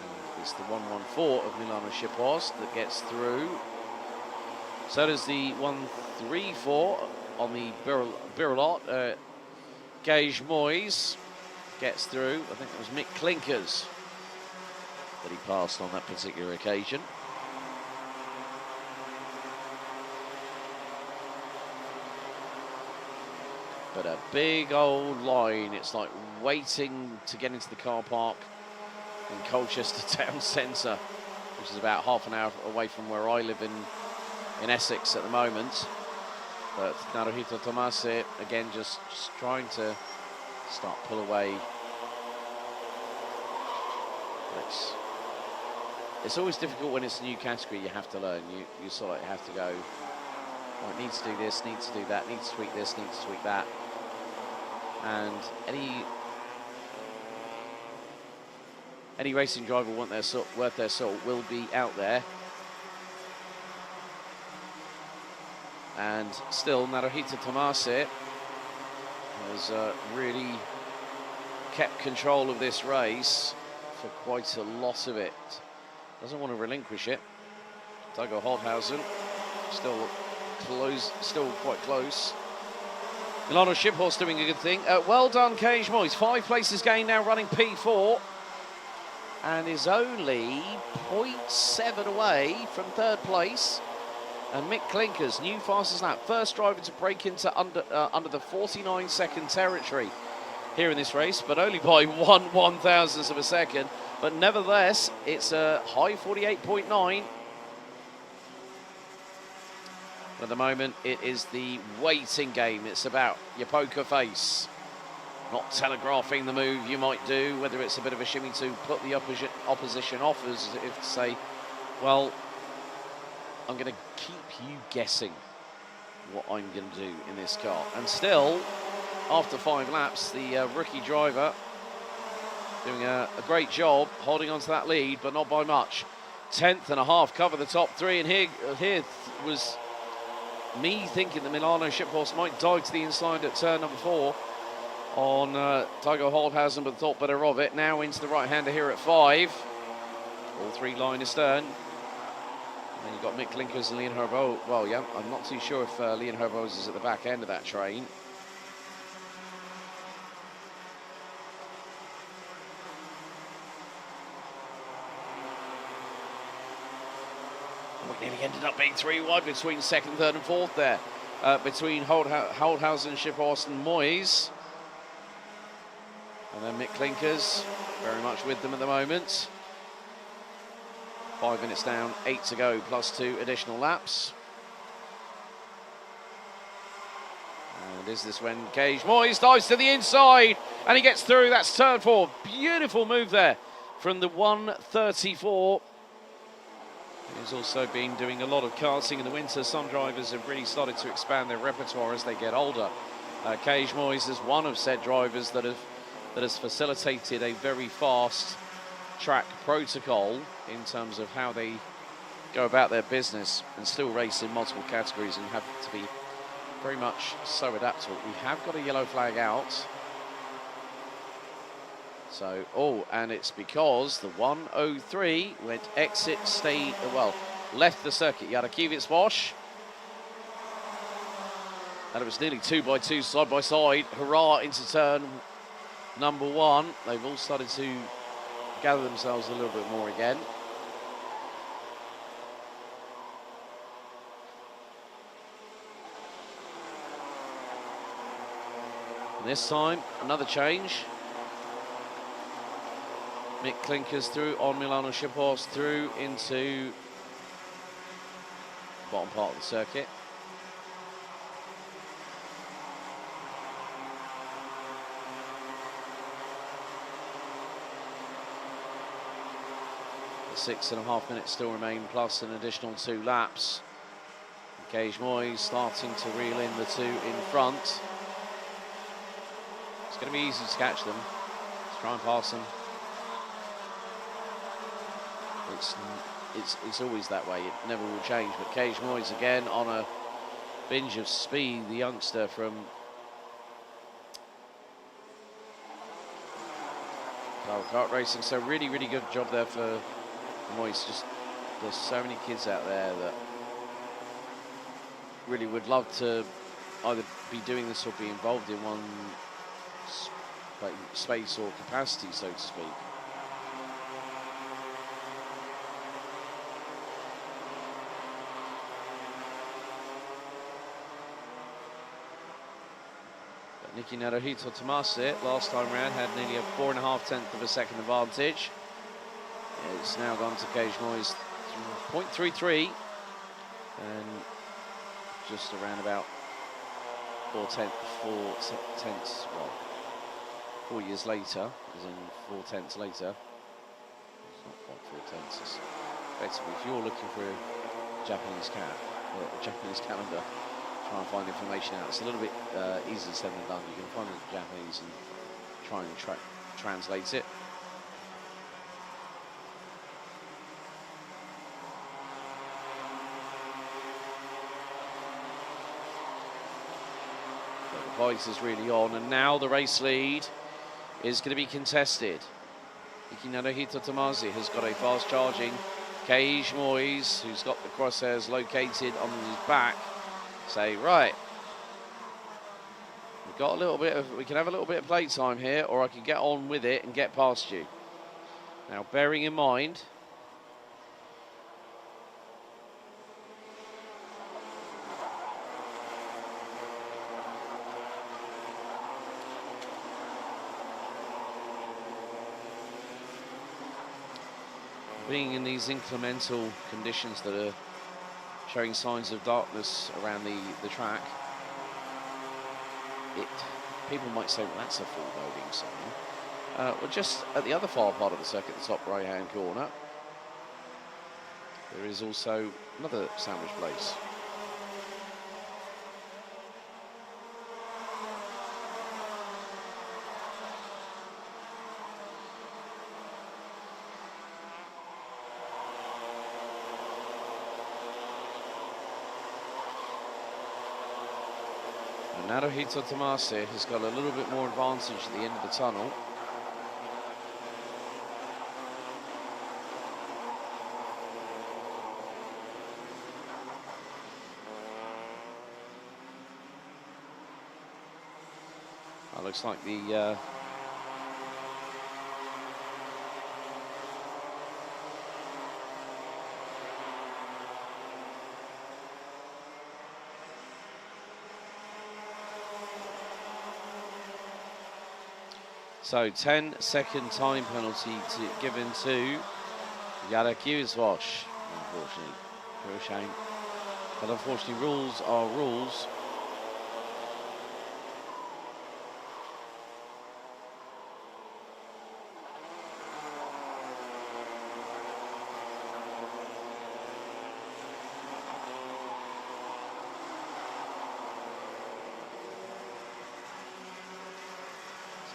And it's the 114 of Milano Shiphorst that gets through. So does the 134 on the Birolot. Gage Moyes gets through. I think it was Mick Klinkers that he passed on that particular occasion. But a big old line. It's like waiting to get into the car park in Colchester Town Centre, which is about half an hour away from where I live in Essex at the moment. But Naruhito Tomasi, again, just trying to pull away. It's always difficult when it's a new category you have to learn. You sort of have to go, oh, it needs to do this, needs to do that, needs to tweak this, needs to tweak that. And any racing driver worth their salt will be out there. And still, Naruhito Tomasi has really kept control of this race for quite a lot of it. Doesn't want to relinquish it. Tygo Holthausen still quite close. Milano Shiphorst doing a good thing. Well done, Cage Moyes. 5 places gained now, running P4, and is only 0.7 away from 3rd place. And Mick Klinkers, new fastest lap, first driver to break into under the 49-second territory here in this race, but only by 1/1000th of a second. But nevertheless, it's a high 48.9. At the moment, it is the waiting game. It's about your poker face, not telegraphing the move you might do, whether it's a bit of a shimmy to put the opposition off, as if to say, well, I'm going to keep you guessing what I'm going to do in this car. And still, after 5 laps, the rookie driver doing a great job holding on to that lead, but not by much. 10th and a half cover the top 3, and here was me thinking that Milano Shiphorst might dive to the inside at turn number 4 on Tygo Holthausen, but thought better of it. Now into the right-hander here at 5. All 3 line astern. And you've got Mick Klinkers and Leon Herbos. Well, yeah, I'm not too sure if Leon Herbos is at the back end of that train. We nearly ended up being 3 wide between 2nd, 3rd and 4th there. Between Holthausen, Shiphorst and Moyes. And then Mick Klinkers, very much with them at the moment. 5 minutes down, 8 to go, plus 2 additional laps. And is this when Moyes dives to the inside and he gets through? That's turn 4. Beautiful move there from the 134. He's also been doing a lot of karting in the winter. Some drivers have really started to expand their repertoire as they get older. Moyes is one of said drivers that has facilitated a very fast track protocol in terms of how they go about their business and still race in multiple categories and have to be very much so adaptable. We have got a yellow flag out. So, and it's because the 103 went exit, stayed, well, left the circuit. Yadakiewicz wash. And it was nearly 2x2 side by side. Hurrah into turn number 1. They've all started to gather themselves a little bit more again. And this time, another change. Mick Klinkers through on Milano Shipos through into the bottom part of the circuit. The 6.5 minutes still remain, plus an additional 2 laps. Moyes starting to reel in the 2 in front. It's going to be easy to catch them. Let's try and pass them. It's always that way. It never will change. But Moyes again on a binge of speed. The youngster from kart racing. So really, really good job there for Moyes. Just there's so many kids out there that really would love to either be doing this or be involved in one space or capacity, so to speak. Nicky Naruhito Tomasi last time round had nearly a 4.5 of a second advantage. It's now gone to Moyes 0.33 and just around about 4 tenths, well, 4 years later, as in 4 tenths later. It's not quite 4 tenths. It's basically, if you're looking for a Japanese calendar, try and find information out. It's a little bit easier said than done. You can find the Japanese and try and translate it. But the voice is really on, and now the race lead is going to be contested. Iki Naruhito Tomasi has got a fast charging Moyes, who's got the crosshairs located on his back. Say, right, we've got a little bit of, we can have a little bit of play time here, or I can get on with it and get past you. Now, bearing in mind, being in these incremental conditions that are showing signs of darkness around the track, people might say, well, that's a full loading sign. Well, just at the other far part of the circuit, the top right-hand corner, there is also another sandwich place. Naruhito Tomasi has got a little bit more advantage at the end of the tunnel. That looks like the so 10-second time penalty given to Yadakiewicz wash, unfortunately. For a shame. But unfortunately, rules are rules.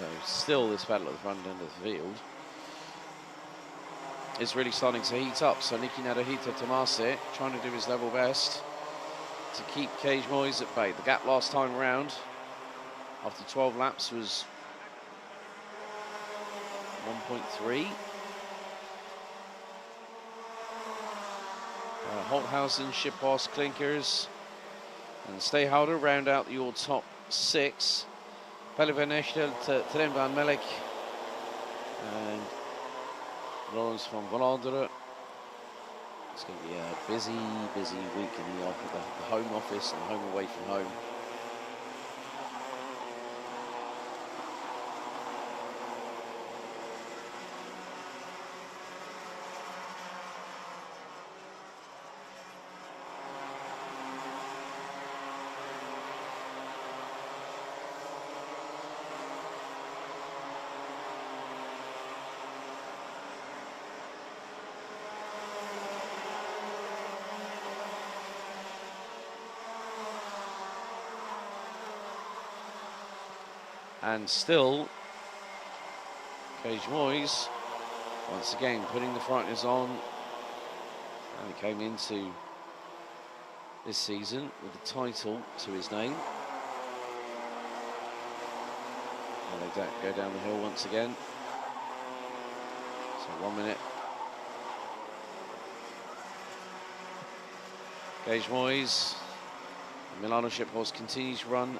So still this battle at the front end of the field is really starting to heat up. So Nicky Naruhito Tomase trying to do his level best to keep Cage Moyes at bay. The gap last time around, after 12 laps, was 1.3. Holthausen, Shipos, Klinkers, and Stayhouder round out your top 6. Pelle van Echtel, Trent van Melk, and Lawrence van Vlaanderen. It's going to be a busy week in the home office and home away from home. And still, Cage Moyes, once again, putting the frighteners on. And he came into this season with a title to his name. And they go down the hill once again. So 1 minute. Cage Moyes, Milano Ship Horse continues to run.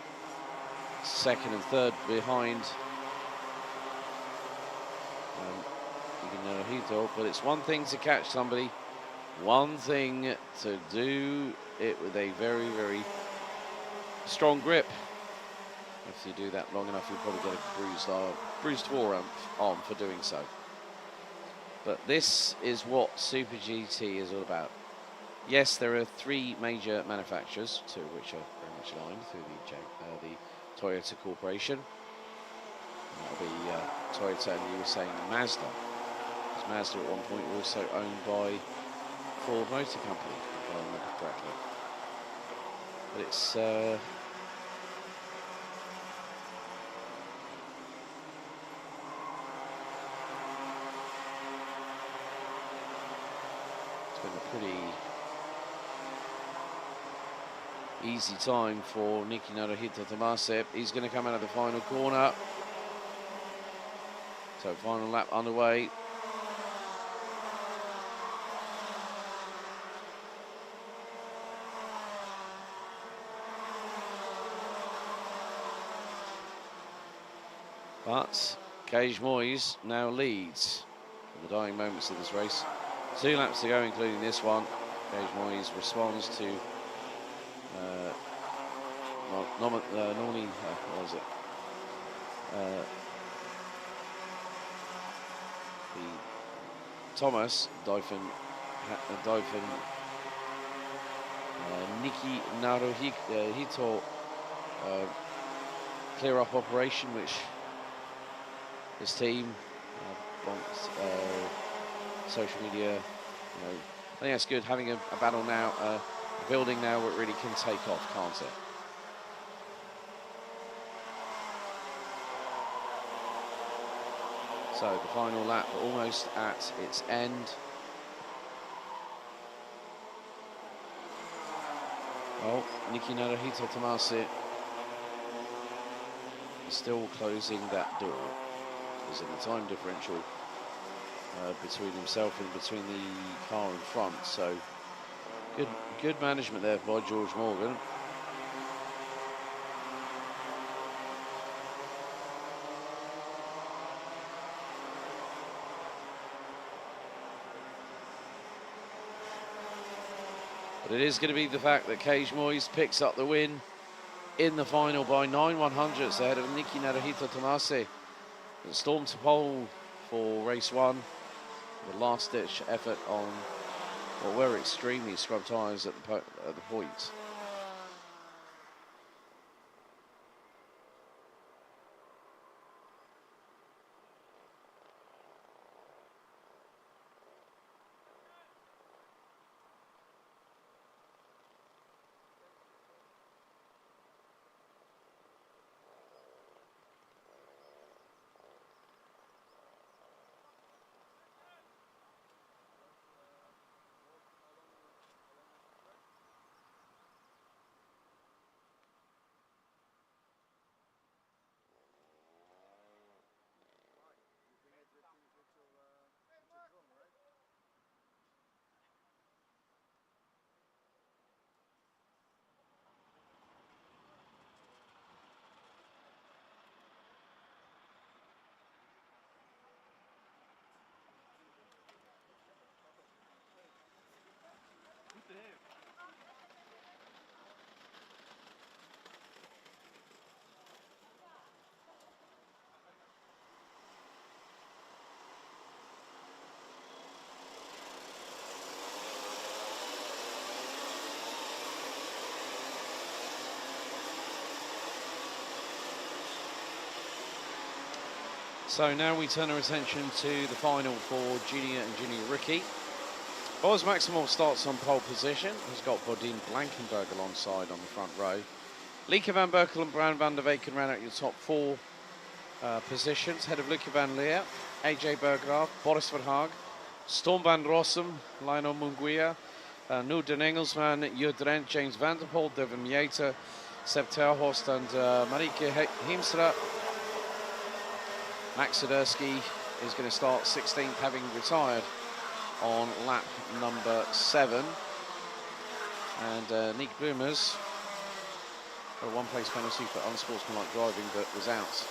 Second and third behind Naruhito, but it's one thing to catch somebody, one thing to do it with a very strong grip. If you do that long enough, you'll probably get a bruised forearm for doing so. But this is what Super GT is all about. Yes, there are 3 major manufacturers, 2 of which are very much aligned through the Toyota Corporation. And that'll be Toyota, and you were saying Mazda. Because Mazda at one point were also owned by Ford Motor Company, if I remember correctly. But it's been a pretty easy time for Nicky Naruhito Tomase. He's going to come out of the final corner. So final lap underway. But Cage Moyes now leads in the dying moments of this race. 2 laps to go, including this one. Cage Moyes responds to normally, what was it? The Thomas Dauphin Nicky Naruhito clear up operation, which his team social media, I think that's good, having a battle now, a building now where it really can take off, can't it? So the final lap almost at its end. Well, Nicky Naruhito Tomase is still closing that door. There's a time differential between himself and between the car in front. So good management there by George Morgan. But it is going to be the fact that Cage Moyes picks up the win in the final by 9/100ths ahead of Nicky Naruhito Tomase. It stormed to pole for race 1. The last-ditch effort on what were extremely scrub tyres at the point. So now we turn our attention to the final for junior and junior rookie. Boris Maximov starts on pole position. He's got Bodine Blankenberg alongside on the front row. Lieke van Berkel and Brown van der Weyken ran out your top 4 positions. Head of Lieke van Leer, AJ Berggraaf, Boris Verhaag, Storm van Rossum, Lionel Munguia, Nu den Engelsman, Jud Drent, James van der Poel, Devin Mieta, Seb Terhorst and Marieke Hiemstra. Max Siderski is going to start 16th, having retired on lap number 7. And Nick Boomers got a 1-place penalty for unsportsmanlike driving, but was out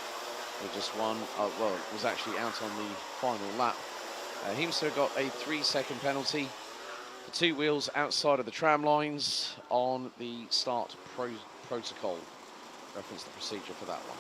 with just one. Well, was actually out on the final lap. Hiemstra got a 3-second penalty for 2 wheels outside of the tram lines on the start protocol. Reference the procedure for that one.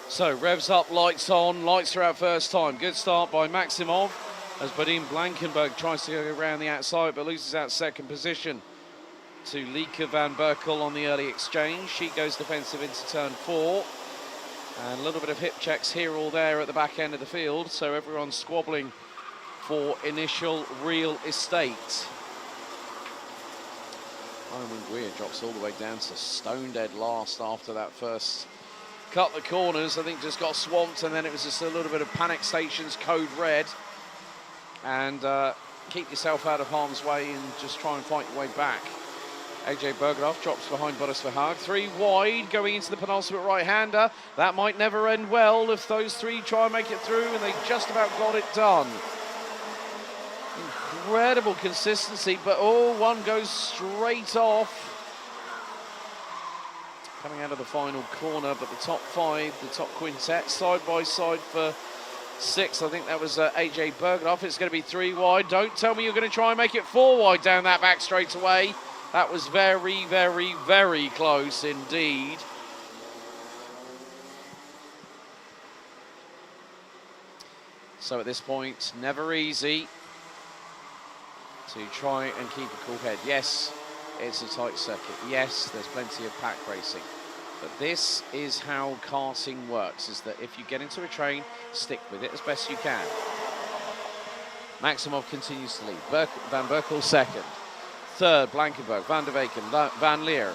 So, revs up, lights on, lights are out first time. Good start by Maximov as Bodine Blankenberg tries to go around the outside but loses out second position to Lieke van Berkel on the early exchange. She goes defensive into turn 4. And a little bit of hip checks here or there at the back end of the field, so everyone's squabbling for initial real estate. Iron Weir drops all the way down to stone dead last after that first cut the corners. I think just got swamped, and then it was just a little bit of panic stations, code red. And keep yourself out of harm's way and just try and fight your way back. AJ Berggraaf drops behind Boris Verhaag. 3 wide going into the penultimate right-hander. That might never end well if those 3 try and make it through, and they just about got it done. Incredible consistency, but one goes straight off. Coming out of the final corner, but the top 5, the top quintet, side by side for 6. I think that was AJ Berggraaf. It's going to be 3 wide. Don't tell me you're going to try and make it 4 wide down that back straightaway. That was very, very, very close indeed. So at this point, never easy to try and keep a cool head. Yes, it's a tight circuit. Yes, there's plenty of pack racing. But this is how karting works, is that if you get into a train, stick with it as best you can. Maximov continues to lead. Van Berkel second. Third, Blankenberg, Van der Weyken, Van Leer.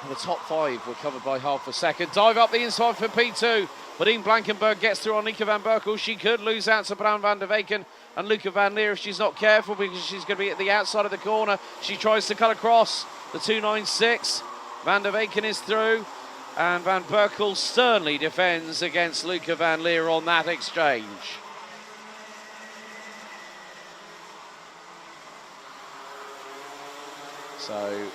And the top 5 were covered by half a second. Dive up the inside for P2. Bodine Blankenberg gets through on Lieke van Berkel. She could lose out to Brown van der Weyken and Lieke van Leer if she's not careful, because she's going to be at the outside of the corner. She tries to cut across the 296. Van der Weyken is through, and Van Berkel sternly defends against Lieke van Leer on that exchange. So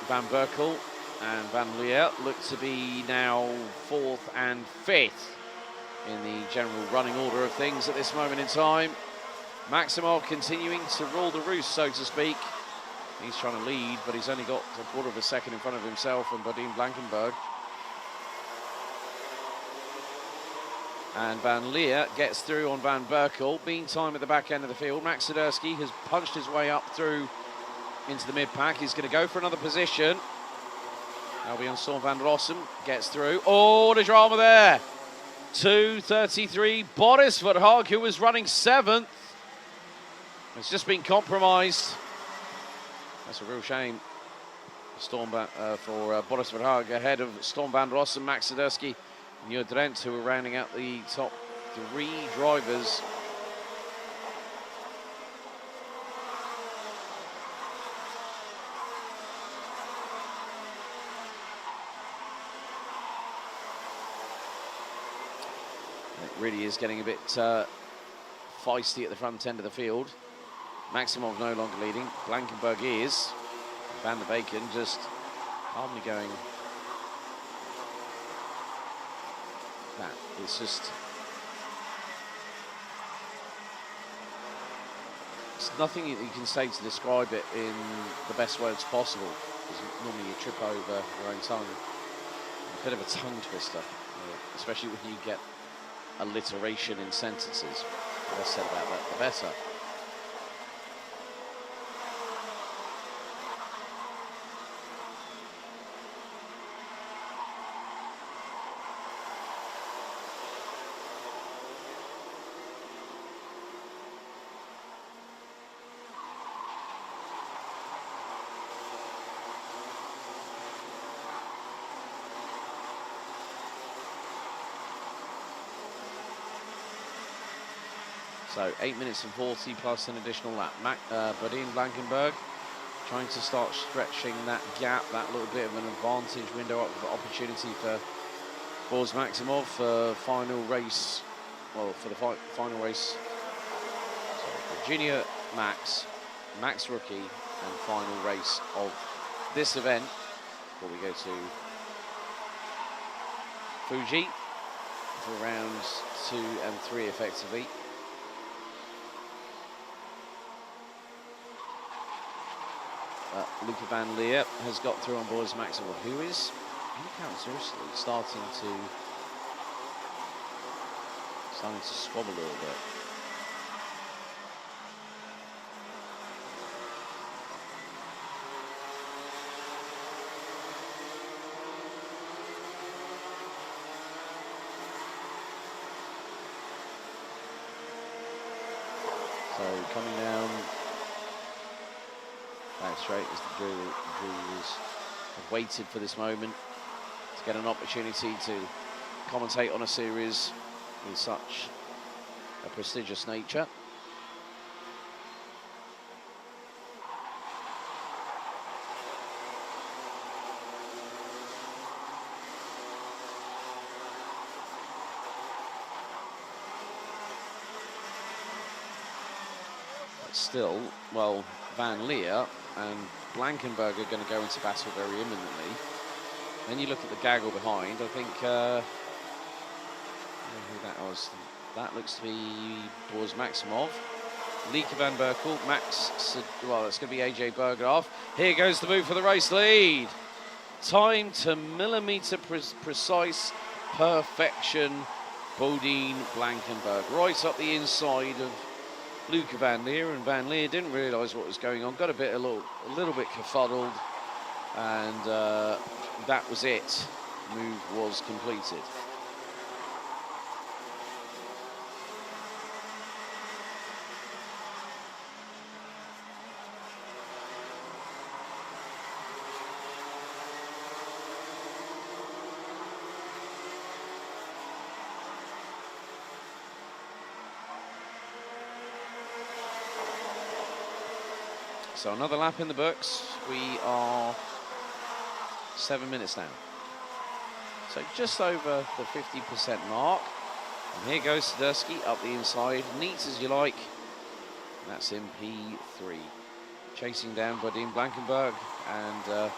Van Berkel and Van Leer look to be now 4th and 5th in the general running order of things at this moment in time. Maximov continuing to rule the roost, so to speak. He's trying to lead, but he's only got a quarter of a second in front of himself and Bodine Blankenberg. And Van Leer gets through on Van Berkel. Meantime, at the back end of the field, Max Siderski has punched his way up through into the mid-pack. He's going to go for another position. That'll be on Storm van Rossum. Gets through. Oh, the drama there. 2:33. Boris Verhaag, who was running 7th, has just been compromised. That's a real shame for Boris Verhaag ahead of Storm van Rossum, Max Siderski, and Jud Drent, who are rounding out the top 3 drivers. It really is getting a bit feisty at the front end of the field. Maximov no longer leading. Blankenberg is. Van der Bacon just calmly going. That is just. It's nothing that you can say to describe it in the best words possible. Because normally you trip over your own tongue. A bit of a tongue twister, especially when you get alliteration in sentences. The less said about that, the better. So 8 minutes and 40 plus an additional lap. Berghem Blankenberg trying to start stretching that gap, that little bit of an advantage window of opportunity for Boris Maximov for final race. Well, for the final race. Sorry, Junior Max Rookie, and final race of this event before we go to Fuji for rounds 2 and 3 effectively. Luca Van Leer has got through on board as Maximov, who is uncharacteristically starting to squabble a little bit. So coming down back straight as the jurors have waited for this moment to get an opportunity to commentate on a series with such a prestigious nature. But still, well, Van Leer and Blankenberg are going to go into battle very imminently. Then you look at the gaggle behind. I think who that was. That looks to be Boris Maximov. Lieke van Berkel, well, it's going to be AJ Berghoff. Here goes the move for the race lead. Time to millimetre precise perfection. Bodine Blankenberg right up the inside of Luca Van Leer, and Van Leer didn't realise what was going on, got a little bit kerfuddled, and that was it. Move was completed. So another lap in the books. We are 7 minutes now. So just over the 50% mark. And here goes Swiderski up the inside, neat as you like. And that's in P3. Chasing down Berghem Blankenberg and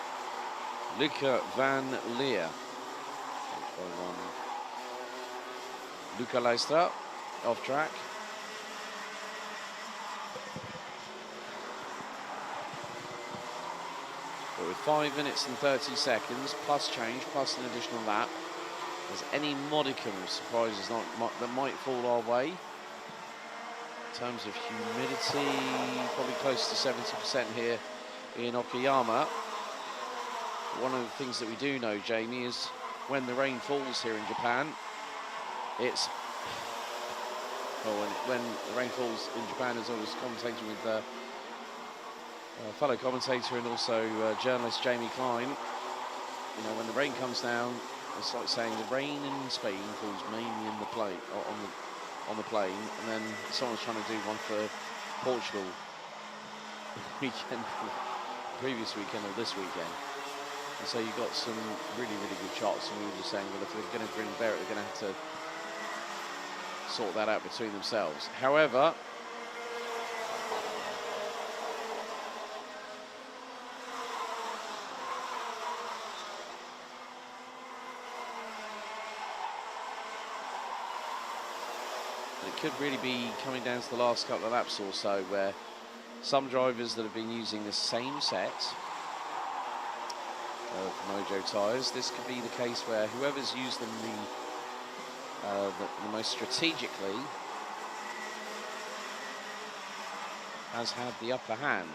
Luca Van Leer. Luca Leistra off track. But with 5 minutes and 30 seconds, plus change, plus an additional lap, there's any modicum of surprises that might fall our way. In terms of humidity, probably close to 70% here in Okayama. One of the things that we do know, Jamie, is when the rain falls here in Japan, it's... Well, when the rain falls in Japan, as I was commentating with fellow commentator and also journalist Jamie Klein, you know, when the rain comes down, it's like saying the rain in Spain falls mainly in the plate, on the plane, and then someone's trying to do one for Portugal weekend, previous weekend or this weekend. And so you got some really, really good shots, and we were just saying, well, if they're going to bring Barrett, they're going to have to sort that out between themselves. However, it could really be coming down to the last couple of laps or so, where some drivers that have been using the same set of Mojo tyres, this could be the case where whoever's used them the most strategically has had the upper hand.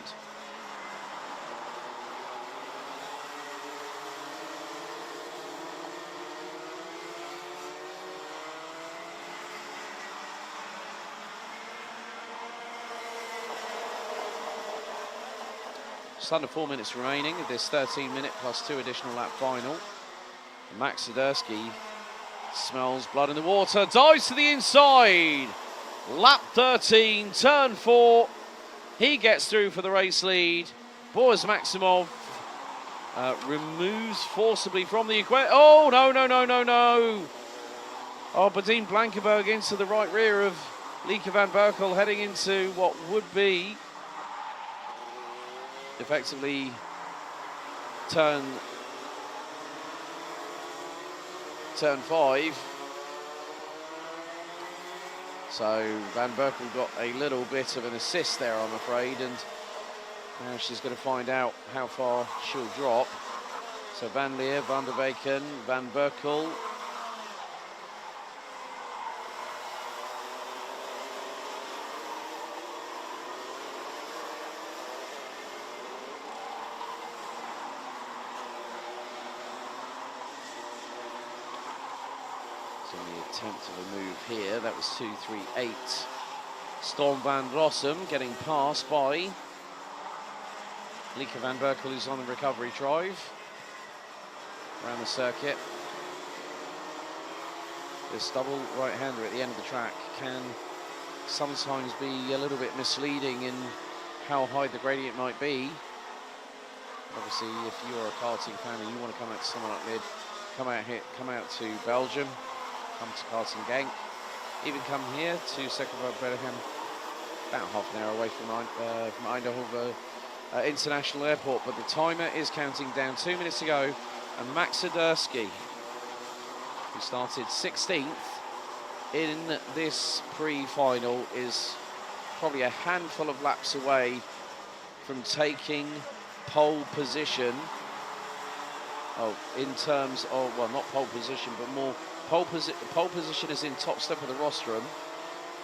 Just under 4 minutes remaining of this 13-minute plus 2 additional lap final. Max Siderski smells blood in the water, dives to the inside. Lap 13, turn 4. He gets through for the race lead. Boris Maximov removes forcibly from the equation. Oh, no, no, no, no, no. Oh, Badine Blankenberg into the right rear of Lieke van Berkel, heading into what would be effectively turn 5. So Van Berkel got a little bit of an assist there, I'm afraid, and now she's going to find out how far she'll drop. So Van Leer, Van der Beken, Van Berkel. Attempt of a move here. That was 2.38. Storm van Rossum getting passed by Lieke van Berkel, who's on the recovery drive around the circuit. This double right-hander at the end of the track can sometimes be a little bit misleading in how high the gradient might be. Obviously, if you're a karting fan and you want to come out to someone up mid, come out to Belgium. Come to Karting Genk, even come here to Second Berghem, about half an hour away from Eindhoven International Airport. But the timer is counting down, 2 minutes to go, and Max Siderski, who started 16th in this pre-final, is probably a handful of laps away from taking pole position. Oh, in terms of, well, not pole position, but more pole position is in top step of the rostrum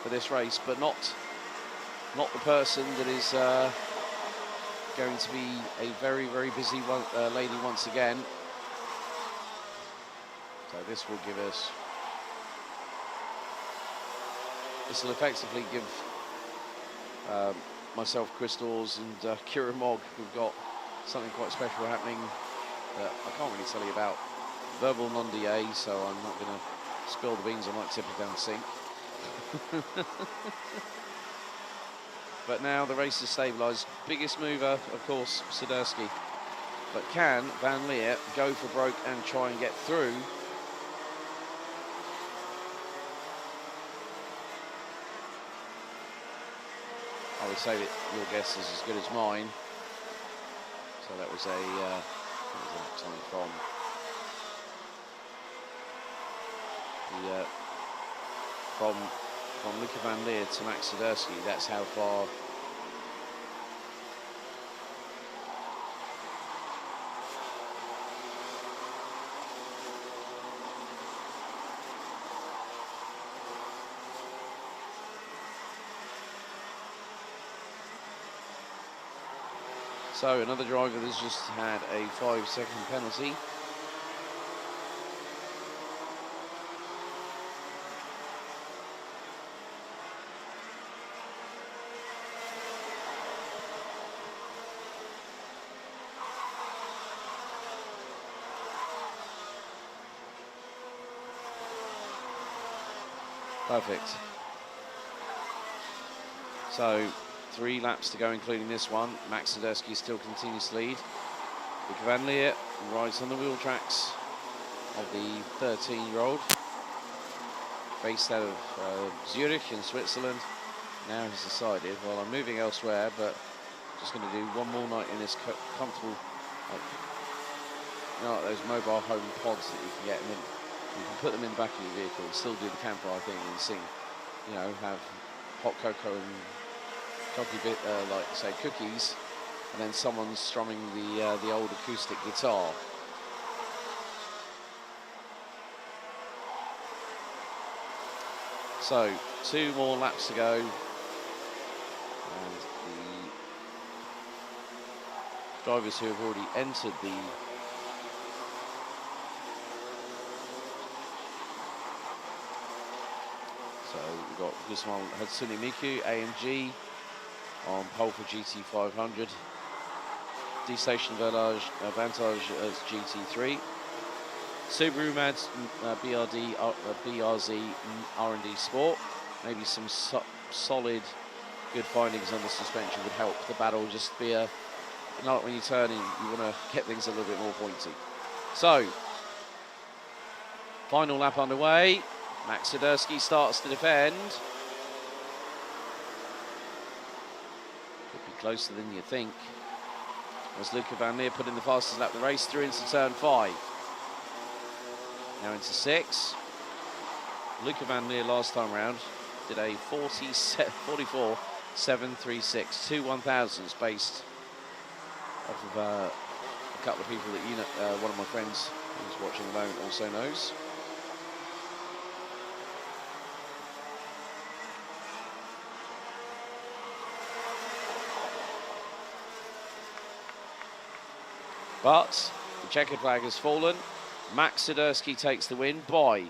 for this race, but not the person that is going to be a very, very busy lady once again. So this will give us, this will effectively give myself, Crystals, and Kira Mogg, who've got something quite special happening that I can't really tell you about. Verbal non-DA, so I'm not going to spill the beans. I might tip it down the sink. But now the race is stabilised. Biggest mover, of course, Siderski. But can Van Leer go for broke and try and get through? I would say that your guess is as good as mine. So that was a time from from Lieke van Leer to Max Siderski. That's how far so another driver that's just had a 5-second penalty. Perfect. So 3 laps to go, including this one. Max Sadurski still continues to lead. Luca Van Leer rides on the wheel tracks of the 13-year-old, based out of Zurich in Switzerland. Now he's decided, well, I'm moving elsewhere, but just going to do one more night in this comfortable, like those mobile home pods that you can get, and then you can put them in the back of your vehicle and still do the campfire thing and sing, you know, have hot cocoa and chocolate, like say cookies, and then someone's strumming the old acoustic guitar. So 2 more laps to go, and the drivers who have already entered the we've got Guzman Hatsune Miku, AMG, on pole for GT500. D-Station Vantage as GT3. Subaru Mads BRD, BRZ R&D Sport. Maybe some solid, good findings on the suspension would help the battle just be a, you know, when you turn in, you want to get things a little bit more pointy. So, final lap underway. Max Sadurski starts to defend. Could be closer than you think. As Luca Van Leer put in the fastest lap of the race, through into turn 5. Now into 6. Luca Van Leer last time round did a 44.736, 2 1,000s based off of a couple of people that you know, one of my friends who's watching at the moment also knows. But the checkered flag has fallen. Max Sadurski takes the win by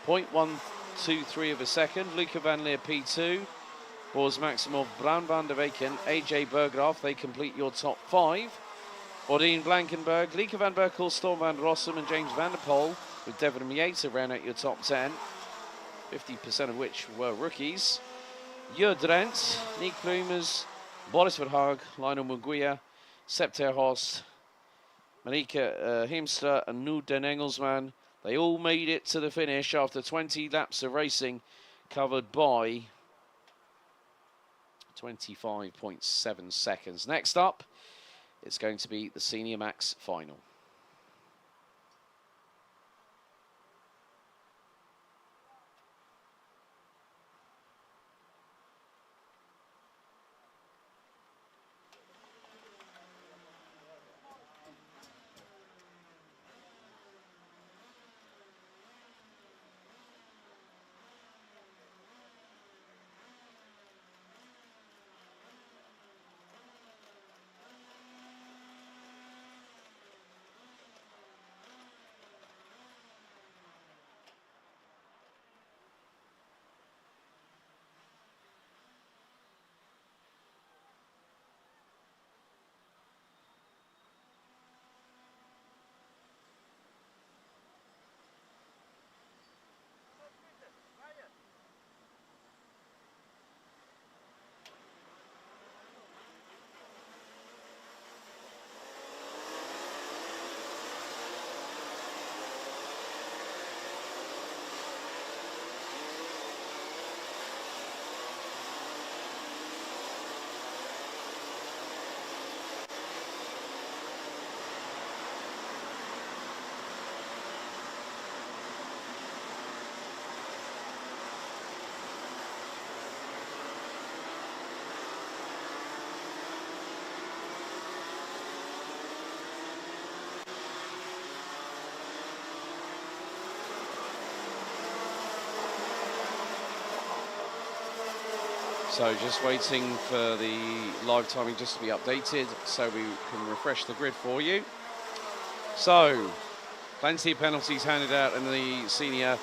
0.123 of a second. Luca Van Leer P2. Boris Maximov, Bram van der Weken, AJ Berggraaf. They complete your top 5. Bodine Blankenberg, Lieke van Berkel, Storm van Rossum and James van der Poel with Devon Mieta round out your top 10. 50% of which were rookies. Jur Drent, Nick Plumers, Boris Verhaag, Lionel Munguia, Sepp ter Horst, Monika Himstra and Knud den Engelsman. They all made it to the finish after 20 laps of racing, covered by 25.7 seconds. Next up, it's going to be the Senior Max Final. So just waiting for the live timing just to be updated so we can refresh the grid for you. So, plenty of penalties handed out in the senior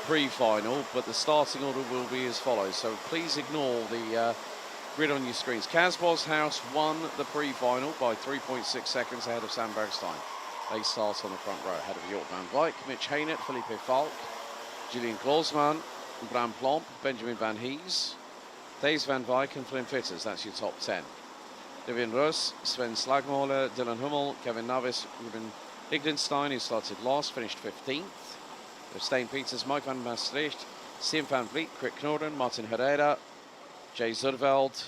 pre-final, but the starting order will be as follows. So please ignore the grid on your screens. Kaz Boshouse won the pre-final by 3.6 seconds ahead of Sam Bergstein. They start on the front row ahead of Jort van Wijk, Mitch Haynert, Felipe Falk, Julian Klausman, Bram Plomp, Benjamin Van Hees, Thijs van Wijk and Flynn Fitters. That's your top 10. Devin Rus, Sven Slagmolen, Dylan Hummel, Kevin Navis, Ruben Higdenstein, who started last, finished 15th. Stijn Peters, Mike van Maastricht, Sim van Vliet, Krik Knorden, Martin Herrera, Jay Zurveld,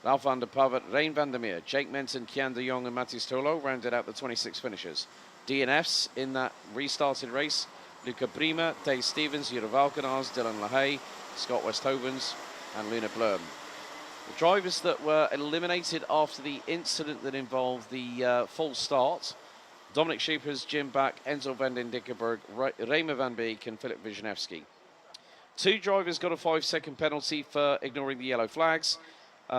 Ralph van der Pavet, Rein van der Meer, Jake Menton, Kian de Jong and Matthias Tolo rounded out the 26 finishers. DNFs in that restarted race, Luca Prima, Dave Stevens, Jure Valkenaars, Dylan LaHaye, Scott Westhovens and Luna Blum. The drivers that were eliminated after the incident that involved the full start: Dominic Schiepers, Jim Back, Enzo van den Dickenberg, Raymer van Beek and Philip Wisniewski. 2 drivers got a 5-second penalty for ignoring the yellow flags. 2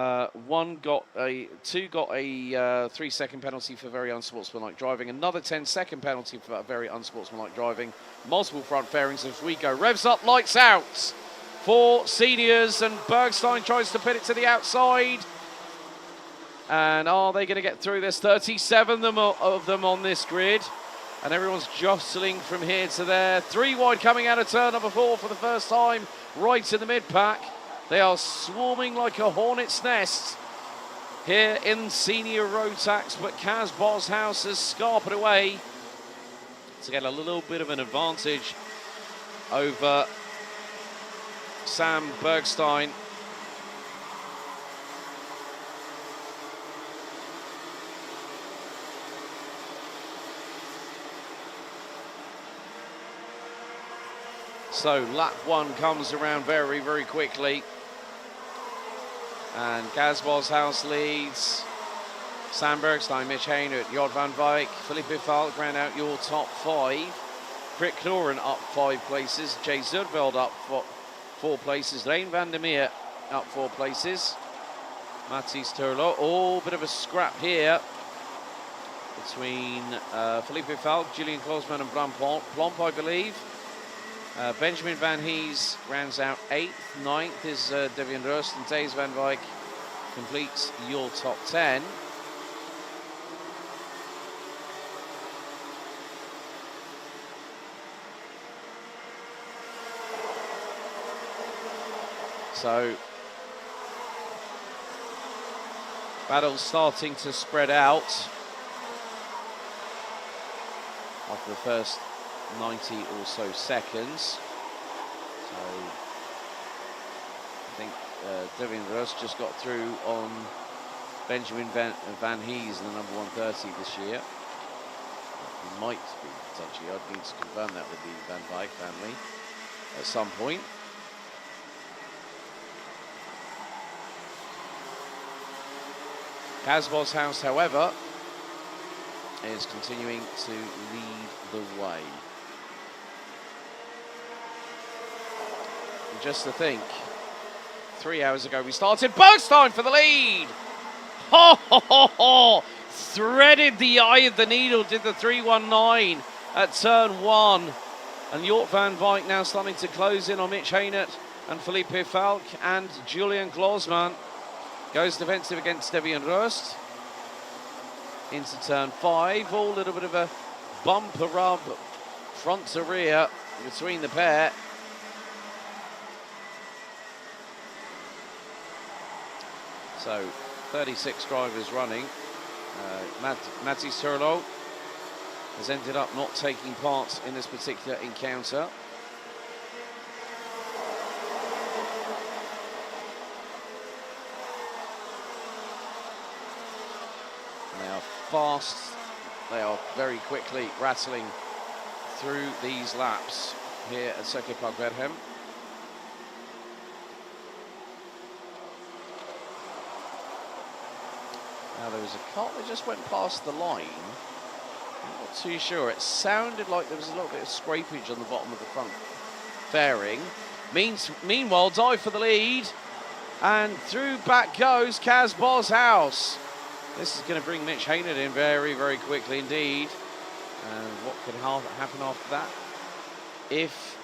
got a 3-second penalty for very unsportsmanlike driving. Another 10-second penalty for very unsportsmanlike driving. Multiple front fairings as we go. Revs up, lights out for seniors, and Bergstein tries to put it to the outside. And are they going to get through this? 37 of them on this grid. And everyone's jostling from here to there. 3 wide coming out of turn number 4 for the first time, right in the mid-pack. They are swarming like a hornet's nest here in senior Rotax, but Kaz Boshouse has scarpered away to get a little bit of an advantage over Sam Bergstein. So lap 1 comes around very, very quickly. And Kaz Boshouse leads. Sam Bergstein, Mitch Haynert, Jort van Wijk, Felipe Falk round out your top 5. Krik Knorden up 5 places. Jay Zurveld up 4 places. Rein van der Meer up 4 places. Mathis Turlo. Oh, bit of a scrap here between Felipe Falk, Julian Klosman and Bram Plomp, I believe. Benjamin Van Hees rounds out 8th. 9th is Devian Rust, and Thijs van Wijk completes your top 10. So, battle's starting to spread out after the first 90 or so seconds. So I think Devian Rust just got through on Benjamin Van Hees in the number 130 this year. He might be potentially. I'd need to confirm that with the Van Wijk family at some point. Kaz Boshouse, however, is continuing to lead the way. And just to think, 3 hours ago we started. Bergstein for the lead! Ho, ho, ho, ho. Threaded the eye of the needle, did the 319 at turn 1. And Jort van Wijk now starting to close in on Mitch Haynert and Felipe Falk, and Julian Klosman goes defensive against Devian Rust. Into turn 5, all a little bit of a bumper rub front to rear between the pair. So 36 drivers running. Mathis Turlo has ended up not taking part in this particular encounter. They are fast, they are very quickly rattling through these laps here at Circuit Park Berghem. Now there was a car that just went past the line. I'm not too sure. It sounded like there was a little bit of scrapage on the bottom of the front fairing. Meanwhile, dive for the lead. And through back goes Kaz Boshouse. This is going to bring Mitch Haynert in very, very quickly indeed. And what could happen after that? If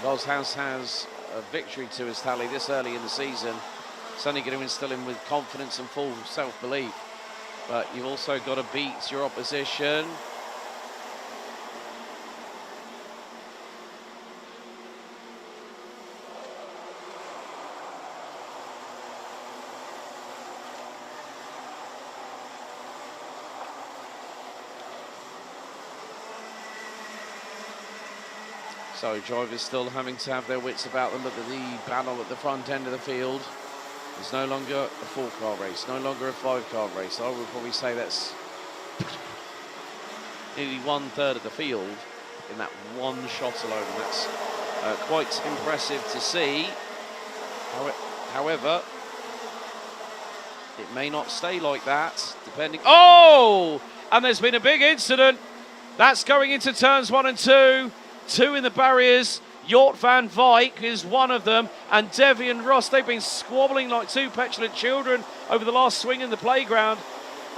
Boshouse has a victory to his tally this early in the season, it's only going to instill him with confidence and full self-belief. But you've also got to beat your opposition. So drivers still having to have their wits about them. Look at the battle at the front end of the field. It's no longer a 4-car race, no longer a 5-car race. I would probably say that's nearly 1/3 of the field in that one shot alone. And that's quite impressive to see. However, it may not stay like that, depending. Oh! And there's been a big incident. That's going into turns 1 and 2. 2 in the barriers. Jort van Wyk is one of them, and Devi and Ross, they've been squabbling like two petulant children over the last swing in the playground.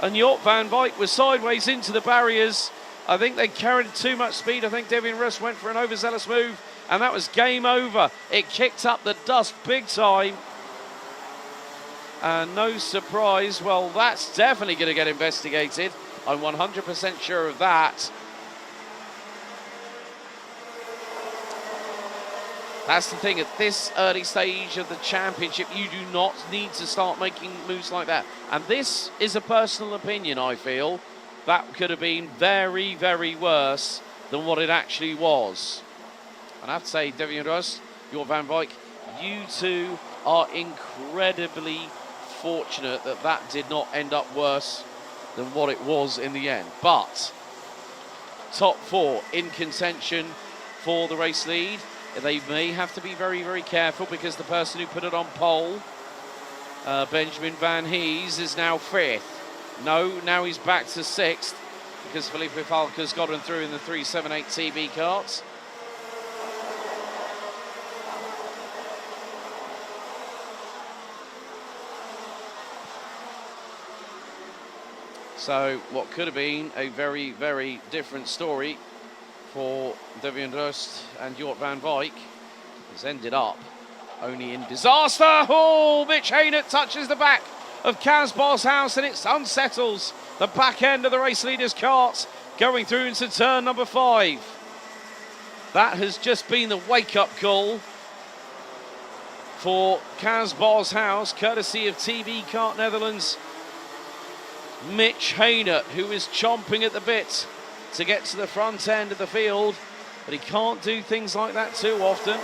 And Jort van Wyk was sideways into the barriers. I think they carried too much speed. I think Devi and Ross went for an overzealous move, and that was game over. It kicked up the dust big time. And no surprise, well, that's definitely going to get investigated. I'm 100% sure of that. That's the thing, at this early stage of the championship, you do not need to start making moves like that. And this is a personal opinion, I feel. That could have been very, very worse than what it actually was. And I have to say, Devi and Ross, Jort van Wyk, you two are incredibly fortunate that that did not end up worse than what it was in the end. But top 4 in contention for the race lead. They may have to be very, very careful because the person who put it on pole, Benjamin Van Hees, is now 5th. No, now he's back to 6th because Felipe Falca's got him through in the 378 TB karts. So what could have been a very, very different story for Devi and Ross and Jort van Wyk has ended up only in disaster. Oh, Mitch Haynett touches the back of Kaz Boshouse and it unsettles the back end of the race leader's cart going through into turn number 5. That has just been the wake-up call for Kaz Boshouse, courtesy of TV Kart Netherlands. Mitch Haynett, who is chomping at the bit to get to the front end of the field, but he can't do things like that too often.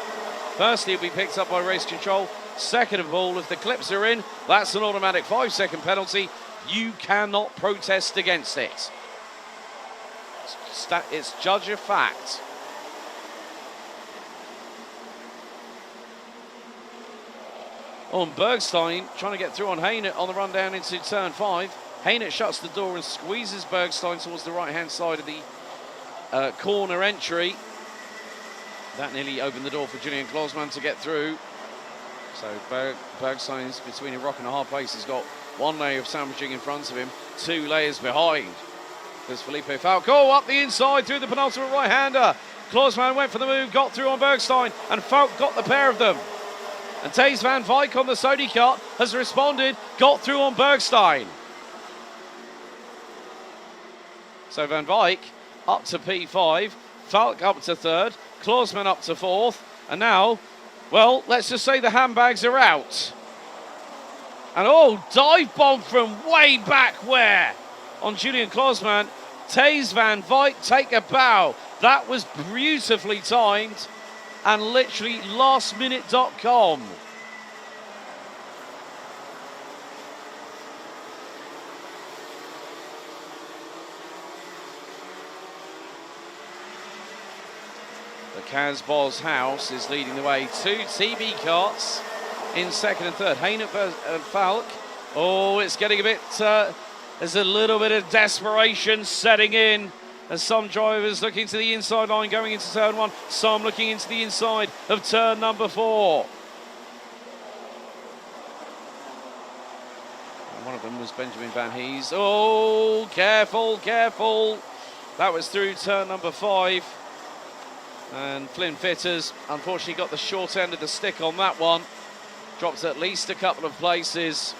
Firstly, he'll be picked up by race control. Second of all, if the clips are in, that's an automatic 5-second penalty. You cannot protest against it. It's judge of fact. On Bergstein, trying to get through on Haynett on the run down into turn 5. Haynett shuts the door and squeezes Bergstein towards the right-hand side of the corner entry. That nearly opened the door for Julian Klosman to get through. So Bergstein's between a rock and a hard place. He's got one layer of sandwiching in front of him, 2 layers behind. There's Felipe Falco up the inside through the penultimate right-hander. Klosman went for the move, got through on Bergstein, and Falk got the pair of them. And Thijs van Wyk on the Sony kart has responded, got through on Bergstein. So Van Wyk up to P5, Falk up to 3rd, Klosman up to 4th, and now, well, let's just say the handbags are out. And oh, dive bomb from way back where? On Julian Klosman, Thijs van Wyk take a bow. That was beautifully timed and literally lastminute.com. The Kaz Boshouse is leading the way. 2 TB karts in 2nd and 3rd. Haynett and Falk. Oh, it's getting a bit, there's a little bit of desperation setting in as some drivers looking to the inside line going into turn 1. Some looking into the inside of turn number 4. And one of them was Benjamin Van Hees. Oh, careful, careful. That was through turn number 5. And Flynn Fitters, unfortunately, got the short end of the stick on that one. Dropped at least a couple of places.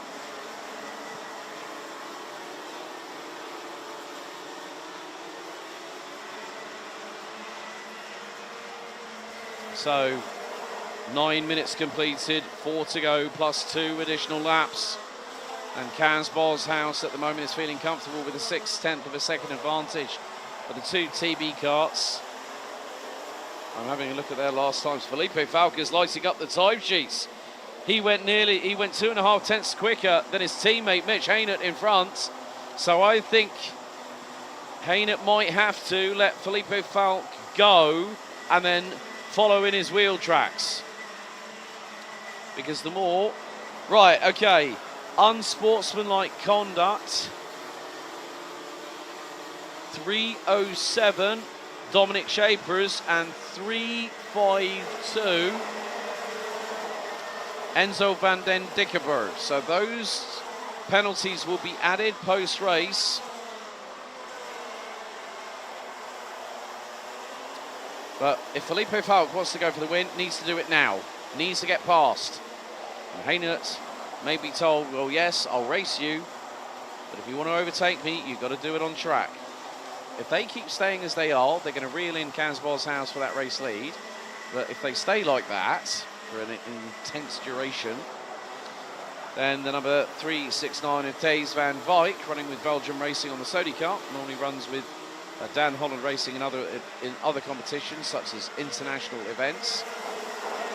So, 9 minutes completed, 4 to go, plus 2 additional laps. And Kaz Boshouse at the moment is feeling comfortable with a 6/10 of a second advantage for the 2 TB karts. I'm having a look at their last times. Felipe Falk is lighting up the timesheets. He went 2.5 tenths quicker than his teammate Mitch Haynett in front. So I think Haynett might have to let Felipe Falk go and then follow in his wheel tracks. Because the more... Right, okay. Unsportsmanlike conduct. 3:07, Dominic Shapers, and 3:52, Enzo van den Dickenberg. So those penalties will be added post-race. But if Felipe Falk wants to go for the win, needs to do it now. Needs to get past. And Haynett may be told, well, yes, I'll race you, but if you want to overtake me, you've got to do it on track. If they keep staying as they are, they're going to reel in KZ Boshouse for that race lead. But if they stay like that for an intense duration, then the number 369 of Thijs van Wijk, running with Belgium Racing on the Sodi Cup, normally runs with Dan Holland Racing in other competitions, such as international events,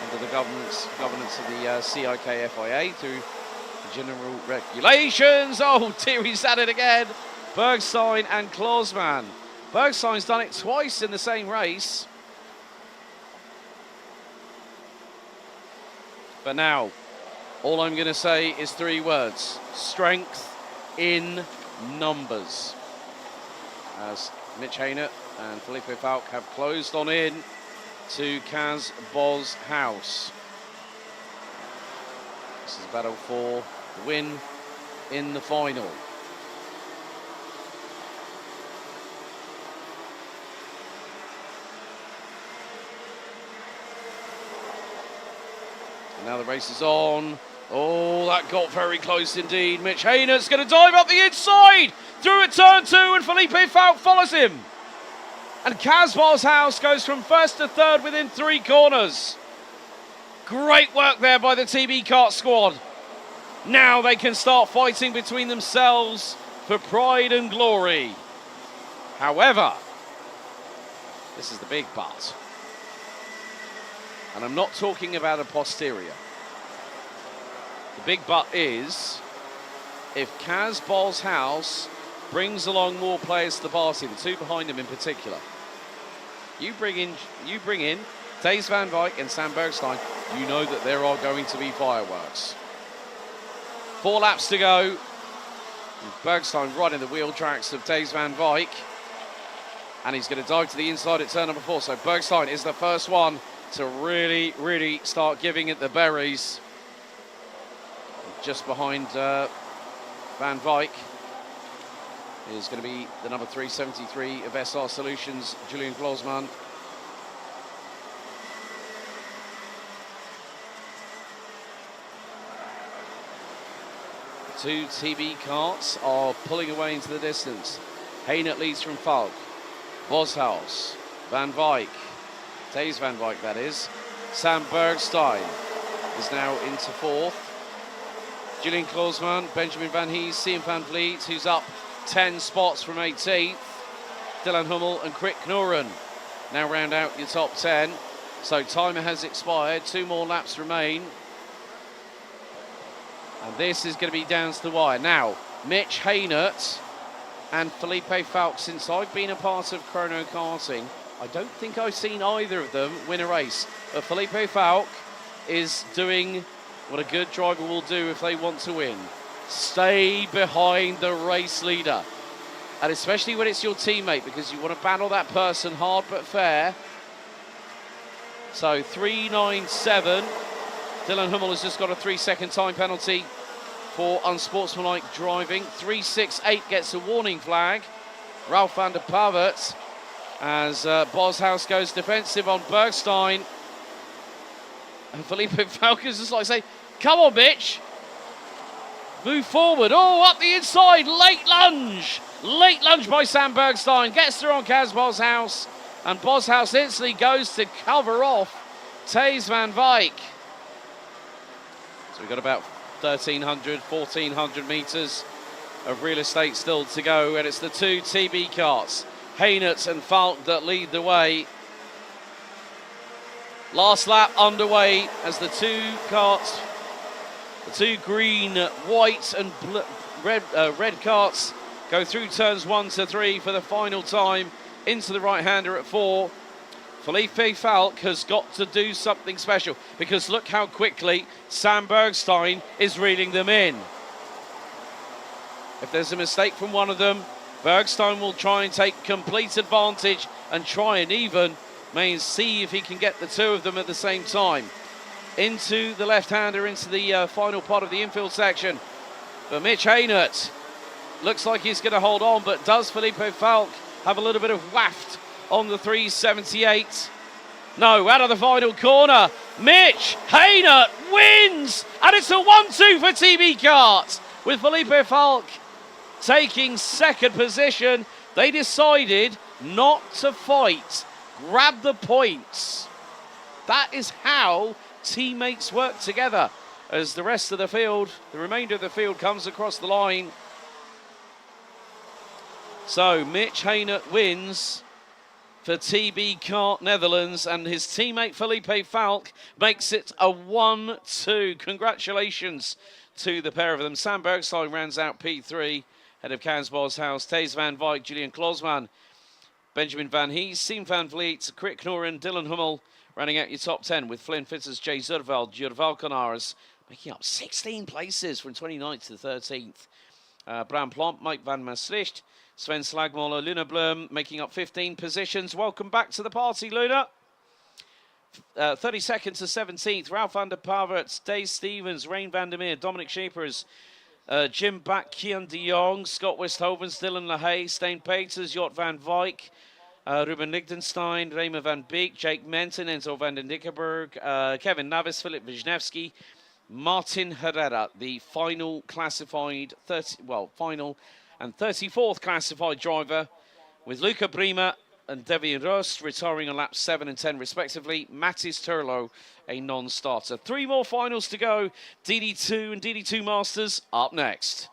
under the governance of the CIK FIA through the general regulations. Oh dear, he's at it again. Bergstein and Klausmann. Bergstein's done it twice in the same race. But now, all I'm going to say is 3 words. Strength in numbers. As Mitch Haynett and Felipe Falk have closed on in to KZ Boshouse. This is a battle for the win in the final. And now the race is on. Oh, that got very close indeed. Mitch Haynett's going to dive up the inside through at turn 2, and Felipe Falk follows him. And KZ Boshouse goes from first to third within 3 corners. Great work there by the TB Kart squad. Now they can start fighting between themselves for pride and glory. However, this is the big but. And I'm not talking about a posterior. The big but is, if KZ Boshouse brings along more players to the party, the 2 behind him in particular, you bring in Thijs van Wijk and Sam Bergstein, you know that there are going to be fireworks. 4 laps to go. Bergstein right in the wheel tracks of Thijs van Wijk. And he's going to dive to the inside at turn number 4. So Bergstein is the first one to really, really start giving it the berries. Just behind Van Wijk is going to be the number 373 of SR Solutions, Julian Klausmann. The 2 TB karts are pulling away into the distance. Haynett leads from Falk, Boshouse, Van Wijk, Thijs van Wijk that is. Sam Bergstein is now into 4th. Julian Klausmann, Benjamin Van Hees, Sian van Vliet, who's up 10 spots from 18th. Dylan Hummel and Krik Knorren now round out your top 10. So timer has expired, 2 more laps remain. And this is going to be down to the wire. Now, Mitch Haynett and Felipe Falk, since I've been a part of Chrono Karting, I don't think I've seen either of them win a race. But Felipe Falk is doing what a good driver will do if they want to win. Stay behind the race leader. And especially when it's your teammate, because you want to battle that person hard but fair. So 3:97. Dylan Hummel has just got a 3-second time penalty for unsportsmanlike driving. 3:68 gets a warning flag. Ralph van der Pavert as Boshouse goes defensive on Bergstein. And Felipe Falk is just like say, come on, bitch. Move forward. Oh, up the inside. Late lunge. Late lunge by Sam Bergstein. Gets through on KZ Boshouse. And Boshouse instantly goes to cover off Thijs van Wijk. So we've got about 1,300, 1,400 metres of real estate still to go. And it's the 2 TB karts, Haynett and Falk, that lead the way. Last lap underway as the two karts, the two green, white and red karts go through turns 1 to 3 for the final time into the right-hander at 4. Felipe Falk has got to do something special because look how quickly Sam Bergstein is reeling them in. If there's a mistake from one of them, Bergstein will try and take complete advantage and try and even see if he can get the two of them at the same time. Into the left-hander, into the final part of the infield section. But Mitch Haynert looks like he's going to hold on, but does Felipe Falk have a little bit of waft on the 378? No, out of the final corner, Mitch Haynert wins! And it's a 1-2 for TB Kart, with Felipe Falk taking second position. They decided not to fight, grab the points. That is how teammates work together as the rest of the field, the remainder of the field comes across the line. So Mitch Haynert wins for TB Kart Netherlands, and his teammate Felipe Falk makes it a 1-2. Congratulations to the pair of them. Sam Bergstein rounds out P3, head of Kans Boshouse, Thijs van Wijk, Julian Klosman, Benjamin Van Hees, Siem van Vliet, Krik Noren, Dylan Hummel, rounding out your top 10 with Flynn Fitters, Jay Zurveld, Jurval Canaris, making up 16 places from 29th to the 13th. Bram Plomp, Mike van Maastricht, Sven Slagmoller, Luna Blum making up 15 positions. Welcome back to the party, Luna. 32nd to 17th, Ralph van der Pavert, Dave Stevens, Rain van der Meer, Dominic Shapers, Jim Back, Kian de Jong, Scott Westhovens, Dylan LaHaye, Steen Peters, Jort van Wijk, Ruben Lichtenstein, Raymond van Beek, Jake Menton, Enzo van den Dickerberg, Kevin Navis, Philip Wisniewski, Martin Herrera, the final classified, final and 34th classified driver, with Luca Brima and Devian Rust retiring on laps 7 and 10 respectively. Mattis Turlo, a non-starter. 3 more finals to go. DD2 and DD2 Masters up next.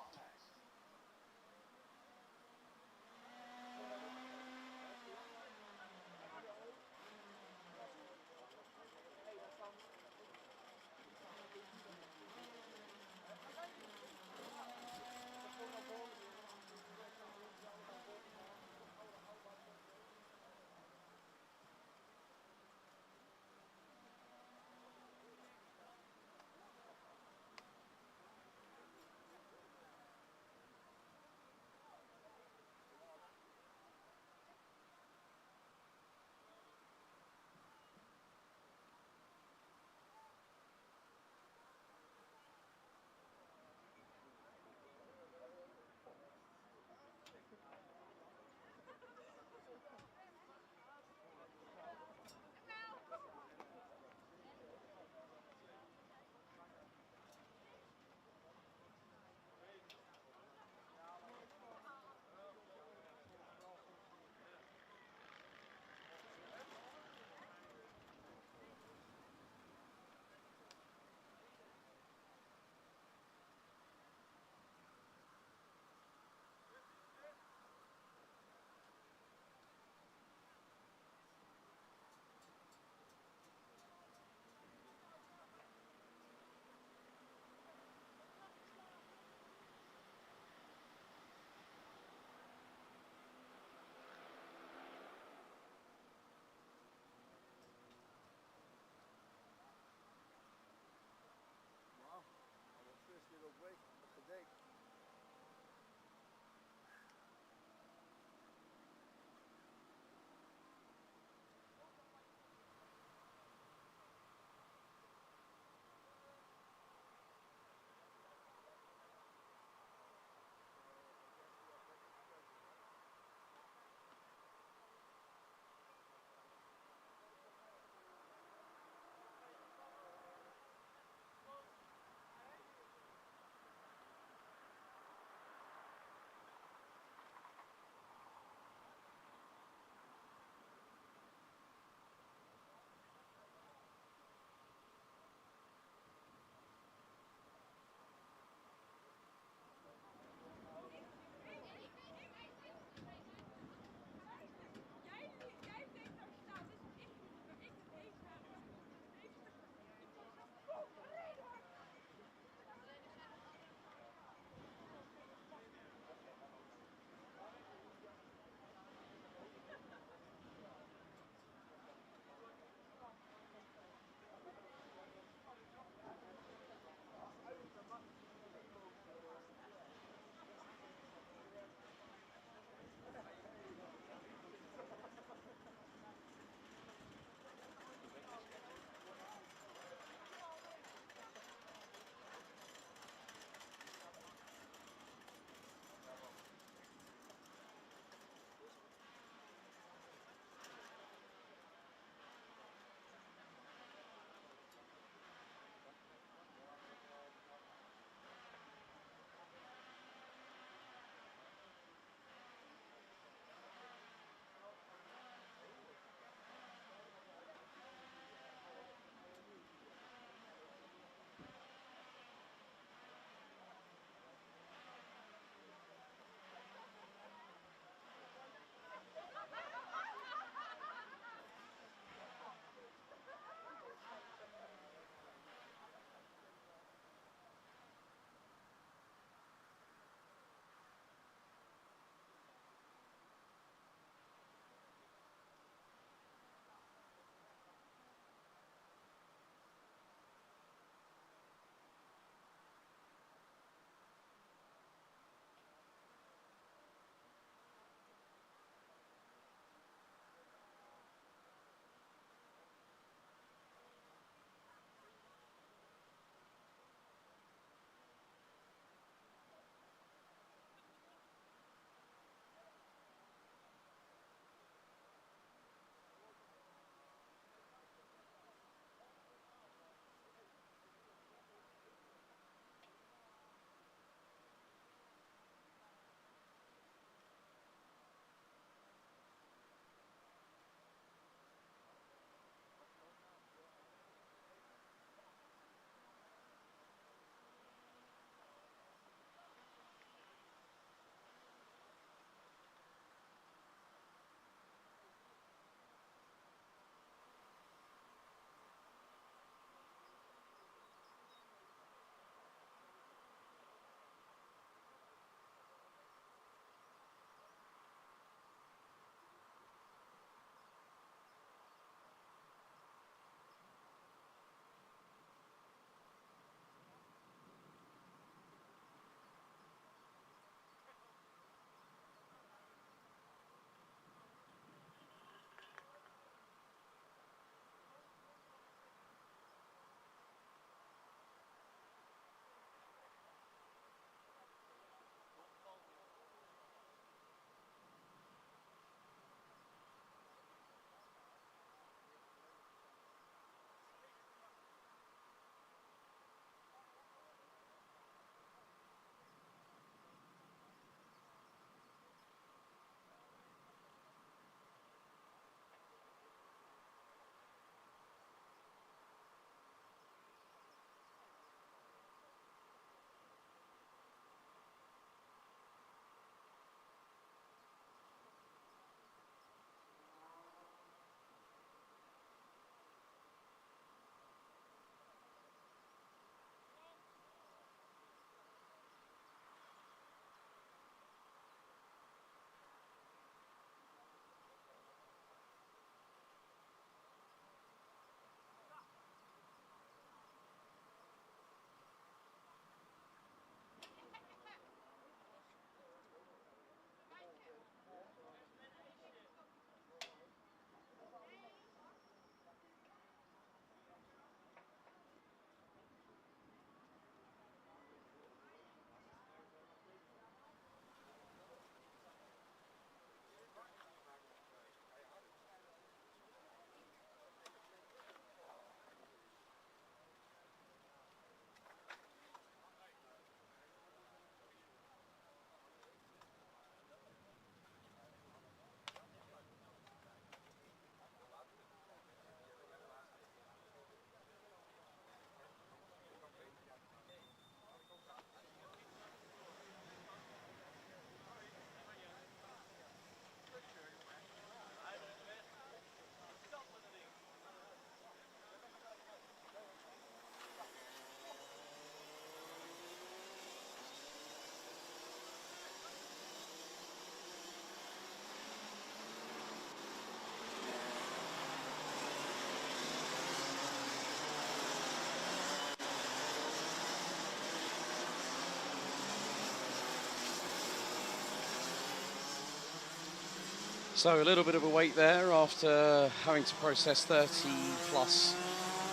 So a little bit of a wait there after having to process 30 plus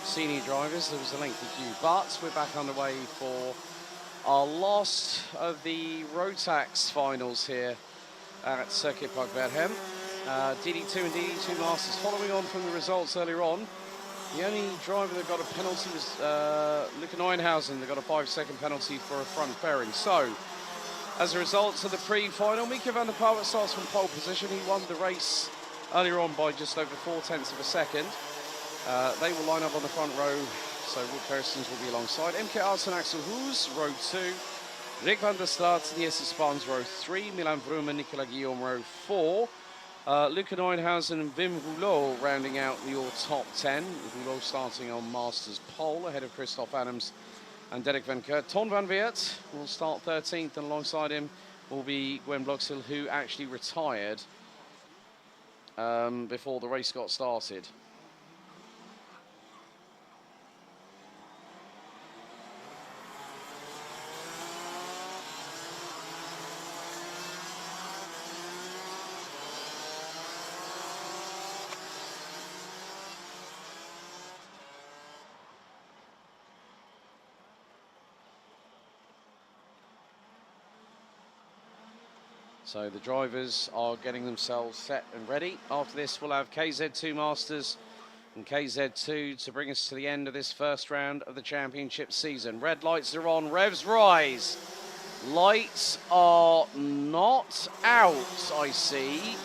senior drivers. There was a lengthy queue, but we're back underway for our last of the Rotax finals here at Circuit Park Berghem. DD2 and DD2 Masters, following on from the results earlier on. The only driver that got a penalty was Luca Neuenhausen, that got a 5-second penalty for a front fairing. So, as a result of the pre-final, Mika van der Poel starts from pole position. He won the race earlier on by just over 0.4 of a second. They will line up on the front row, so Wout Kirstens will be alongside. MK Arts and Axel Hoos, row 2. Rick van der Straat and Jesse Spans, row 3. Milan Vroom and Nicolas Guillaume, row 4. Luca Neuenhausen and Wim Rouleau rounding out your top 10. Rouleau starting on Masters pole ahead of Christoph Adams and Derek van Kurt. Ton van Weert will start 13th, and alongside him will be Gwen Bloxhill, who actually retired before the race got started. So the drivers are getting themselves set and ready. After this, we'll have KZ2 Masters and KZ2 to bring us to the end of this first round of the championship season. Red lights are on, revs rise. Lights are not out, I see.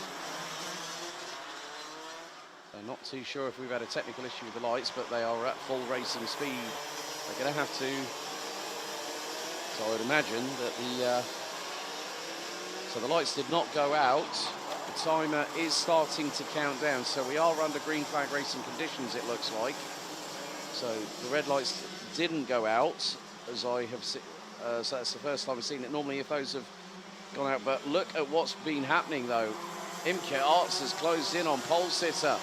I'm not too sure if we've had a technical issue with the lights, but they are at full racing speed. They're going to have to, so I would imagine that so the lights did not go out. The timer is starting to count down. So we are under green flag racing conditions, it looks like. So the red lights didn't go out, as I have seen. So that's the first time I've seen it. Normally, if those have gone out, but look at what's been happening though. Imke Arts has closed in on pole sitter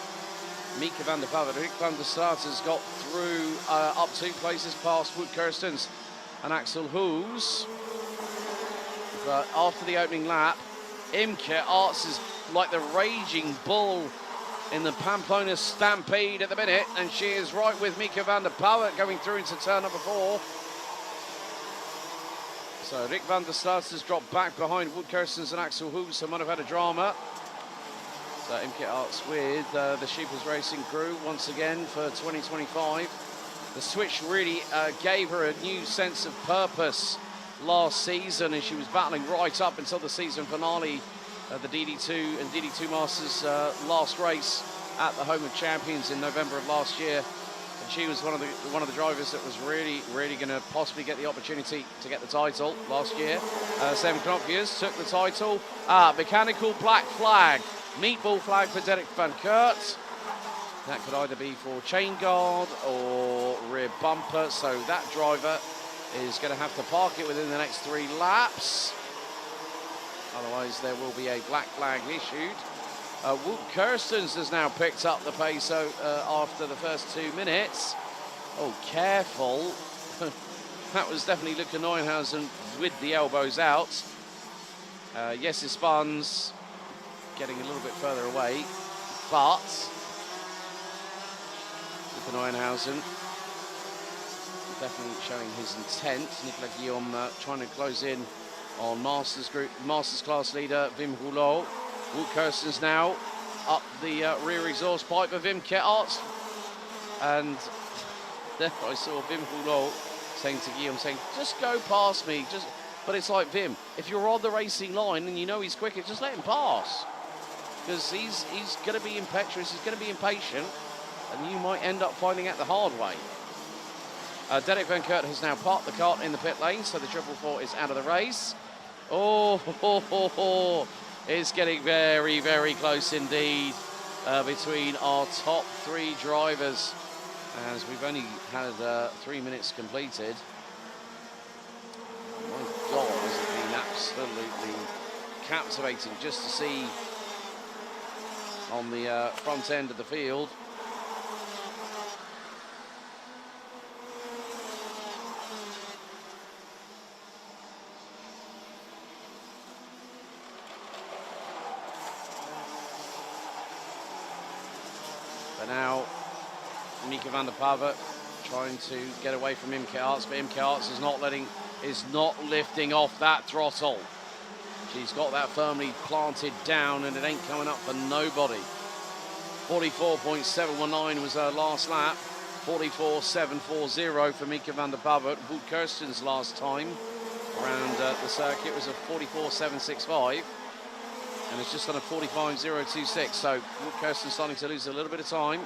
Mika van der Poel. Rick van der Straat has got through up 2 places past Wout Kirstens and Axel Hoos. But after the opening lap, Imke Arts is like the raging bull in the Pamplona Stampede at the minute, and she is right with Mika van der Poel going through into turn number 4. So Rick van der Straat has dropped back behind Wout Kirstens and Axel Hoos, so might have had a drama. So Imke Arts with the Sheepers Racing crew once again for 2025. The switch really gave her a new sense of purpose last season, and she was battling right up until the season finale of the DD2 and DD2 Masters last race at the Home of Champions in November of last year. And she was one of the drivers that was really going to possibly get the opportunity to get the title last year. Sam Knopfius took the title. Mechanical black flag, meatball flag for Derek van Kurt. That could either be for chain guard or rear bumper, so that driver is going to have to park it within the next 3 laps. Otherwise, there will be a black flag issued. Wout Kirstens has now picked up the pace after the first 2 minutes. Oh, careful. That was definitely Luca Neuenhausen with the elbows out. Jesse Spans getting a little bit further away, but Luca Neuenhausen definitely showing his intent. Nicolas Guillaume trying to close in on Masters class leader Wim Rouleau. Wout Kirstens now up the rear exhaust pipe of Imke Arts. And there I saw Wim Rouleau saying to Guillaume, just go past me. But it's like, Wim, if you're on the racing line and you know he's quicker, just let him pass. Because he's going to be impetuous, he's going to be impatient, and you might end up finding out the hard way. Derek van Kurt has now parked the kart in the pit lane, so the 444 is out of the race. It's getting very close indeed between our top 3 drivers, as we've only had 3 minutes completed. My God, has it been absolutely captivating just to see on the front end of the field. now Mika van der Pavet trying to get away from Imke Arts, but Imke Arts is not lifting off that throttle. She's got that firmly planted down, and it ain't coming up for nobody. 44.719 was her last lap. 44.740 for Mika van der Pavet. Wout Kirsten's last time around the circuit was a 44.765, and it's just on a 45.026. So Wout Kirsten's starting to lose a little bit of time.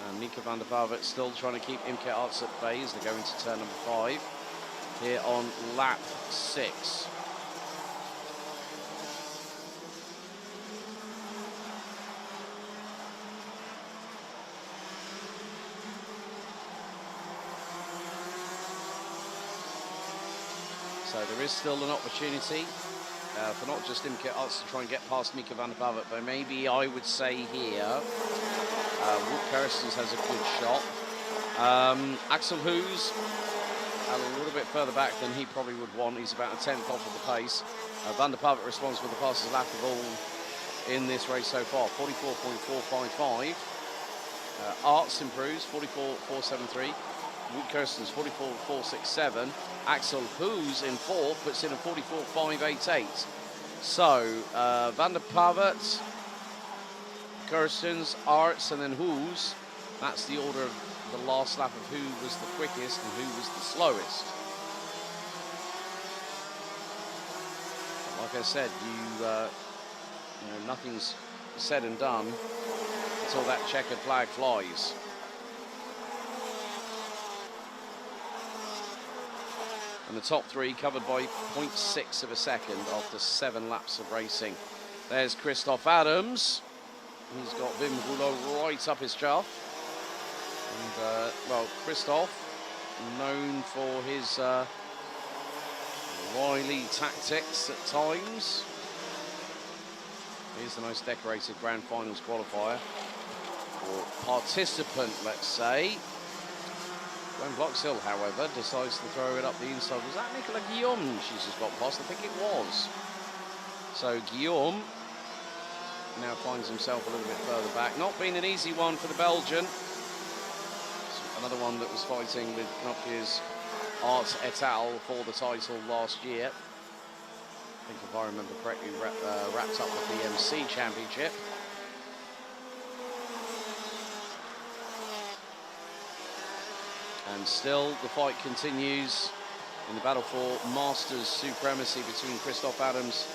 And Mika van der Pavet still trying to keep Imke Arts at bay as they go into turn number 5 here on lap 6. So there is still an opportunity for not just Imke Arts to try and get past Mika van der Pavet, but maybe I would say here Wout Kirstens has a good shot. Axel Hoos a little bit further back than he probably would want. He's about a 10th off of the pace. Van der Pavet responds with the fastest lap of all in this race so far, 44.455. Arts improves, 44.473. Wout Kirstens 44.467. Axel Hoos in 4th puts in a 44.588. So Van der Pavet, Kirstens, Arts, and then Hoos. That's the order of the last lap of who was the quickest and who was the slowest. Like I said, you know, nothing's said and done until that checkered flag flies. And the top 3 covered by 0.6 of a second after 7 laps of racing. There's Christoph Adams. He's got Wim Rouleau right up his chaff. And, well, Christoph, known for his wily tactics at times. Here's the most decorated Grand Finals qualifier, or participant, let's say. When Bloxhill, however, decides to throw it up the inside. Was that Nicolas Guillaume she's just got past? I think it was. So Guillaume now finds himself a little bit further back. Not been an easy one for the Belgian. Another one that was fighting with Knopf's Arts et al. For the title last year. I think, if I remember correctly, wrapped up with the MC Championship. And still the fight continues in the battle for Masters supremacy between Christoph Adams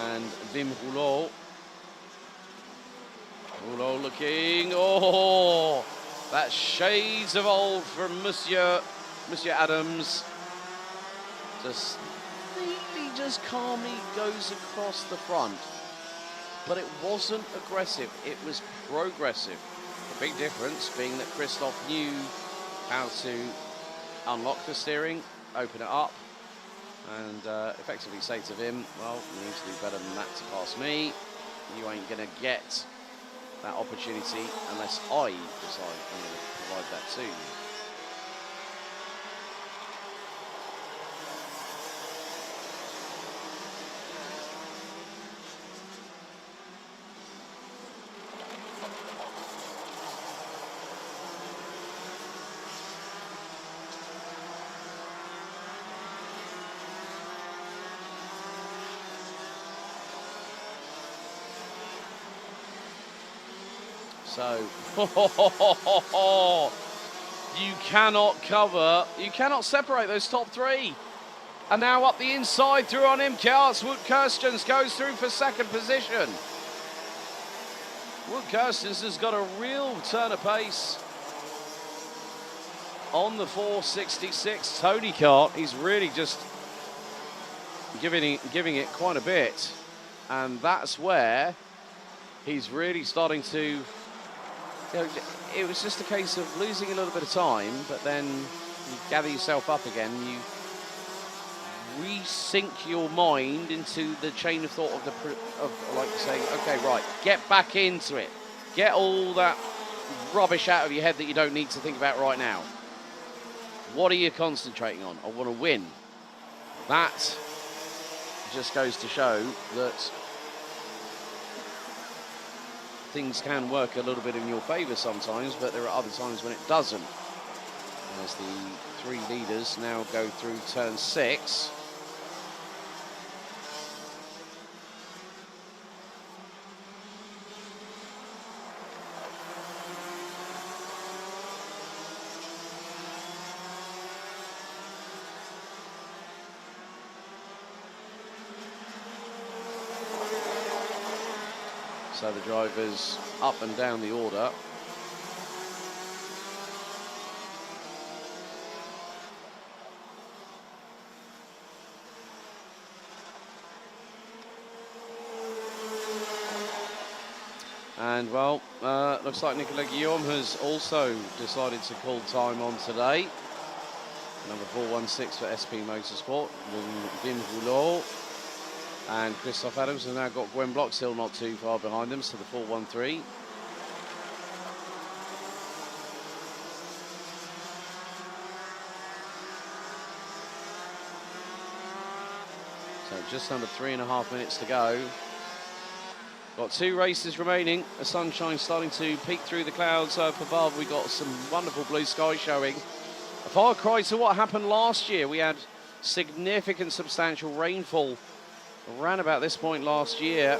and Wim Rouleau. Rouleau looking, oh, that's shades of old from Monsieur Adams. Just neatly, just calmly goes across the front. But it wasn't aggressive, it was progressive. The big difference being that Christoph knew how to unlock the steering, open it up, and effectively say to him, well, you need to do better than that to pass me. You ain't gonna get that opportunity unless I decide I'm gonna provide that to you. So, you cannot separate those top 3. And now up the inside, through on Imke Arts. Wout Kirstens goes through for 2nd position. Wout Kirstens has got a real turn of pace on the 466 Tony kart. He's really just giving it quite a bit. And that's where he's really starting to... You know, it was just a case of losing a little bit of time, but then you gather yourself up again, you resync your mind into the chain of thought of like saying, okay, right, get back into it. Get all that rubbish out of your head that you don't need to think about right now. What are you concentrating on? I want to win. That just goes to show that things can work a little bit in your favour sometimes, but there are other times when it doesn't. As the three leaders now go through turn 6. So the drivers up and down the order. And well, looks like Nicolas Guillaume has also decided to call time on today. Number 416 for SP Motorsport, Wim Rouleau. And Christophe Adams has now got Gwen Block still not too far behind them, so the 413. So just under 3.5 minutes to go. Got 2 races remaining. The sunshine starting to peek through the clouds up above. We got some wonderful blue sky showing. A far cry to what happened last year. We had significant, substantial rainfall around about this point last year.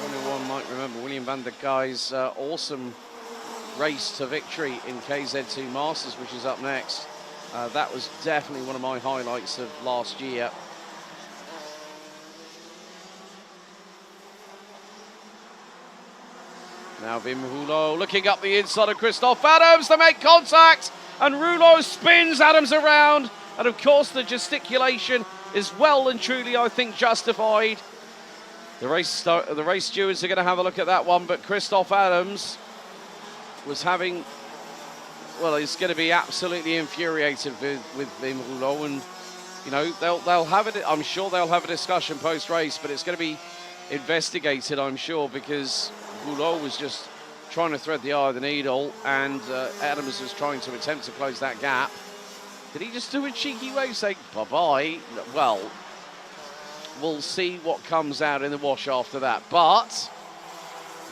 Anyone might remember William van der Guy's awesome race to victory in KZ2 Masters, which is up next. That was definitely one of my highlights of last year. Now Wim Rouleau looking up the inside of Christophe Adams to make contact, and Rouleau spins Adams around, and of course the gesticulation is well and truly, I think, justified. The race stewards are going to have a look at that one, but Christophe Adams was having, well, he's going to be absolutely infuriated with Wim Rouleau, and you know they'll have it. I'm sure they'll have a discussion post-race, but it's going to be investigated, I'm sure, because Rouleau was just trying to thread the eye of the needle, and Adams was trying to attempt to close that gap. Did he just do a cheeky wave saying bye-bye? Well, we'll see what comes out in the wash after that. But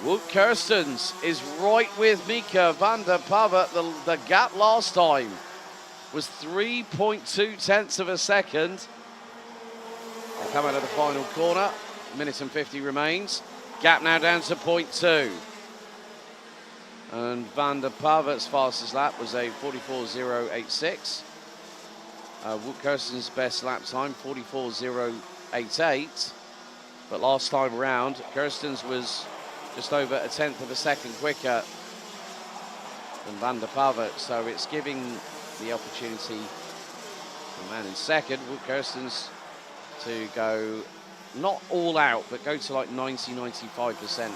Wout Kerstens is right with Mika van der Pavet. The gap last time was 3.2 tenths of a second. They come out of the final corner. A minute and 50 remains. Gap now down to 0.2. And van der Pavet's fastest lap was a 44.086. Wout Kerstens' best lap time, 44.088. But last time around, Kerstens was just over a tenth of a second quicker than van der Pavet. So it's giving the opportunity for the man in second, Wout Kerstens, to go not all out, but go to like 90-95% and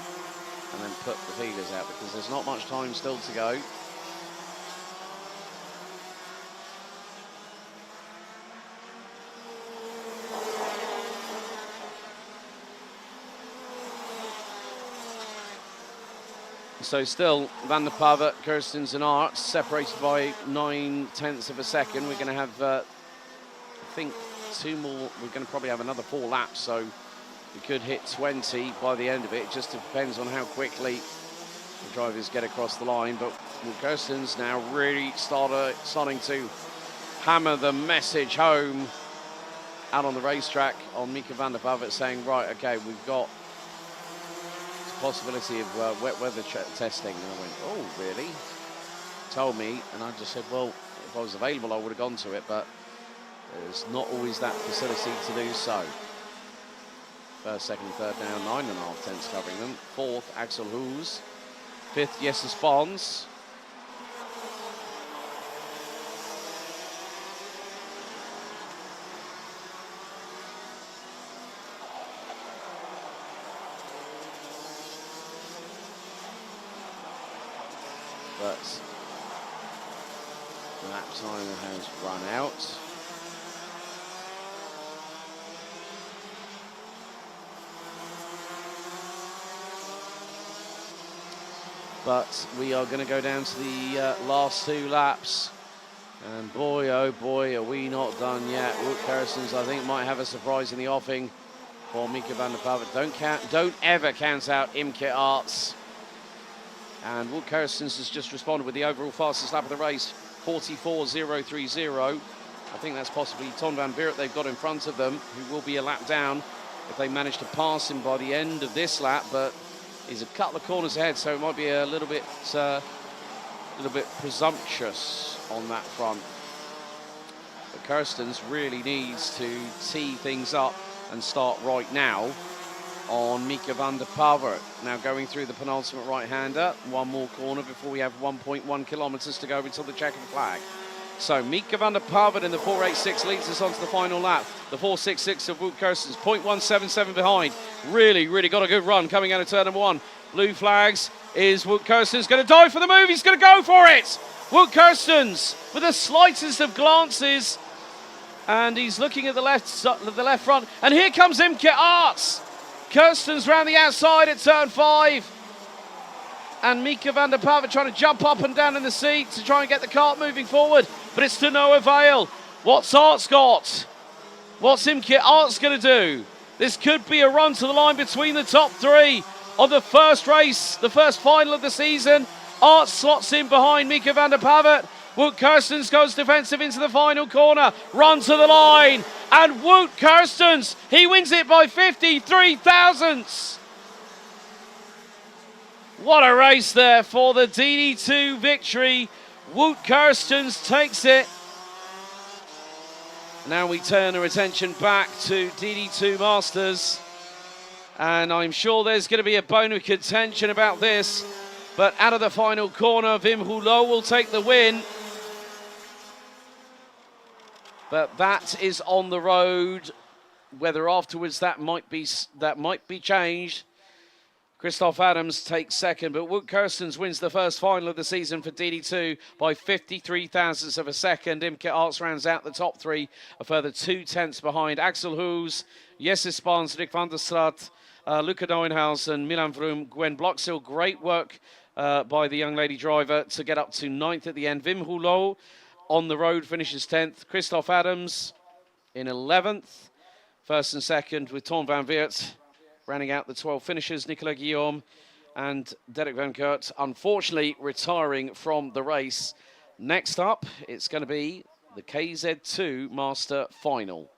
then put the feelers out, because there's not much time still to go. So still, Van der Pavet, Kerstens and Arts separated by 9 tenths of a second. We're going to have, I think, 2 more. We're going to probably have another 4 laps, so we could hit 20 by the end of it. It just depends on how quickly the drivers get across the line. But Kerstens now really starting to hammer the message home out on the racetrack on Mika van der Pavet, saying, right, okay, we've got possibility of wet weather testing. And I went, oh, really? Told me, and I just said, well, if I was available, I would have gone to it, but there's not always that facility to do so. First, second, third down, 9.5 tenths covering them. Fourth, Axel Hoos. Fifth, Jesse Spons. But the lap time has run out. But we are going to go down to the last 2 laps. And boy, oh boy, are we not done yet. Wout Kerstens, I think, might have a surprise in the offing. for Mika van der Pavet. Don't ever count out Imke Arts. And Wout Kerstens has just responded with the overall fastest lap of the race, 44.030. I think that's possibly Ton van Veert they've got in front of them, who will be a lap down if they manage to pass him by the end of this lap, but he's a couple of corners ahead, so it might be a little bit presumptuous on that front. But Kerstens really needs to tee things up and start right now on Mika van der Pavet. Now going through the penultimate right-hander, one more corner before we have 1.1 kilometres to go until the checkered flag. So Mika van der Pavet in the 4.86 leads us onto the final lap. The 4.66 of Wout Kerstens, 0.177 behind. Really got a good run coming out of turn number 1. Blue flags. Is Wout Kerstens going to dive for the move? He's going to go for it! Wout Kerstens with the slightest of glances. And he's looking at the left front. And here comes Imke Arts. Kerstens round the outside at turn 5. And Mika van der Pavet trying to jump up and down in the seat to try and get the kart moving forward. But it's to no avail. What's Arts got? What's Imke Arts going to do? This could be a run to the line between the top 3 of the first race, the first final of the season. Arts slots in behind Mika van der Pavet. Wout Kerstens goes defensive into the final corner. Run to the line. And Wout Kerstens, he wins it by 53 thousandths. What a race there for the DD2 victory. Wout Kerstens takes it. Now we turn our attention back to DD2 Masters. And I'm sure there's going to be a bone of contention about this. But out of the final corner, Wim Rouleau will take the win. But that is on the road. Whether afterwards that might be changed. Christoph Adams takes second, but Wout Kerstens wins the first final of the season for DD2 by 53 thousandths of a second. Imke Arts rounds out the top 3, a further 2 tenths behind. Axel Hoos, Jesse Spans, Rick van der Straat, Luca Neuenhuizen, Milan Vroom, Gwen Bloxhill. Great work by the young lady driver to get up to 9th at the end. Wim Rouleau on the road finishes 10th. Christoph Adams in 11th. First and second with Ton van Veert. Rounding out the 12 finishers, Nicolas Guillaume and Derek van Kurt, unfortunately retiring from the race. Next up, it's going to be the KZ2 Master Final.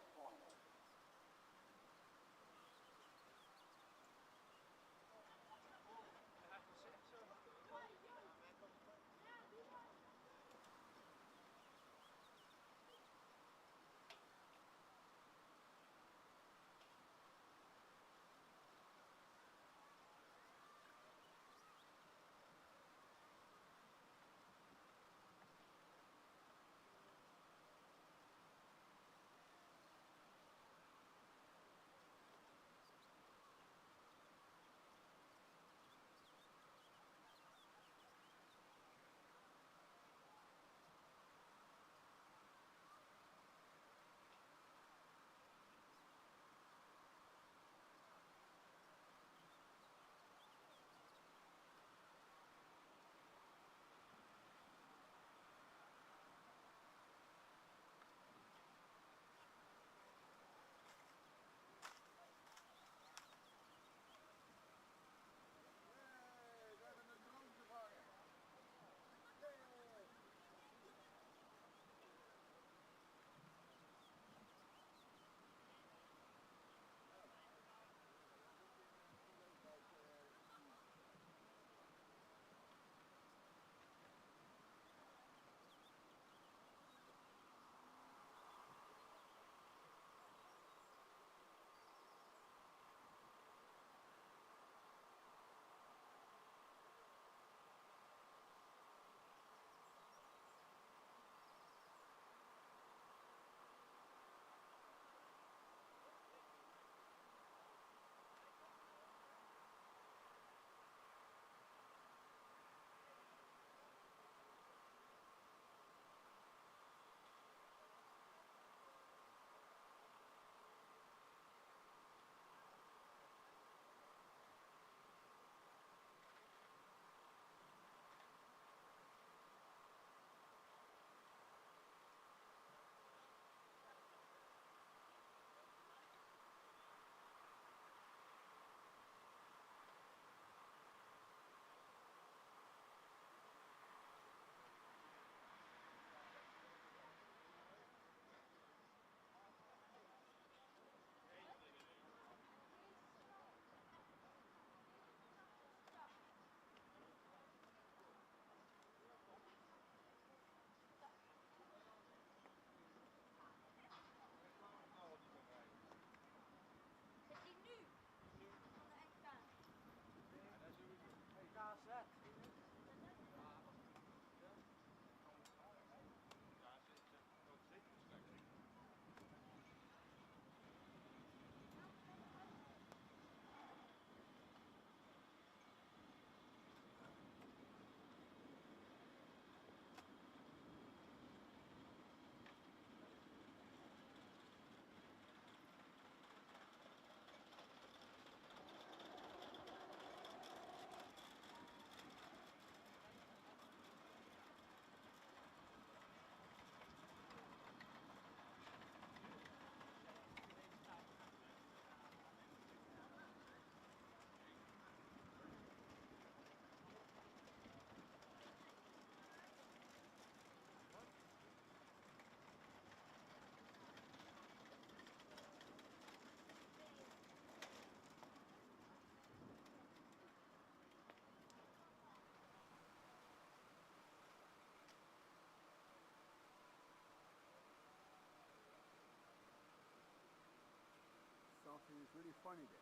it's really funny there.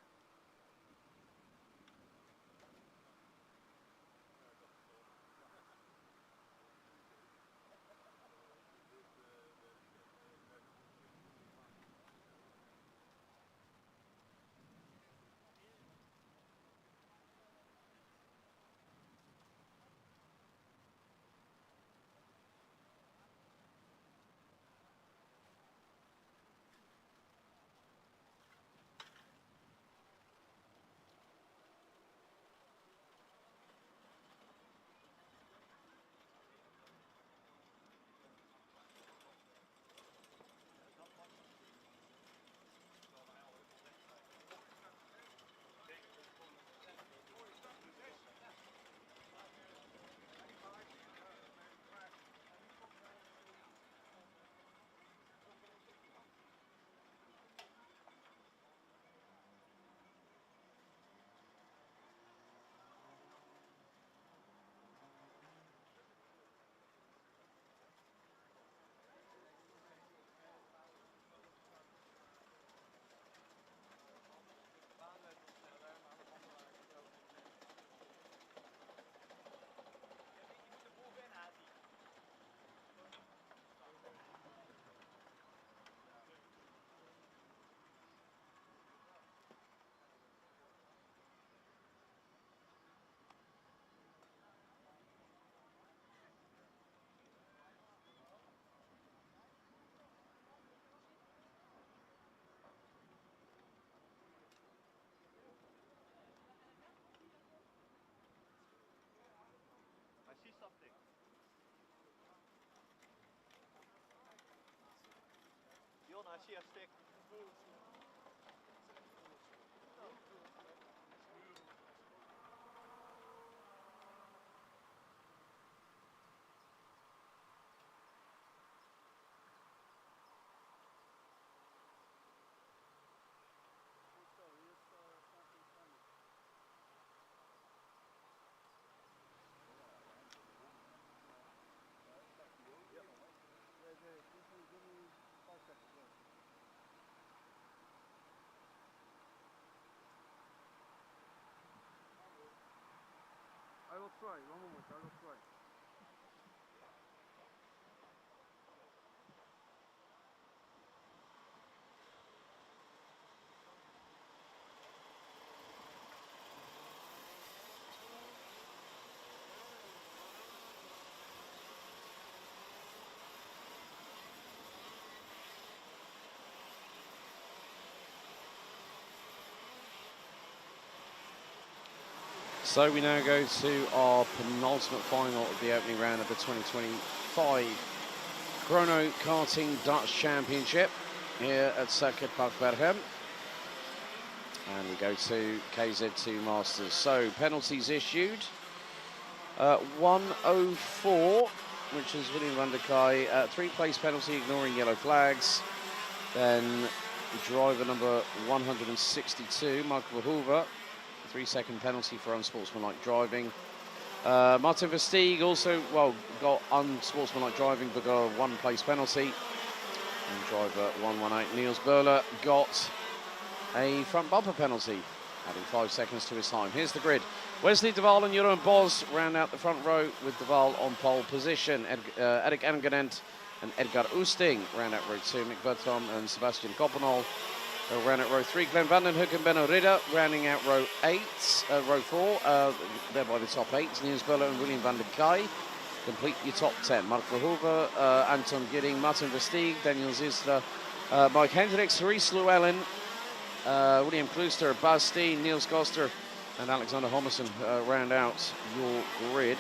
I see something. Dion, I see a stick. Give me 5 seconds. Yeah. I will try. One moment. I will try. So we now go to our penultimate final of the opening round of the 2025 Chrono Karting Dutch Championship here at Circuit Park Berghem. And we go to KZ2 Masters. So penalties issued. 104, which is William van der Kai. 3-place penalty, ignoring yellow flags. Then driver number 162, Michael Verhoeven. 3-second penalty for unsportsmanlike driving. Martin Versteeg also, got unsportsmanlike driving, but got a 1-place penalty. And driver 118, Niels Böhler, got a front bumper penalty, adding 5 seconds to his time. Here's the grid. Wesley de Waal and Jeroen Bos round out the front row with de Waal on pole position. Erik Angenent and Edgar Oosting round out row 2. Mick Berghem and Sebastian Koppenol round out row 3. Glenn Vandenhoek and Benno Ridder rounding out row 4. They're by the top 8. Niels Böhler and William van der Kai complete your top 10. Mark Verhoeven, Anton Gidding, Martin Versteeg, Daniel Zisler, Mike Hendricks, Reese Llewellyn, William Klooster, Bas Steen, Niels Koster and Alexander Homerson round out your grid.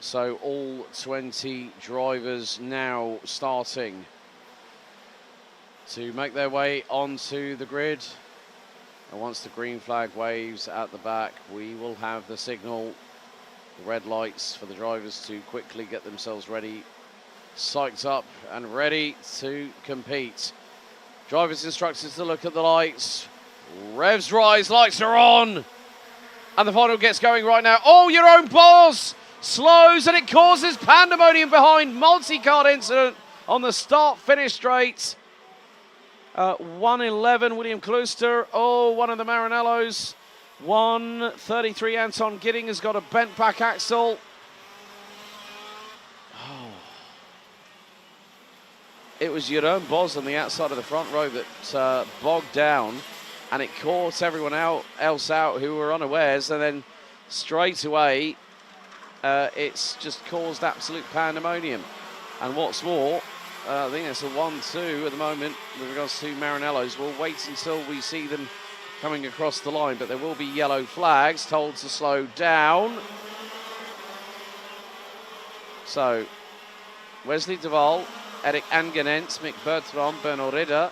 So all 20 drivers now starting to make their way onto the grid. And once the green flag waves at the back, we will have the signal, the red lights for the drivers to quickly get themselves ready, psyched up and ready to compete. Drivers instructed to look at the lights. Revs rise, lights are on. And the final gets going right now. Oh, your own boss slows and it causes pandemonium behind. Multi-card incident on the start-finish straight. 111, William Klooster. Oh, one of the Maranellos. 133, Anton Gidding has got a bent back axle. Oh. It was Jeroen Bos on the outside of the front row that bogged down, and it caught everyone else out who were unawares, and then straight away it's just caused absolute pandemonium. And what's more, I think it's a 1-2 at the moment with regards to Maranellos. We'll wait until we see them coming across the line, but there will be yellow flags told to slow down. So Wesley de Waal, Erik Angenent, Mick Bertram, Bernard Ridder,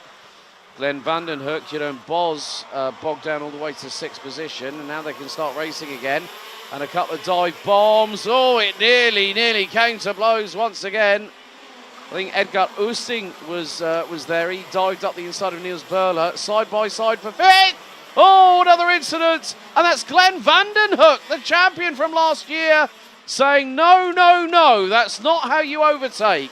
Glenn Vandenhoek, Jeroen Bos bogged down all the way to 6th position, and now they can start racing again. And a couple of dive bombs. Oh, it nearly came to blows once again. I think Edgar Oosting was there. He dived up the inside of Niels Berler, side by side for 5th. Oh, another incident, and that's Glenn Vandenhoek, the champion from last year, saying no, no, no, that's not how you overtake.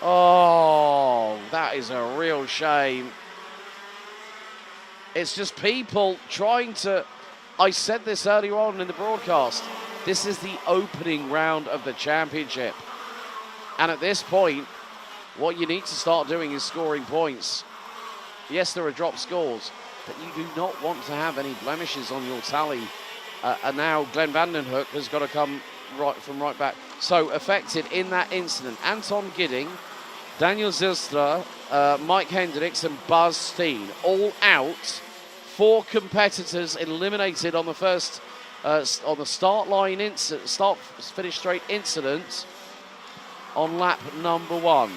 Oh, that is a real shame. It's just people trying to, I said this earlier on in the broadcast, this is the opening round of the championship. And at this point, what you need to start doing is scoring points. Yes, there are drop scores, but you do not want to have any blemishes on your tally. And now Glenn Vandenhoek has got to come right back. So affected in that incident, Anton Gidding, Daniel Zilstra, Mike Hendricks and Buzz Steen, all out. 4 competitors eliminated on the first, on the start line incident, start finish straight incident on lap number 1.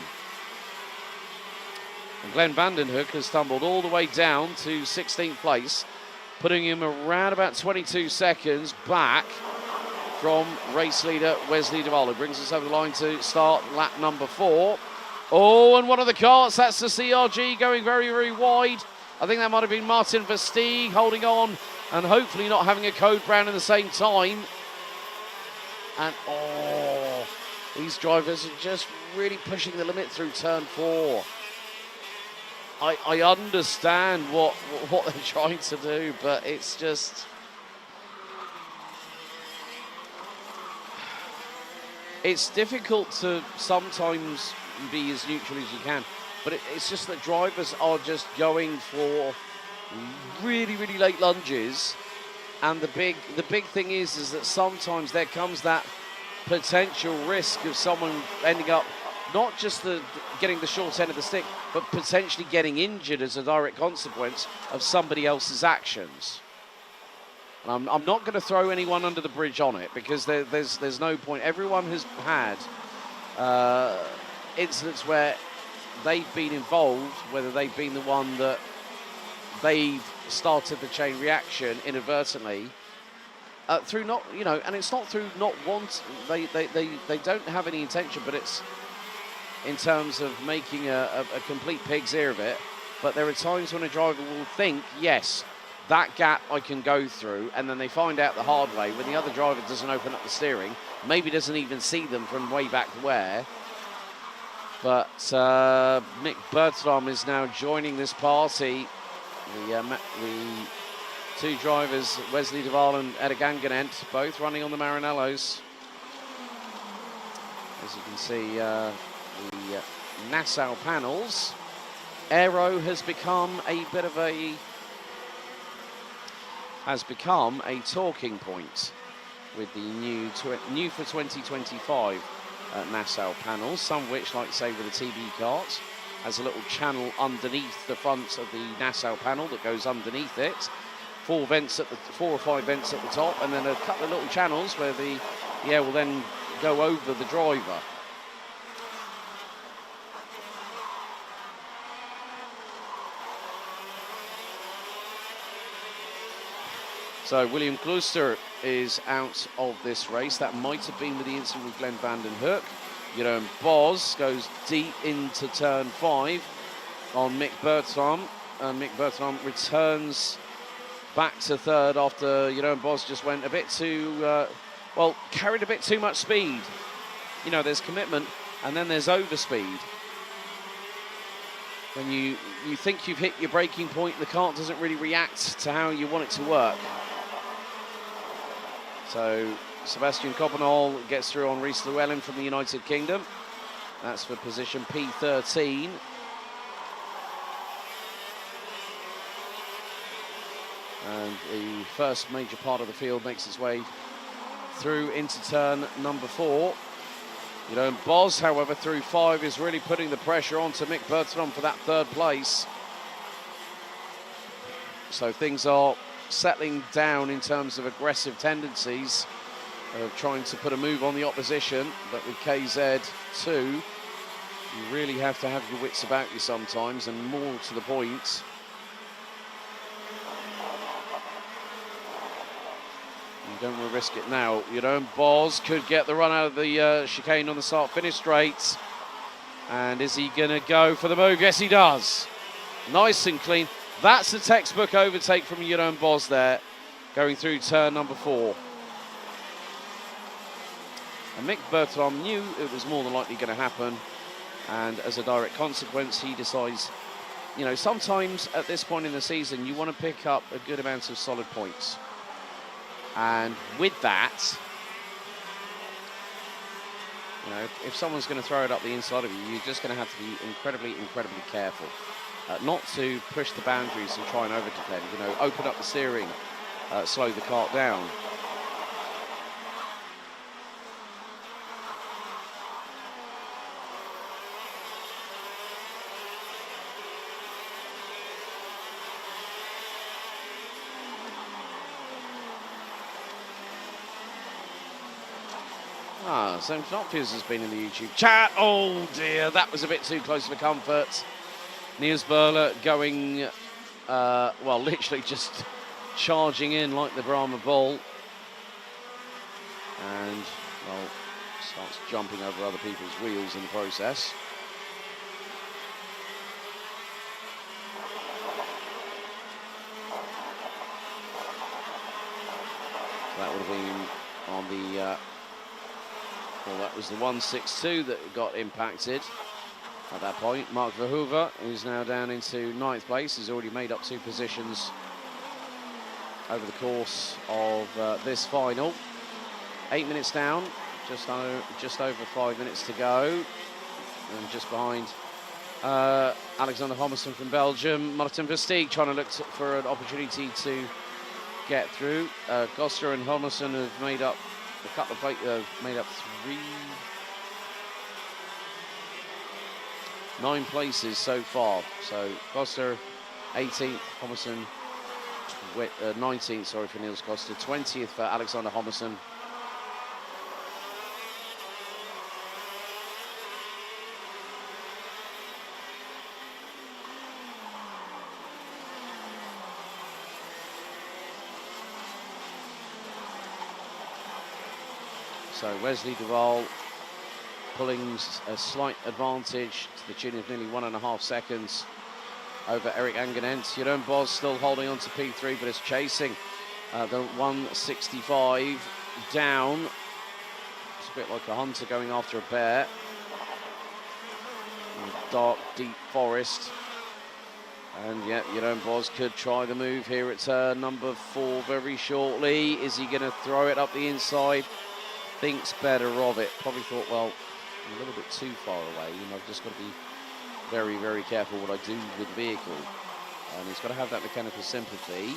And Glenn Vandenhoek has stumbled all the way down to 16th place, putting him around about 22 seconds back from race leader Wesley de Waal, who brings us over the line to start lap number 4. Oh, and one of the carts, that's the CRG going very, very wide. I think that might have been Martin Versteeg holding on and hopefully not having a code brown at the same time. And oh, these drivers are just really pushing the limit through turn 4. I understand what they're trying to do, but it's just... It's difficult to sometimes be as neutral as you can, but it's just that drivers are just going for really, really late lunges, and the big thing is that sometimes there comes that potential risk of someone ending up not just getting the short end of the stick, but potentially getting injured as a direct consequence of somebody else's actions. And I'm not going to throw anyone under the bridge on it, because there's no point. Everyone has had incidents where they've been involved, whether they've been the one that they've started the chain reaction inadvertently, through not, you know, and it's not through not want, they don't have any intention, but it's in terms of making a complete pig's ear of it. But there are times when a driver will think, yes, that gap I can go through, and then they find out the hard way when the other driver doesn't open up the steering, maybe doesn't even see them from way back where. But Mick Bertram is now joining this party. The 2 drivers, Wesley de Waal and Erik Angenent, both running on the Maranellos. As you can see, the Nassau panels. Aero has become a bit of a talking point with the new for 2025 Nassau panels, some of which, like say with the TB kart, has a little channel underneath the front of the Nassau panel that goes underneath it 4 or 5 vents at the top, and then a couple of little channels where the air will then go over the driver. So William Klooster is out of this race. That might have been with the incident with Glenn van den Hoek. Jeroen Bos goes deep into turn 5 on Mick Bertram. And Mick Bertram returns back to third after Jeroen Bos just went a bit too, well, carried a bit too much speed. You know, there's commitment and then there's overspeed. When you think you've hit your braking point, the car doesn't really react to how you want it to work. So Sebastian Coppenol gets through on Rhys Llewellyn from the United Kingdom. That's for position P13. And the first major part of the field makes its way through into turn number 4. Bos, however, through 5 is really putting the pressure onto Mick Bertram for that 3rd place. So things are settling down in terms of aggressive tendencies of trying to put a move on the opposition. But with KZ2, you really have to have your wits about you sometimes, and more to the point, you don't want to risk it now. Bos could get the run out of the chicane on the start-finish straight. And is he going to go for the move? Yes, he does. Nice and clean. That's the textbook overtake from Jeroen Bos there, going through turn number 4. And Mick Bertram knew it was more than likely going to happen. And as a direct consequence, he decides, sometimes at this point in the season, you want to pick up a good amount of solid points. And with that, if someone's going to throw it up the inside of you, you're just going to have to be incredibly, incredibly careful. Not to push the boundaries and try and over-defend. Open up the steering, slow the kart down. Sam Knopfus has been in the YouTube chat. Oh dear, that was a bit too close for comfort. Niels Berle going, well, literally just charging in like the Brahma Bull. And, well, starts jumping over other people's wheels in the process. That would have been on the, well, that was the 162 that got impacted at that point. Mark Verhoeven, who's now down into 9th place, has already made up 2 positions over the course of this final. 8 minutes down, just over 5 minutes to go. And just behind Alexander Hommerson from Belgium. Martin Versteeg trying to look for an opportunity to get through. Goster and Hommerson have made up a couple of made up 9 places so far. So Goster 18th, Hommerson 19th, sorry, for Niels Goster, 20th for Alexander Hommerson. So Wesley Duval pulling a slight advantage to the tune of nearly 1.5 seconds over Eric Angenent. Jeroen Bos still holding on to P3, but is chasing the 165 down. It's a bit like a hunter going after a bear in a dark, deep forest. And yeah, Jeroen Bos could try the move here at turn number 4 very shortly. Is he going to throw it up the inside? Thinks better of it. Probably thought, well, I'm a little bit too far away. I've just got to be very, very careful what I do with the vehicle. And he's got to have that mechanical sympathy.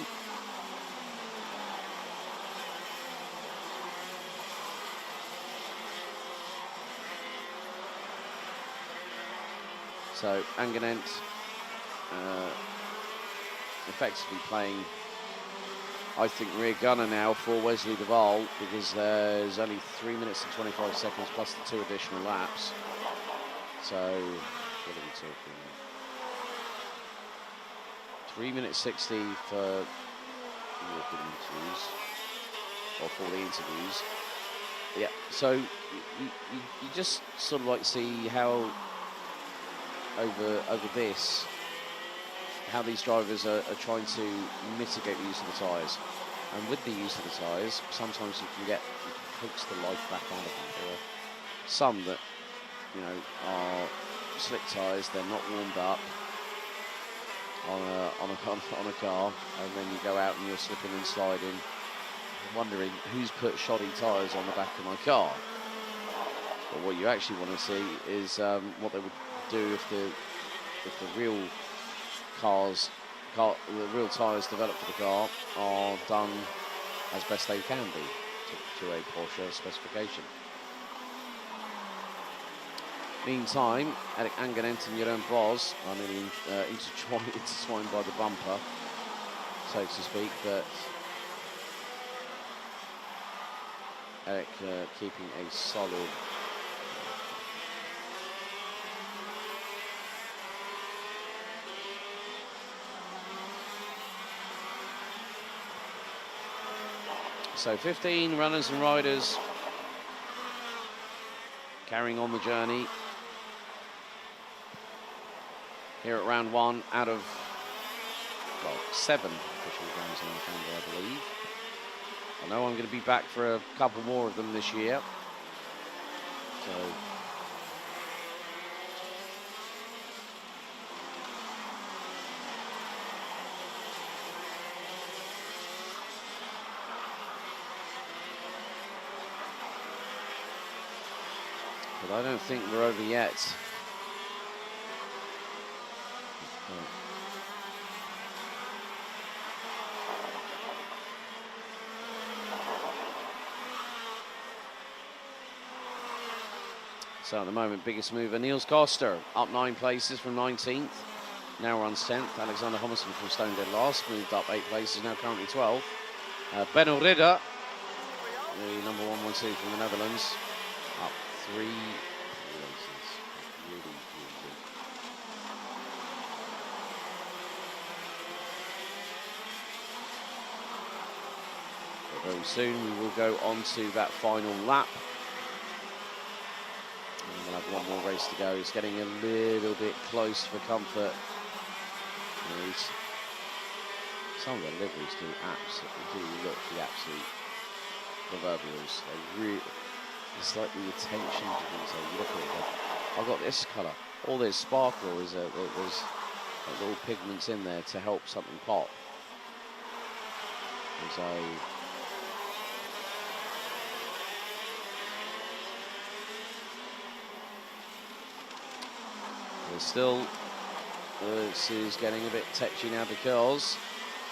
So Angenent effectively playing I think, rear gunner now for Wesley Duval, because there's only 3 minutes and 25 seconds plus the 2 additional laps. So, what are we talking? 3 minutes 60 for European interviews, or for the interviews. Yeah, so you just sort of like see how over this, how these drivers are trying to mitigate the use of the tyres. And with the use of the tyres, sometimes you can coax the life back out of them. There are some that, you know, are slick tyres, they're not warmed up on a car, and then you go out and you're slipping and sliding, wondering who's put shoddy tyres on the back of my car. But what you actually want to see is what they would do if the real the real tyres developed for the car are done as best they can be to a Porsche specification. Meantime, Eric Angenent and Jeroen Bos are nearly intertwined by the bumper, so to speak, but Eric keeping a solid so 15 runners and riders carrying on the journey here at round 1 out of, well, 7 official rounds in the calendar, I believe. I know I'm going to be back for a couple more of them this year. So but I don't think we're over yet. So at the moment, biggest mover, Niels Koster, up 9 places from 19th. Now runs 10th. Alexander Hommerson from Stone Dead last, moved up 8 places, now currently 12th. Benno Ridder, the number 112 from the Netherlands, up 3 places. Really good. But very soon we will go on to that final lap. And we'll have one more race to go. It's getting a little bit close for comfort. Some of the liveries do look the absolute proverbials. They really, it's like the attention to detail. You look at it, I've got this colour. All this sparkle is there's like little pigments in there to help something pop. And so there's still, this is getting a bit tetchy now because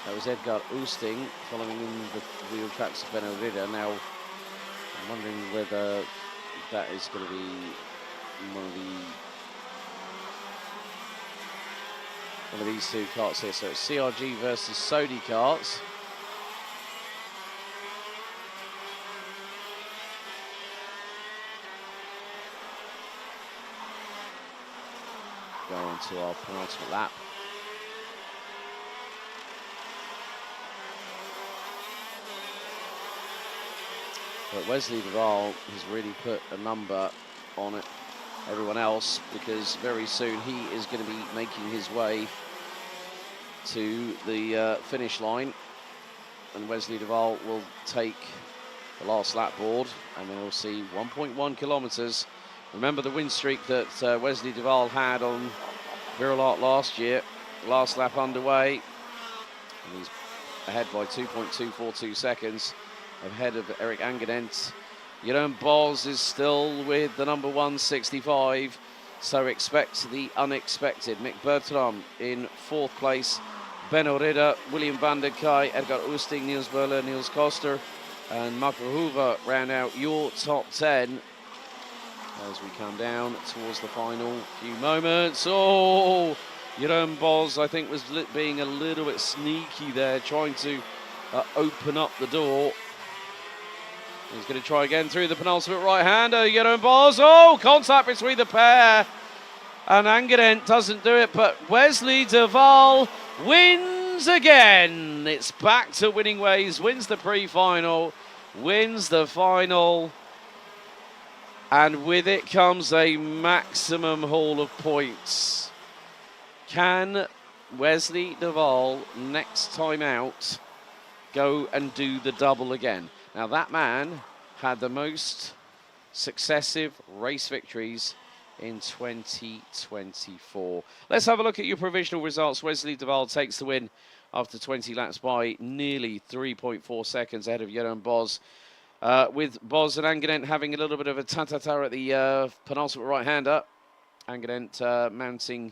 that was Edgar Oosting following in the wheel tracks of Benno Ridder. Now, I'm wondering whether that is going to be one of these two karts here. So it's CRG versus Sodi karts. Go on to our penultimate lap. But Wesley Duval has really put a number on it, everyone else, because very soon he is going to be making his way to the finish line, and Wesley Duval will take the last lap board, and then we'll see 1.1 kilometers. Remember the win streak that Wesley Duval had on Virolart last year. Last lap underway, and he's ahead by 2.242 seconds, ahead of Eric Angenent. Jeroen Bos is still with the number 165, so expect the unexpected. Mick Bertram in 4th place, Benno Ridder, William van der Kay, Edgar Oosting, Niels Böhler, Niels Koster, and Marco Hoover round out your top 10 as we come down towards the final few moments. Oh, Jeroen Bos, I think, was being a little bit sneaky there, trying to open up the door. He's going to try again through the penultimate right-hander. Jeroen Bos. Oh, contact between the pair. And Angeren doesn't do it, but Wesley Duval wins again. It's back to winning ways. Wins the pre-final, wins the final. And with it comes a maximum haul of points. Can Wesley Duval, next time out, go and do the double again? Now, that man had the most successive race victories in 2024. Let's have a look at your provisional results. Wesley Duval takes the win after 20 laps by nearly 3.4 seconds ahead of Jeroen Bos. With Bos and Angeren having a little bit of a ta-ta-ta at the penultimate right-hander. Angeren mounting,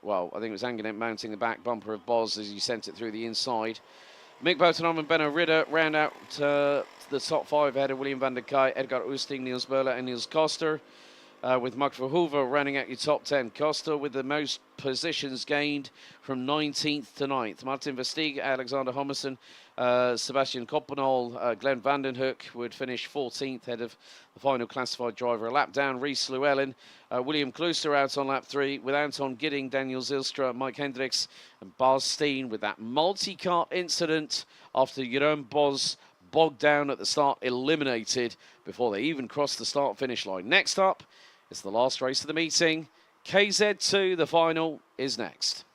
well, I think it was Angeren mounting the back bumper of Bos as he sent it through the inside. Mick Botenholm and Benno Ridder round out the top five ahead of William van der Kay, Edgar Oosting, Niels Böhler and Niels Koster. With Mark Verhoeven rounding out your top 10. Costa with the most positions gained from 19th to 9th. Martin Versteeg, Alexander Homerson, Sebastian Koppenol, Glenn Vandenhoek would finish 14th ahead of the final classified driver. A lap down, Reese Llewellyn. William Klooster out on lap 3 with Anton Gidding, Daniel Zylstra, Mike Hendricks and Bas Steen with that multi-cart incident after Jeroen Bos bogged down at the start, eliminated before they even crossed the start-finish line. Next up, it's the last race of the meeting. KZ2, the final, is next.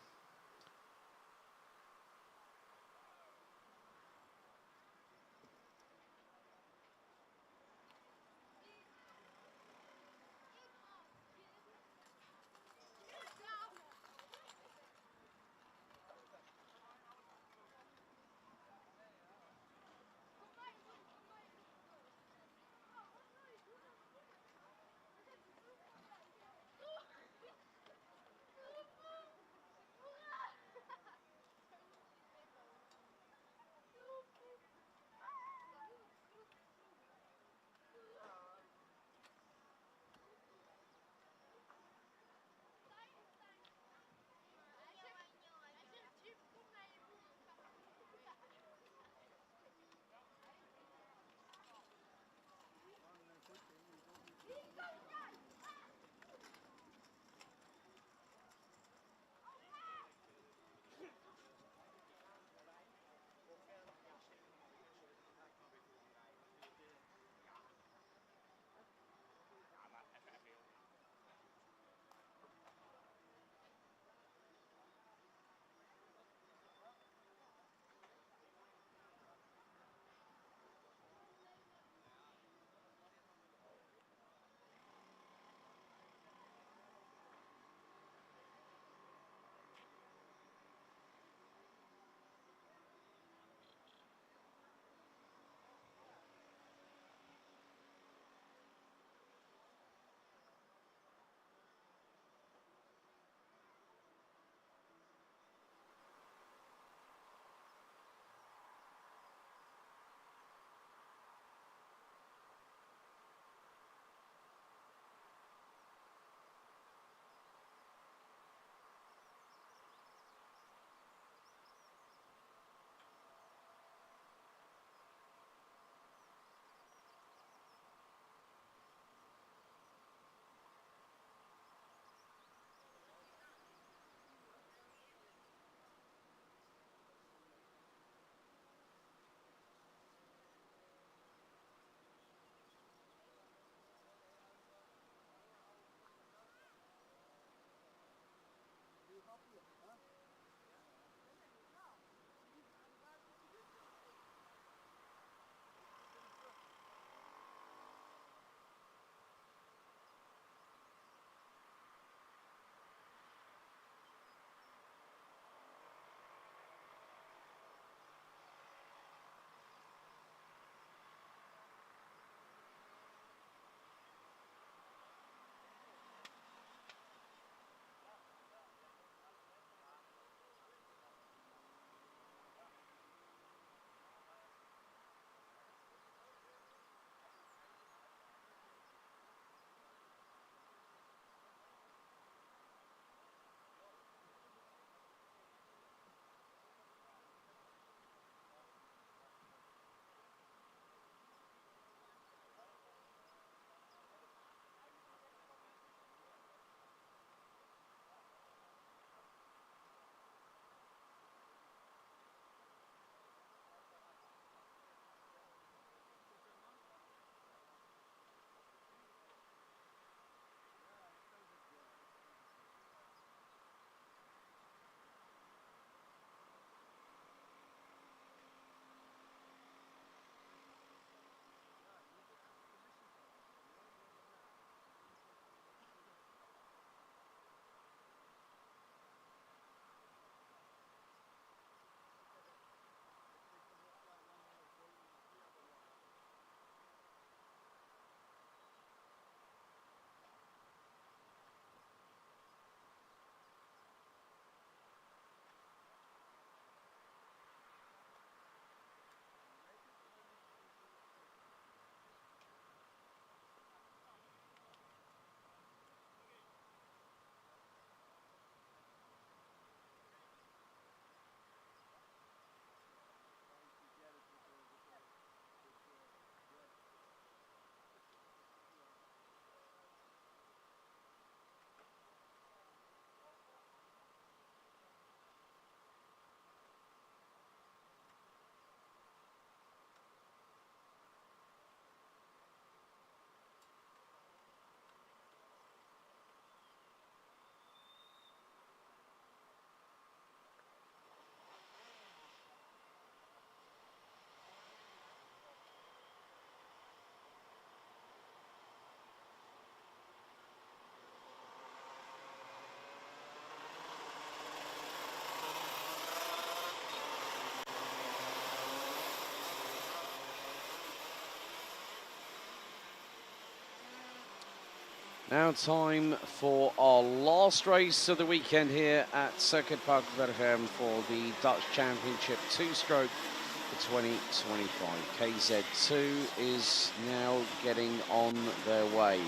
Now time for our last race of the weekend here at Circuit Park Berghem for the Dutch Championship two-stroke for 2025. KZ2 is now getting on their way.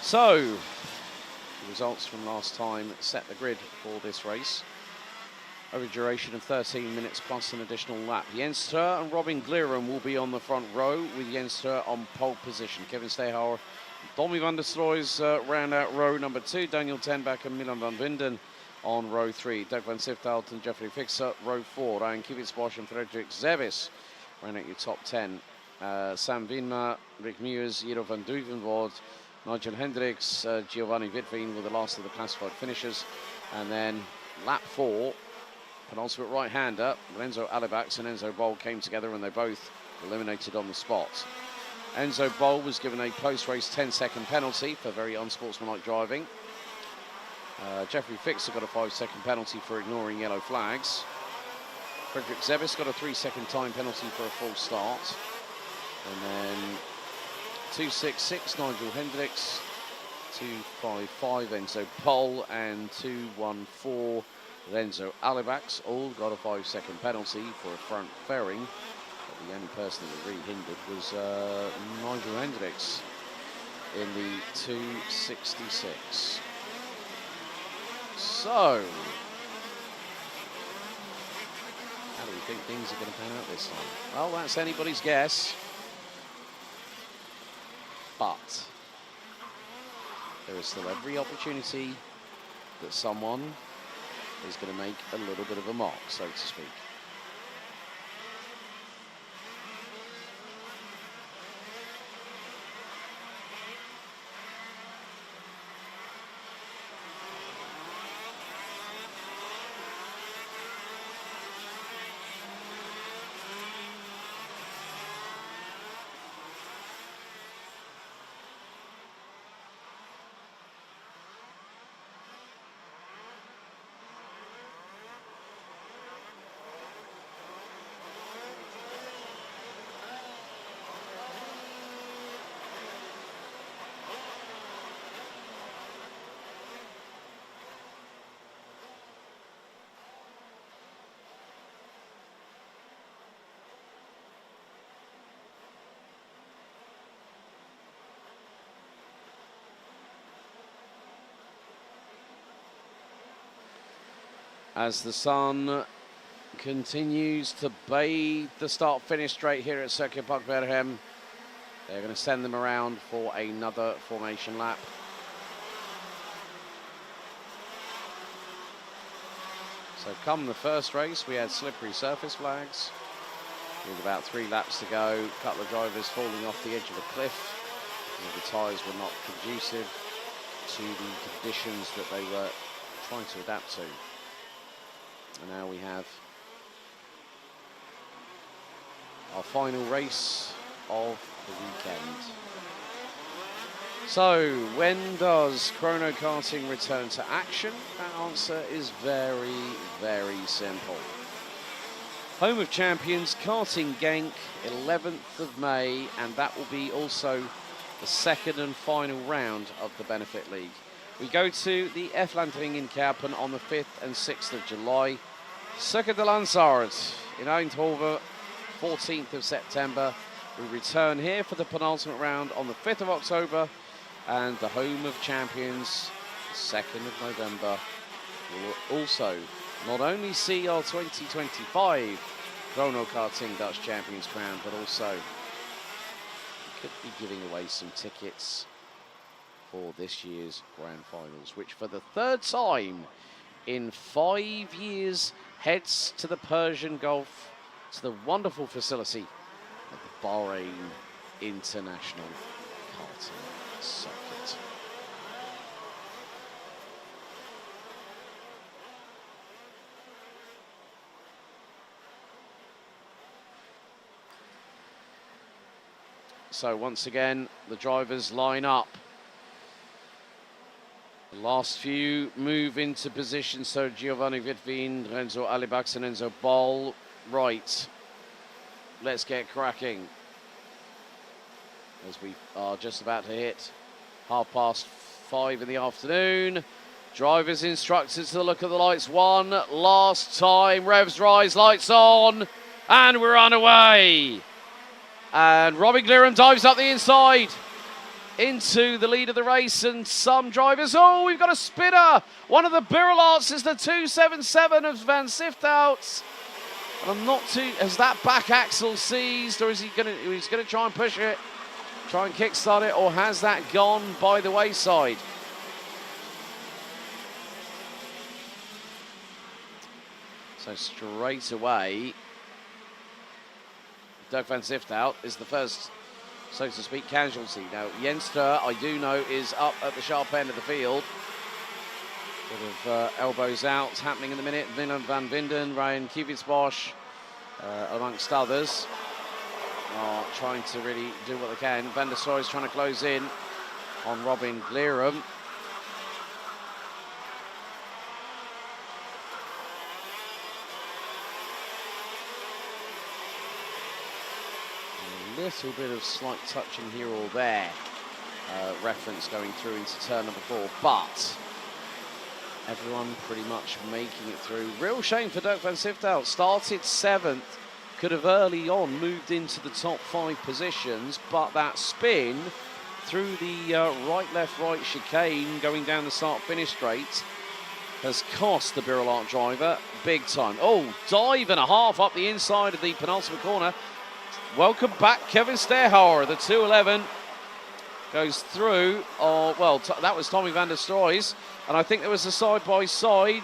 So, the results from last time set the grid for this race. Over a duration of 13 minutes plus an additional lap. Jens Ter and Robin Glirum will be on the front row with Jens Ter on pole position. Kevin Steyhauer, Tommy van der Strooijs round out row number 2. Daniel Tenbach and Milan van Winden on row 3. Doug van Sifthout and Jeffrey Fixer, row 4. Ryan Kivitsbosch and Frederik Zevis round out your top 10. Sam Winma, Rick Mewers, Jero van Duvenvoort, Nigel Hendricks, Giovanni Witveen were the last of the classified finishers. And then lap 4, penultimate right-hander, Renzo Alibax and Enzo Bol came together and they both eliminated on the spot. Enzo Bol was given a post-race 10-second penalty for very unsportsmanlike driving. Jeffrey Fixer got a 5-second penalty for ignoring yellow flags. Frederik Zevis got a 3-second time penalty for a false start. And then 266 Nigel Hendricks, 255 Enzo Bol and 214 Renzo Alibax all got a 5-second penalty for a front fairing. But the only person that was really hindered was Nigel Hendricks in the 266. So, how do we think things are going to pan out this time? Well, that's anybody's guess. But there is still every opportunity that someone is going to make a little bit of a mark, so to speak. As the sun continues to bathe the start-finish straight here at Circuit Park Berghem, they're going to send them around for another formation lap. So come the first race, we had slippery surface flags with about 3 laps to go. A couple of drivers falling off the edge of a cliff because the tyres were not conducive to the conditions that they were trying to adapt to. And now we have our final race of the weekend. So, when does Chrono Karting return to action? That answer is very, very simple. Home of Champions, Karting Genk, 11th of May, and that will be also the second and final round of the Benefit League. We go to the Eflandring in Kerpen on the 5th and 6th of July. Circuit de Lansart in Eindhoven, 14th of September. We return here for the penultimate round on the 5th of October. And the Home of Champions, the 2nd of November. Will also not only see our 2025 Chrono Karting Dutch Champions crown, but also we could be giving away some tickets for this year's Grand Finals, which for the 3rd time in 5 years heads to the Persian Gulf, to the wonderful facility of the Bahrain International Karting Circuit. So once again, the drivers line up. The last few move into position, so Giovanni Witveen, Renzo Alibax and Enzo Bol. Right, let's get cracking as we are just about to hit 5:30 in the afternoon. Drivers instructed to look at the lights one last time. Revs rise, lights on, and we're on away. And Robbie Glirham dives up the inside into the lead of the race, and some drivers, oh, we've got a spinner. One of the Birlarts is the 277 of Van Sifthout. And I'm not too, has that back axle seized, or is he's gonna try and push it, try and kickstart it, or has that gone by the wayside? So straight away, Doug Van Sifthout is the first, so to speak, casualty. Now, Jenster, I do know, is up at the sharp end of the field. Bit of elbows out happening in the minute. Willem van Winden, Ryan Kiewitzbosch, amongst others, are trying to really do what they can. Van der Stroy is trying to close in on Robin Glirham. A little bit of slight touching here or there. Reference going through into turn number 4, but everyone pretty much making it through. Real shame for Dirk Van Sifthout. Started 7th, could have early on moved into the top 5 positions, but that spin through the right, left, right chicane going down the start-finish straight has cost the Birolart driver big time. Oh, dive and a half up the inside of the penultimate corner. Welcome back, Kevin Sterhauer, the 211. Goes through, well, that was Tommy van der Stroy's, and I think there was a side-by-side.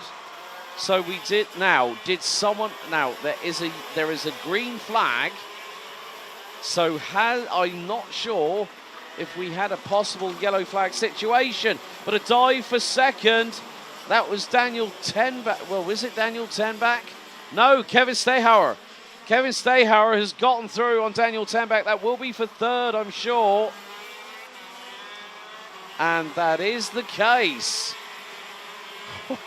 So we did, now, did someone, now there is a green flag. So I'm not sure if we had a possible yellow flag situation, but a dive for second. That was Daniel Tenbach. Well, was it Daniel Tenbach? No, Kevin Sterhauer. Kevin Sterhauer has gotten through on Daniel Tenbach. That will be for third, I'm sure. And that is the case.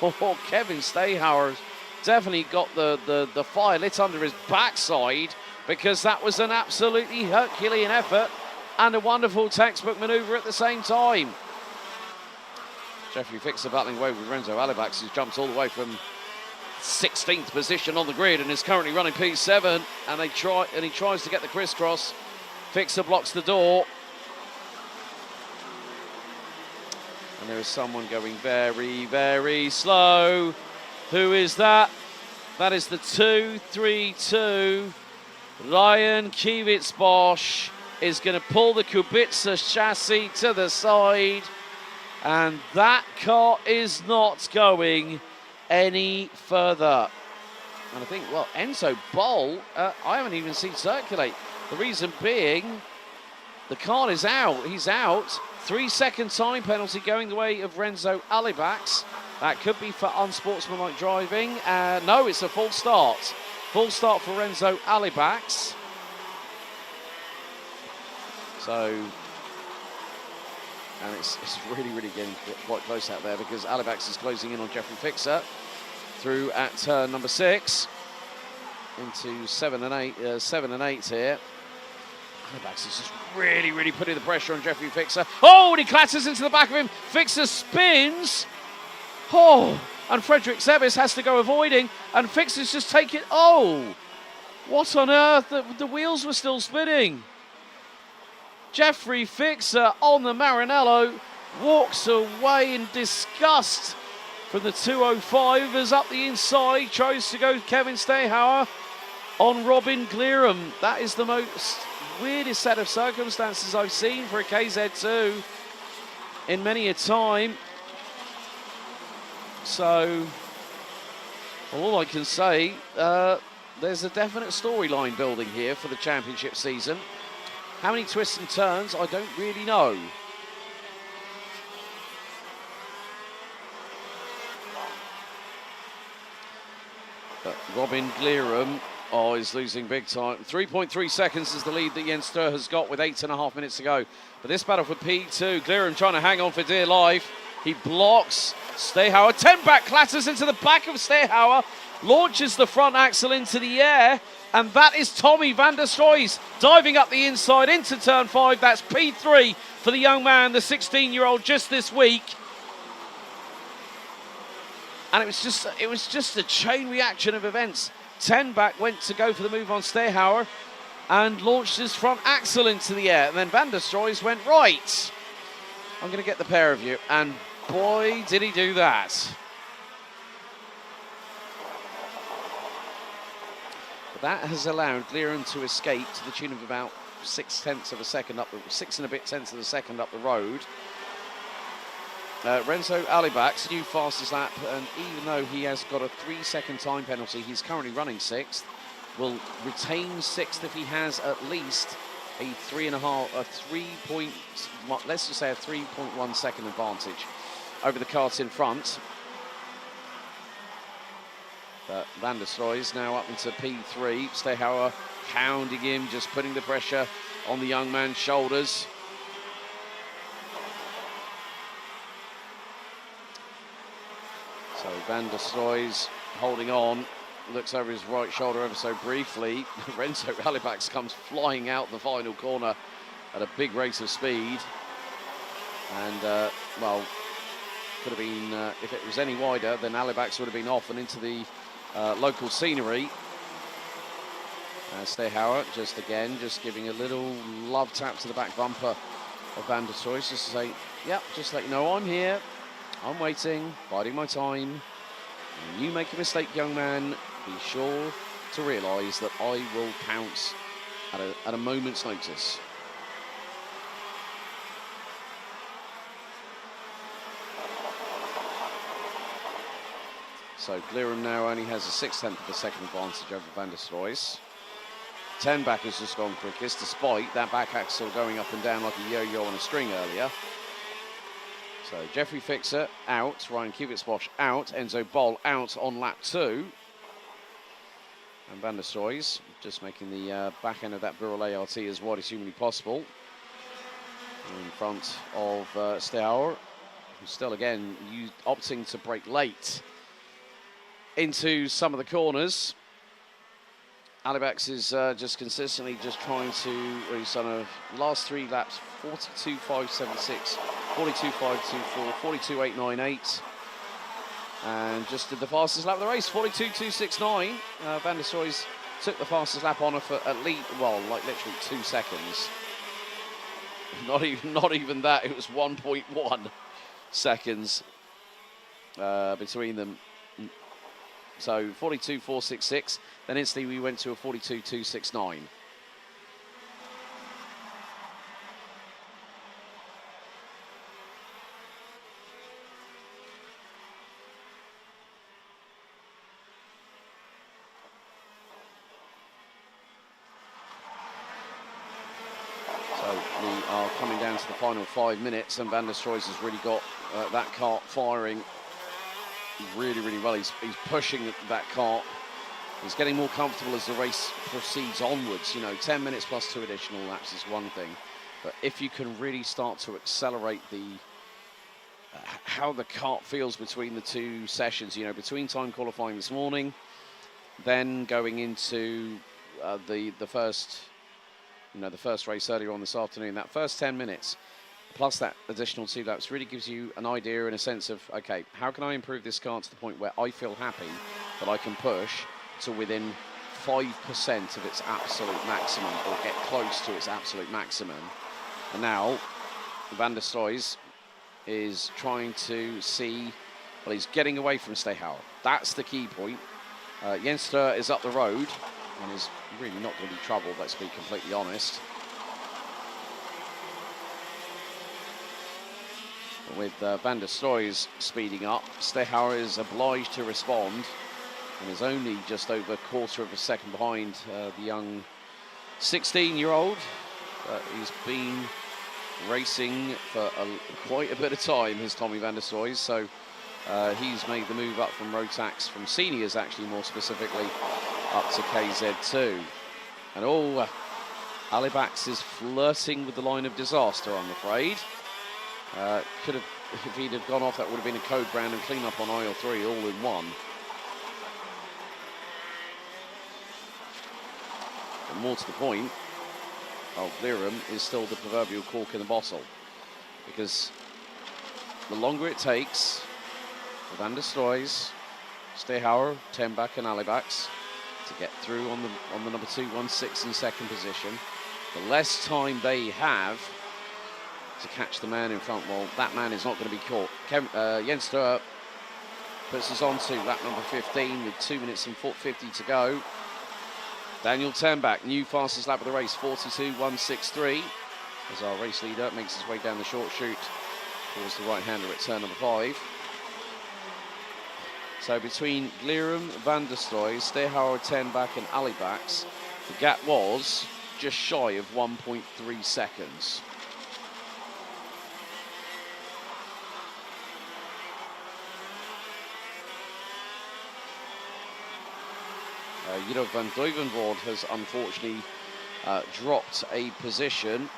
Oh, Kevin Sterhauer definitely got the fire lit under his backside, because that was an absolutely Herculean effort and a wonderful textbook manoeuvre at the same time. Jeffrey Fixer battling away with Renzo Alibax, who's jumped all the way from 16th position on the grid and is currently running P7, and he tries to get the crisscross. Fixer blocks the door. And there is someone going very, very slow. Who is that? That is the 232. Ryan Kiewitzbosch is going to pull the Kubica chassis to the side. And that car is not going any further. And I think, well, Enzo Boll, I haven't even seen circulate. The reason being, the car is out. He's out. 3-second time penalty going the way of Renzo Alibax. That could be for unsportsmanlike driving. No, it's a full start. Full start for Renzo Alibax. So, and it's really, really getting quite close out there, because Alibax is closing in on Jeffrey Fixer through at turn number 6 into 7 and 8 here. Alibax is just really, really putting the pressure on Jeffrey Fixer. Oh, and he clatters into the back of him. Fixer spins. Oh, and Frederick Sebes has to go avoiding, and Fixer's just taking, oh, what on earth? The wheels were still spinning. Jeffrey Fixer on the Maranello walks away in disgust from the 205 as up the inside tries to go Kevin Sterhauer on Robin Glirham. That is the most weirdest set of circumstances I've seen for a KZ2 in many a time. So all I can say, there's a definite storyline building here for the championship season. How many twists and turns, I don't really know. But Robin Glirham, is losing big time. 3.3 seconds is the lead that Jens Sturr has got with 8.5 minutes to go. But this battle for P2, Glirham trying to hang on for dear life. He blocks Sterhauer. Tenbach clatters into the back of Sterhauer, launches the front axle into the air. And that is Tommy van der Stroys diving up the inside into turn 5. That's P3 for the young man, the 16-year-old, just this week. And it was just a chain reaction of events. 10 back went to go for the move on Steyhauer and launched his front axle into the air. And then van der Stroys went right. I'm going to get the pair of you. And boy, did he do that. But that has allowed Liren to escape to the tune of about 6/10 of a second up, 6 and a bit tenths of a second up the road. Renzo Alibak's new fastest lap, and even though he has got a 3-second time penalty, he's currently running 6th. Will retain 6th if he has at least a 3.1 second advantage over the kart in front. But van der Stroys now up into P3. Steyhauer hounding him, just putting the pressure on the young man's shoulders. So van der Stroys holding on, looks over his right shoulder ever so briefly. Renzo Alibak comes flying out the final corner at a big rate of speed. And, well, could have been, if it was any wider, then Alibak would have been off and into the local scenery. Steyhauer just giving a little love tap to the back bumper of van der Stroys, just to say, yep, just let you know I'm here. I'm waiting, biding my time. When you make a mistake, young man, be sure to realise that I will pounce at a moment's notice. So Glirum now only has a 6/10 of a second advantage over van der Stroys. 10 back has just gone quickest, despite that back axle going up and down like a yo-yo on a string earlier. So Jeffrey Fixer out, Ryan Kivitsbosch out, Enzo Boll out on lap 2. And van der Stroys just making the back end of that Burrell ART as wide as humanly possible. In front of Steyhauer, who's still again opting to brake late into some of the corners. Alibak is just consistently just trying to, he's done a last 3 laps, 42.576, 42.524, 42.898, and just did the fastest lap of the race, 42.269. Van der Stroys took the fastest lap on her for at least, well, like literally 2 seconds. Not even that, it was 1.1 seconds between them. So 42.466, then instantly we went to a 42.269. So we are coming down to the final 5 minutes, and van der Stroys has really got that kart firing really, really well. He's pushing that kart. He's getting more comfortable as the race proceeds onwards. You know, 10 minutes plus 2 additional laps is one thing, but if you can really start to accelerate the how the kart feels between the 2 sessions, you know, between time qualifying this morning, then going into the first, you know, the first race earlier on this afternoon, that first 10 minutes plus that additional 2 laps really gives you an idea and a sense of, okay, how can I improve this car to the point where I feel happy that I can push to within 5% of its absolute maximum, or get close to its absolute maximum. And now van der Stroys is trying to see, well, he's getting away from Steyhauer. That's the key point. Jens Stur is up the road and is really not going to be troubled, let's be completely honest. With van der Stroys speeding up, Steyhauer is obliged to respond and is only just over a quarter of a second behind the young 16-year-old. He's been racing for quite a bit of time, has Tommy van der Stroys, so he's made the move up from Rotax, from seniors actually more specifically, up to KZ2. And Alibak is flirting with the line of disaster, I'm afraid. Could have, if he'd have gone off, that would have been a code brand and clean up on aisle 3 all in one. more to the point, well, Berghem is still the proverbial cork in the bottle, because the longer it takes for Van der Stroys, Stehauer, Tenbach and Alibax to get through on the number 216 in second position, the less time they have to catch the man in front. Well, that man is not going to be caught. Jens Steur puts us on to lap number 15 with 2 minutes and 50 to go. Daniel Tenbach, new fastest lap of the race, 42.163, as our race leader makes his way down the short chute towards the right-hander at turn number 5. So between Berghem, Van der Stroy, Stehauer, Tenbach and Alibax, the gap was just shy of 1.3 seconds. Jeroen van Duivenvoort has unfortunately dropped a position.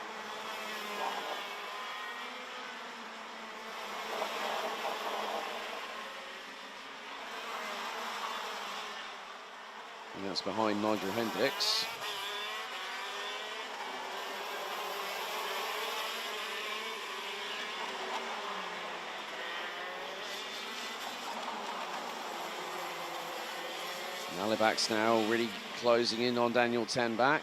And that's behind Nigel Hendricks. Alibax now really closing in on Daniel Tenbach.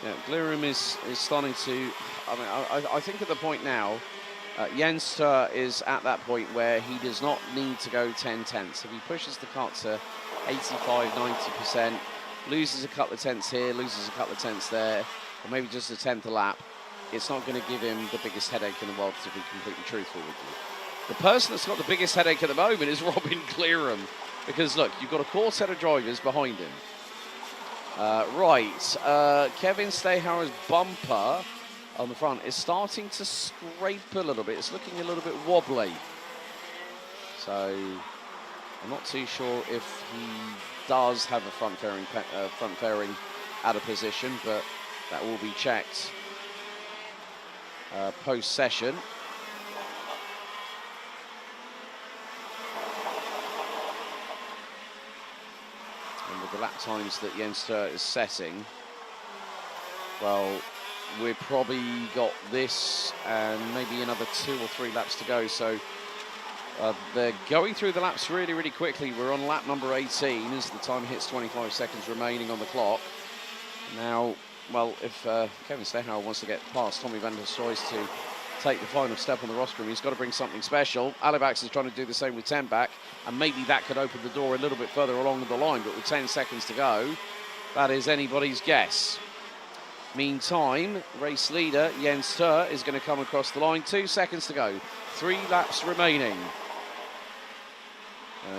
Yeah, Berghem is starting to, I think at the point now, Jens Steur is at that point where he does not need to go 10 tenths. If he pushes the car to 85, 90%, loses a couple of tenths here, loses a couple of tenths there, or maybe just a tenth a lap, it's not going to give him the biggest headache in the world, to be completely truthful with you. The person that's got the biggest headache at the moment is Robin Berghem, because look, you've got a core set of drivers behind him. Kevin Stehauer's bumper on the front is starting to scrape a little bit. It's looking a little bit wobbly. So I'm not too sure if he does have a front fairing out of position, but that will be checked post-session. And with the lap times that Jens Steur is setting, well, we've probably got this and maybe another 2 or 3 laps to go. So they're going through the laps really, really quickly. We're on lap number 18 as the time hits 25 seconds remaining on the clock. Now, well, if Kevin Stehauer wants to get past Tommy Van der Stroy to take the final step on the rostrum, he's got to bring something special. Alibax is trying to do the same with Tenbach, and maybe that could open the door a little bit further along the line, but with 10 seconds to go, that is anybody's guess. Meantime, race leader Jens Steur is going to come across the line. 2 seconds to go, 3 laps remaining.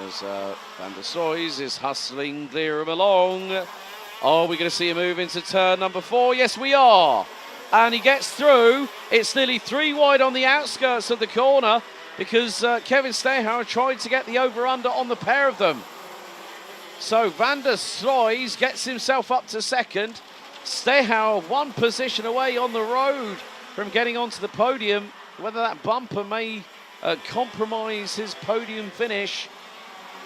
As Van der Stroy is hustling Berghem along. Are we going to see a move into turn number 4? Yes, we are. And he gets through. It's nearly 3 wide on the outskirts of the corner because Kevin Stehauer tried to get the over-under on the pair of them. So Van der Stroy gets himself up to second. Stehauer 1 position away on the road from getting onto the podium. Whether that bumper may compromise his podium finish.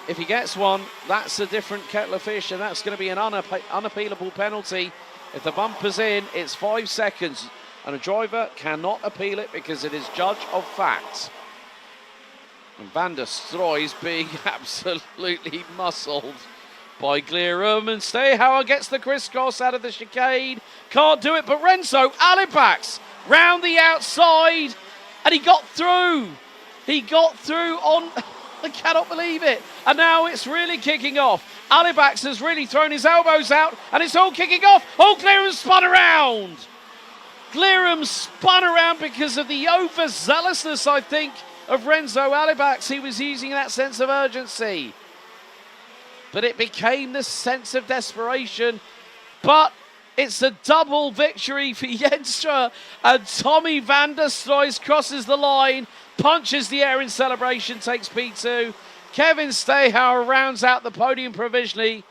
If he gets one, that's a different kettle of fish, and that's going to be an unappealable penalty. If the bumper's in, it's 5 seconds, and a driver cannot appeal it because it is judge of fact. And Van der Stroy is being absolutely muscled by Berghem, and Stehauer gets the crisscross out of the chicane. Can't do it, but Renzo Alibax round the outside, and he got through. He got through on... I cannot believe it. And now it's really kicking off. Alibax has really thrown his elbows out, and it's all kicking off. Oh, Berghem spun around. Berghem spun around because of the overzealousness, I think, of Renzo Alibax. He was using that sense of urgency. But it became the sense of desperation. But it's a double victory for Jens Steur, and Tommy Van der Stroy crosses the line, punches the air in celebration, takes P2. Kevin Stehauer rounds out the podium provisionally.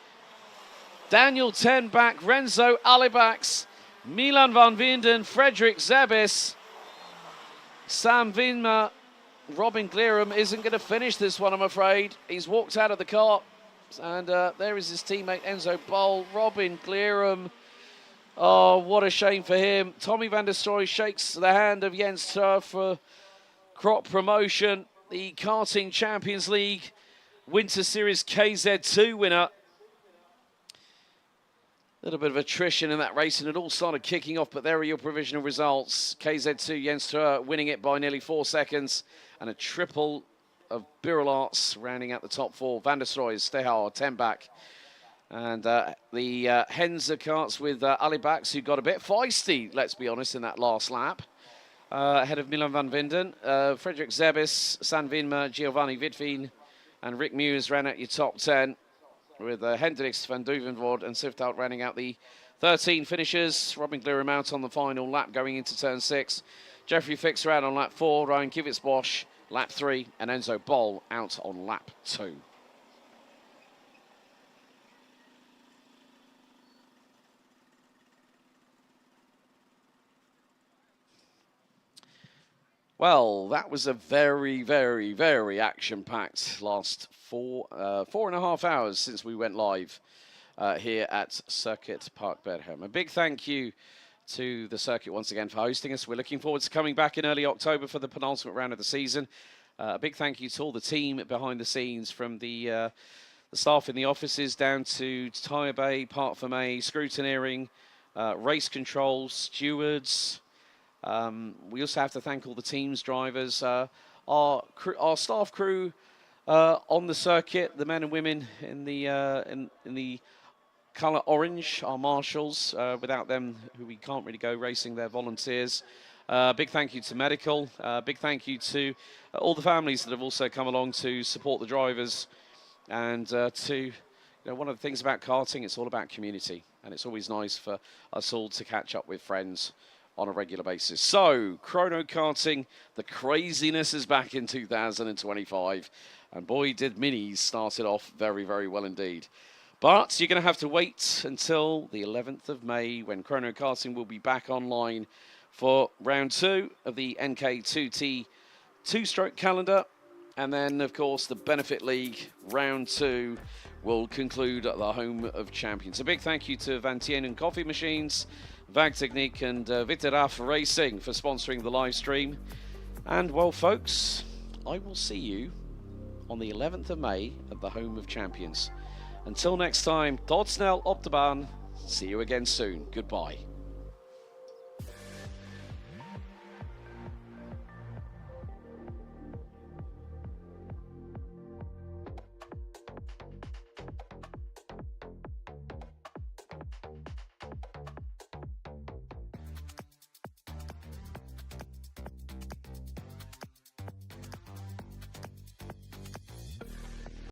Daniel Tenbach, Renzo Alibax, Milan van Winden, Frederik Zebis, Sam Winmer, Robin Glerum isn't going to finish this one, I'm afraid. He's walked out of the car, and there is his teammate Enzo Boll. Robin Glerum, oh, what a shame for him. Tommy van der Stroy shakes the hand of Jens Turf for crop promotion. The Karting Champions League Winter Series KZ2 winner. A little bit of attrition in that race, and it all started kicking off, but there are your provisional results. KZ2 Jens Turf winning it by nearly 4 seconds, and a triple of Birol rounding out the top 4. Van der Stroy, Stehauer, 10 back. And the Henzer karts with Ali Bax, who got a bit feisty, let's be honest, in that last lap. Ahead of Milan van Vinden, Frederik Zebis, San Vinma, Giovanni Witveen, and Rick Mewes ran out your top 10. With Hendricks, Van Duvenvoort and Siftout running out the 13 finishers. Robin Glerum out on the final lap going into turn 6. Jeffrey Fixer out on lap 4. Ryan Kivitz-Bosch lap 3. And Enzo Boll out on lap 2. Well, that was a very, very, very action-packed last 4.5 hours since we went live here at Circuit Park Berghem. A big thank you to the circuit once again for hosting us. We're looking forward to coming back in early October for the penultimate round of the season. A big thank you to all the team behind the scenes, from the staff in the offices down to tyre bay, part for May, scrutineering, race control, stewards. We also have to thank all the teams, drivers, our staff crew on the circuit, the men and women in the colour orange, our marshals. Without them, who we can't really go racing, they're volunteers. Big thank you to medical. Big thank you to all the families that have also come along to support the drivers. And one of the things about karting, it's all about community, and it's always nice for us all to catch up with friends on a regular basis. So, Chrono Karting, the craziness is back in 2025. And boy, did Minis start it off very, very well indeed. But you're going to have to wait until the 11th of May when Chrono Karting will be back online for round 2 of the NK2T 2-stroke calendar. And then, of course, the Benefit League round 2 will conclude at the Home of Champions. A big thank you to Van Tienen Coffee Machines, VAG Technique and Vitteraf Racing for sponsoring the live stream. And, well, folks, I will see you on the 11th of May at the Home of Champions. Until next time, tot snel op de baan. See you again soon. Goodbye.